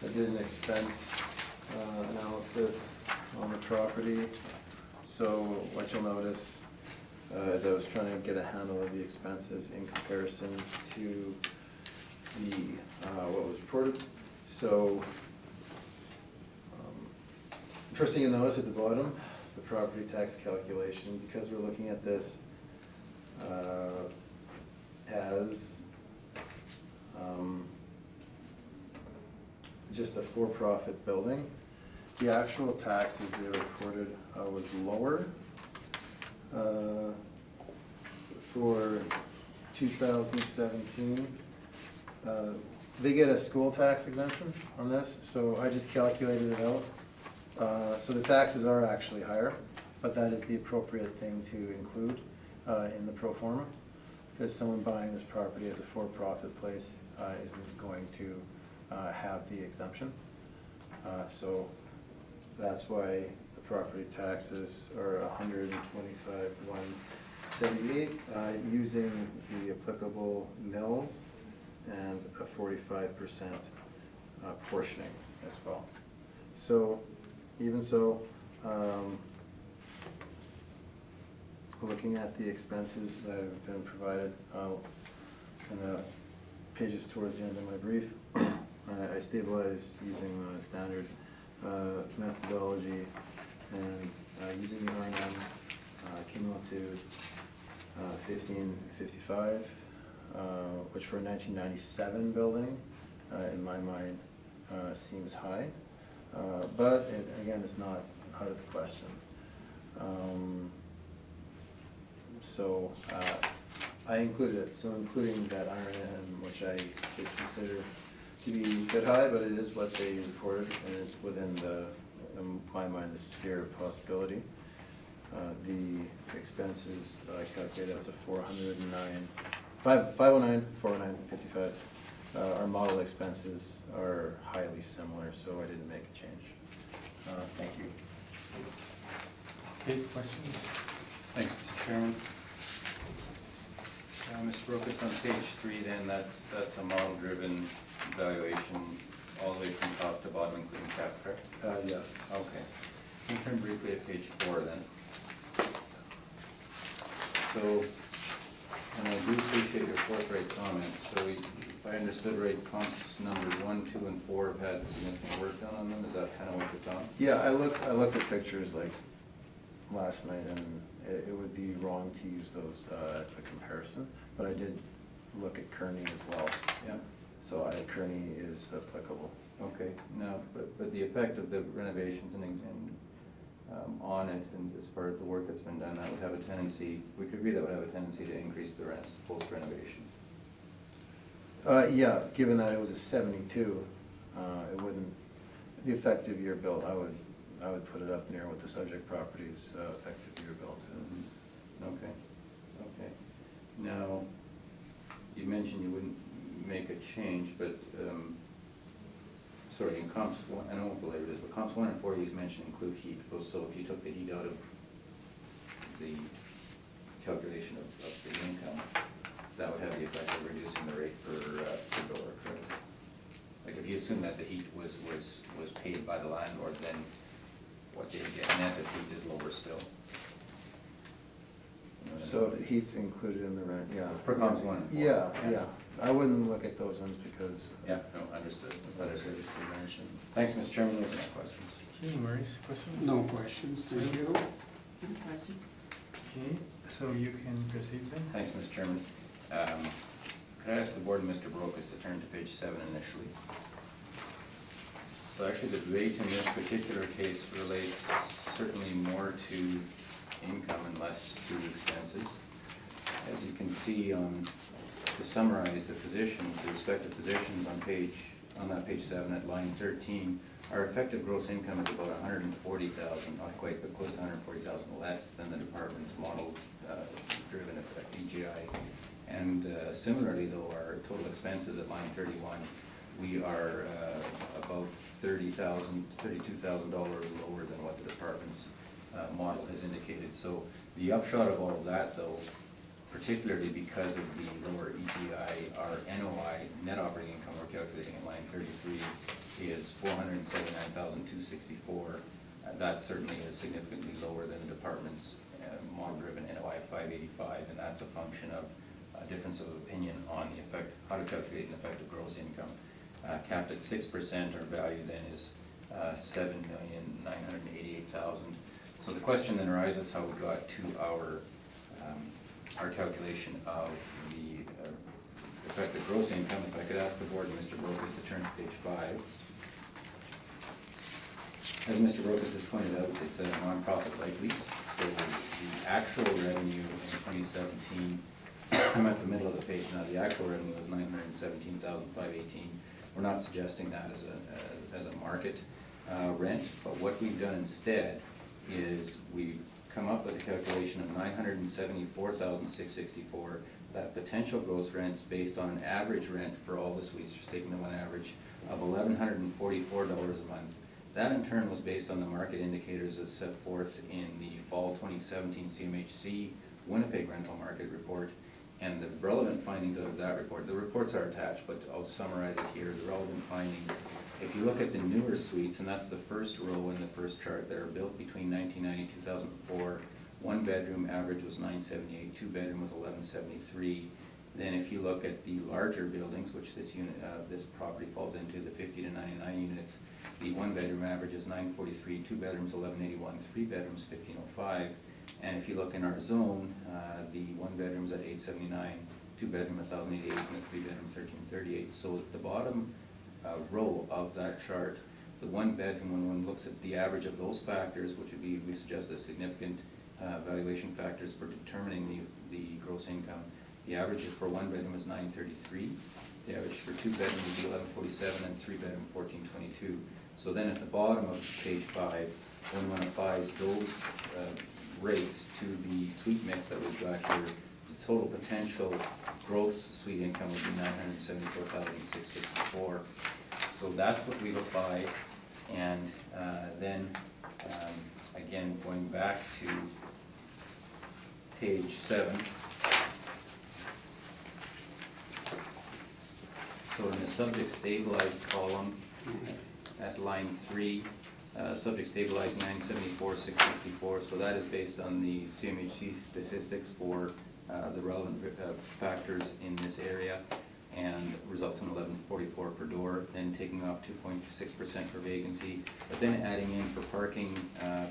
I did an expense analysis on the property. So what you'll notice as I was trying to get a handle of the expenses in comparison to the what was reported. So first thing you'll notice at the bottom, the property tax calculation, because we're looking at this as just a for-profit building. The actual taxes they reported was lower for 2017. They get a school tax exemption on this, so I just calculated it out. So the taxes are actually higher, but that is the appropriate thing to include in the pro forma, because someone buying this property as a for-profit place isn't going to have the exemption. So that's why the property taxes are $125,178 using the applicable mills and a 45% portioning as well. So even so, looking at the expenses that have been provided in the pages towards the end of my brief, I stabilized using the standard methodology, and using the R&M came out to 1555, which for a 1997 building, in my mind, seems high. But again, it's not out of the question. So I included it, so including that R&M, which I could consider to be a bit high, but it is what they reported, and it's within the, in my mind, the sphere of possibility. The expenses I calculated out to 509, 55. Our model expenses are highly similar, so I didn't make a change. Thank you. Okay, questions? Thanks, Mr. Chairman. Mr. Brockus, on page 3 then, that's a model-driven valuation all the way from top to bottom, including cap, correct? Yes. Okay. Can you turn briefly to page 4 then? So, and I do appreciate your forthright comments. So if I understood right, comps numbers 1, 2, and 4 have had significant work done on them. Is that kind of what you thought? Yeah, I looked at pictures like last night, and it would be wrong to use those as a comparison, but I did look at Kearney as well. Yeah. So Kearney is applicable. Okay, no, but the effect of the renovations and on it, and as far as the work that's been done, that would have a tendency, we could agree that would have a tendency to increase the rents post-renovation. Yeah, given that it was a 72, It wouldn't, the effective year built, I would put it up near what the subject property's effective year built is. Okay, okay. Now, you mentioned you wouldn't make a change, but, sorry, in comps one, and I won't belabor this, but comps 1 and 4 you mentioned include heat. So if you took the heat out of the calculation of the income, that would have the effect of reducing the rate per door, correct? Like if you assume that the heat was paid by the landlord, then what they get net of heat is lower still. So the heat's included in the rent, yeah. For comps 1 and 4. Yeah. I wouldn't look at those ones because. Yeah, no, understood. Thanks, Mr. Chairman, those are my questions. Okay, Maurice, questions? No questions, thank you. Any questions? Okay, so you can proceed then. Thanks, Mr. Chairman. Could I ask the board and Mr. Brokus to turn to page 7 initially? So actually, the rate in this particular case relates certainly more to income and less to expenses. As you can see, to summarize the positions, the respective positions on that page 7 at line 13, our effective gross income is about 140,000, not quite, but close to 140,000 less than the department's model driven effect, EGI. And similarly, though, our total expenses at line 31, we are about $32,000 lower than what the department's model has indicated. So the upshot of all of that, though, particularly because of the lower EGI, our NOI, net operating income, we're calculating at line 33, is $479,264. That certainly is significantly lower than the department's model-driven NOI of $585, and that's a function of a difference of opinion on the effect, how to calculate an effective gross income. Capped at 6%, our value then is $7,988,000. So the question then arises how we got to our calculation of the effective gross income. If I could ask the board and Mr. Brokus to turn to page 5. As Mr. Brokus has pointed out, it's a non-profit like lease, so the actual revenue in 2017, I'm at the middle of the page now, the actual revenue was $917,518. We're not suggesting that as a market rent, but what we've done instead is we've come up with a calculation of $974,664, that potential gross rents based on an average rent for all the suites, just taking the one average, of $1,144 a month. That in turn was based on the market indicators as set forth in the fall 2017 CMHC Winnipeg rental market report, and the relevant findings out of that report. The reports are attached, but I'll summarize it here. The relevant findings, if you look at the newer suites, and that's the first row in the first chart, that are built between 1990 and 2004, one bedroom average was $978, two bedroom was $1,173. Then if you look at the larger buildings, which this property falls into, the 50 to 99 units, the one bedroom average is $943, two bedrooms $1,181, three bedrooms $1,505. And if you look in our zone, the one bedroom's at $879, two bedroom $1,088, and the three bedroom $1,338. So at the bottom row of that chart, the one bedroom, when one looks at the average of those factors, which would be, we suggest, as significant valuation factors for determining the gross income, the average for one bedroom is $933. The average for two bedrooms is $1,147, and three bedroom $1,422. So then at the bottom of page 5, when one applies those rates to the suite mix that we've got here, the total potential gross suite income would be $974,664. So that's what we've applied, and then again, going back to page 7. So in the subject stabilized column at line 3, subject stabilized 974,664. So that is based on the CMHC statistics for the relevant factors in this area, and results in $1,144 per door. Then taking off 2.6% for vacancy, but then adding in for parking,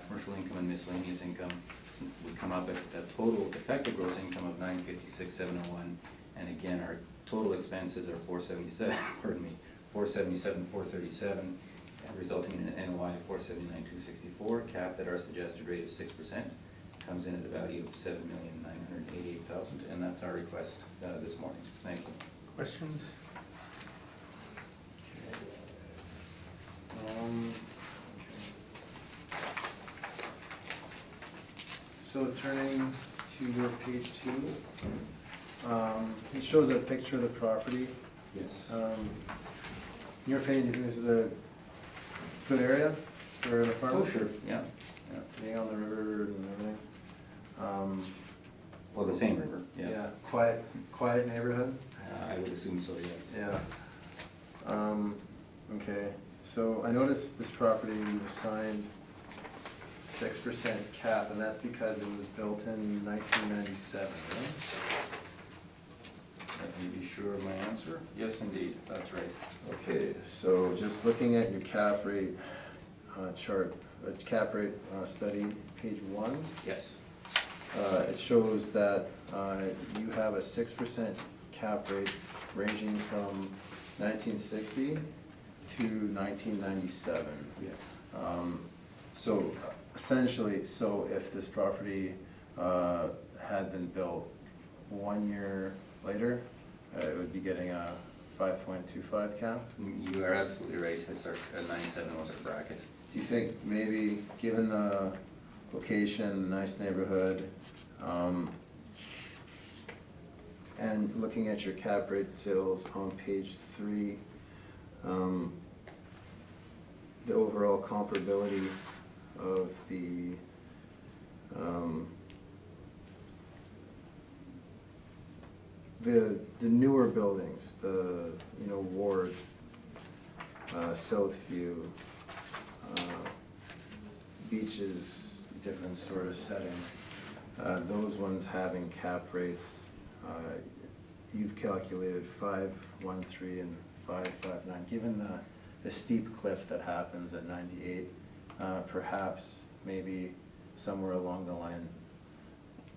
commercial income, and miscellaneous income, we come up at a total effective gross income of $956,701. And again, our total expenses are $477,437, resulting in an NOI of $479,264, capped at our suggested rate of 6%, comes in at a value of $7,988,000, and that's our request this morning. Thank you. Questions? So turning to your page 2, it shows a picture of the property. Yes. In your opinion, do you think this is a good area for an apartment? Oh, sure, yeah, yeah. Being on the river and everything. Well, the same river, yes. Yeah, quiet neighborhood. I would assume so, yes. Yeah. Okay, so I noticed this property was signed 6% cap, and that's because it was built in 1997, right? Let me be sure of my answer. Yes, indeed, that's right. Okay, so just looking at your cap rate chart, cap rate study, page 1, Yes. it shows that you have a 6% cap rate ranging from 1960 to 1997. Yes. So essentially, so if this property had been built 1 year later, it would be getting a 5.25 cap. You are absolutely right, it's our, 97 was our bracket. Do you think maybe, given the location, nice neighborhood, and looking at your cap rate sales on page 3, the overall comparability of the newer buildings, the, Ward, Southview, Beaches, different sort of setting, those ones having cap rates, you've calculated 5.13 and 5.59. Given the steep cliff that happens at 98, perhaps maybe somewhere along the line,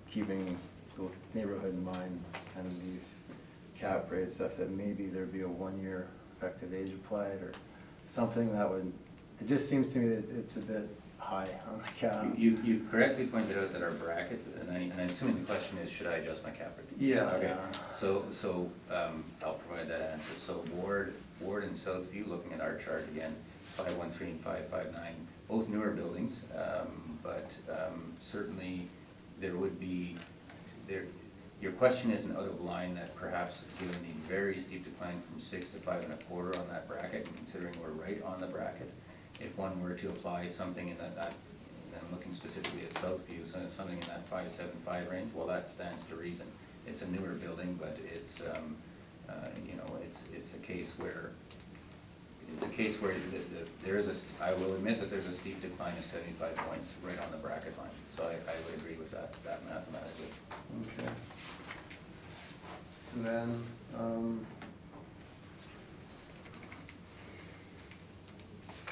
keeping the neighborhood in mind, kind of these cap rates, stuff that maybe there'd be a 1-year effective age applied or something that would, it just seems to me that it's a bit high on the cap. You've correctly pointed out that our bracket, and I'm assuming the question is, should I adjust my cap rate? Yeah. Okay, so, I'll provide that answer. So Ward and Southview, looking at our chart again, 5.13 and 5.59, both newer buildings, but certainly there would be, your question isn't out of line that perhaps given the very steep decline from 6 to 5.25 on that bracket, and considering we're right on the bracket, if one were to apply something in that, I'm looking specifically at Southview, so something in that 5.75 range, well, that stands to reason. It's a newer building, but it's, it's a case where, there is I will admit that there's a steep decline of 75 points right on the bracket line, so I would agree with that mathematically. Okay. And then,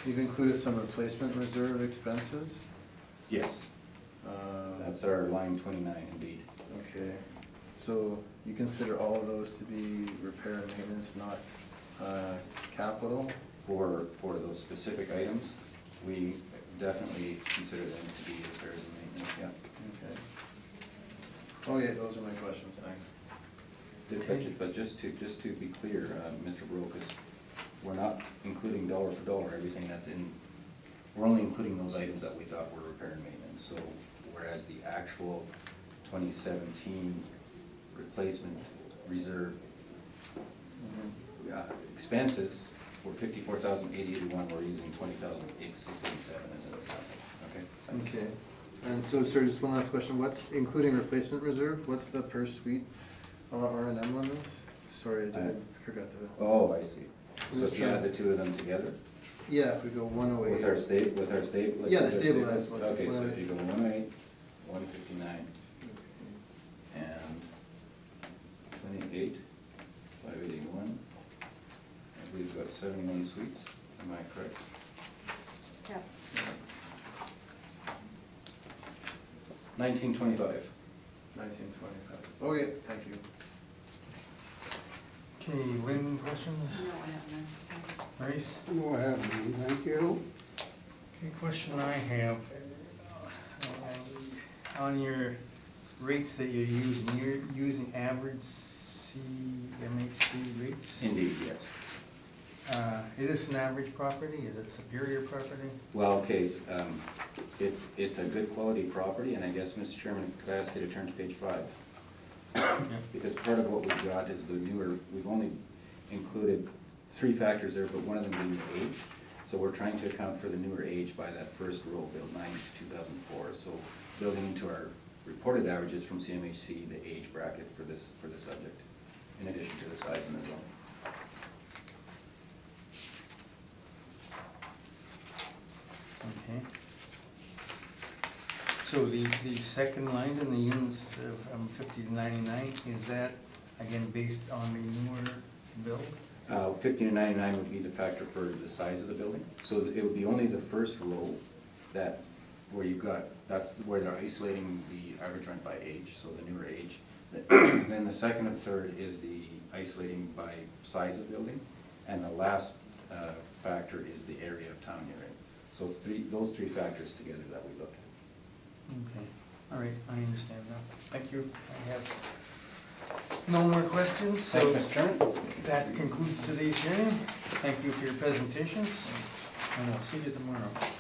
you've included some replacement reserve expenses. Yes, that's our line 29 indeed. Okay, so you consider all of those to be repair and maintenance, not capital? For those specific items, we definitely consider them to be repairs and maintenance, yeah. Okay. Oh yeah, those are my questions, thanks. But just to be clear, Mr. Brokus, we're not including dollar for dollar everything that's in, we're only including those items that we thought were repair and maintenance. So whereas the actual 2017 replacement reserve expenses were 54,881, we're using 20,687 as an example, okay? Thanks. Okay, and so, sir, just one last question, what's, including replacement reserve, what's the per suite R&M on this? Sorry, I forgot to. Oh, I see. So Just if you trying- add the two of them together, Yeah, if we go 108. with our let's Yeah, do the stabilized one. Okay, so if you go 108, 159, and 28, 581, I believe we've got 71 suites, am I correct? Yeah. 1925. 1925. Okay, thank you. Okay, Lynn, questions? No, I have none, thanks. Maurice? Go ahead, man, thank you. Okay, question I have, on your rates that you're using average CMHC rates? Indeed, yes. Is this an average property? Is it superior property? Well, okay, it's a good quality property, and I guess, Mr. Chairman, could I ask you to turn to page 5? Because part of what we've got is the newer, we've only included 3 factors there, but one of them being the age. So we're trying to account for the newer age by that first row, built 90 to 2004. So building into our reported averages from CMHC, the age bracket for the subject, in addition to the size and the zone. Okay. So the second line in the units of 50 to 99, is that again based on the newer build? 50 to 99 would be the factor for the size of the building. So it would be only the first row that, where you've got, that's where they're isolating the average rent by age, so the newer age. Then the second and third is the isolating by size of building. And the last factor is the area of town you're in. So it's those three factors together that we look at. Okay, all right, I understand now. Thank you. I have no more questions, so Thank you, Mr. Chairman. that concludes today's hearing. Thank you for your presentations, and I'll see you tomorrow.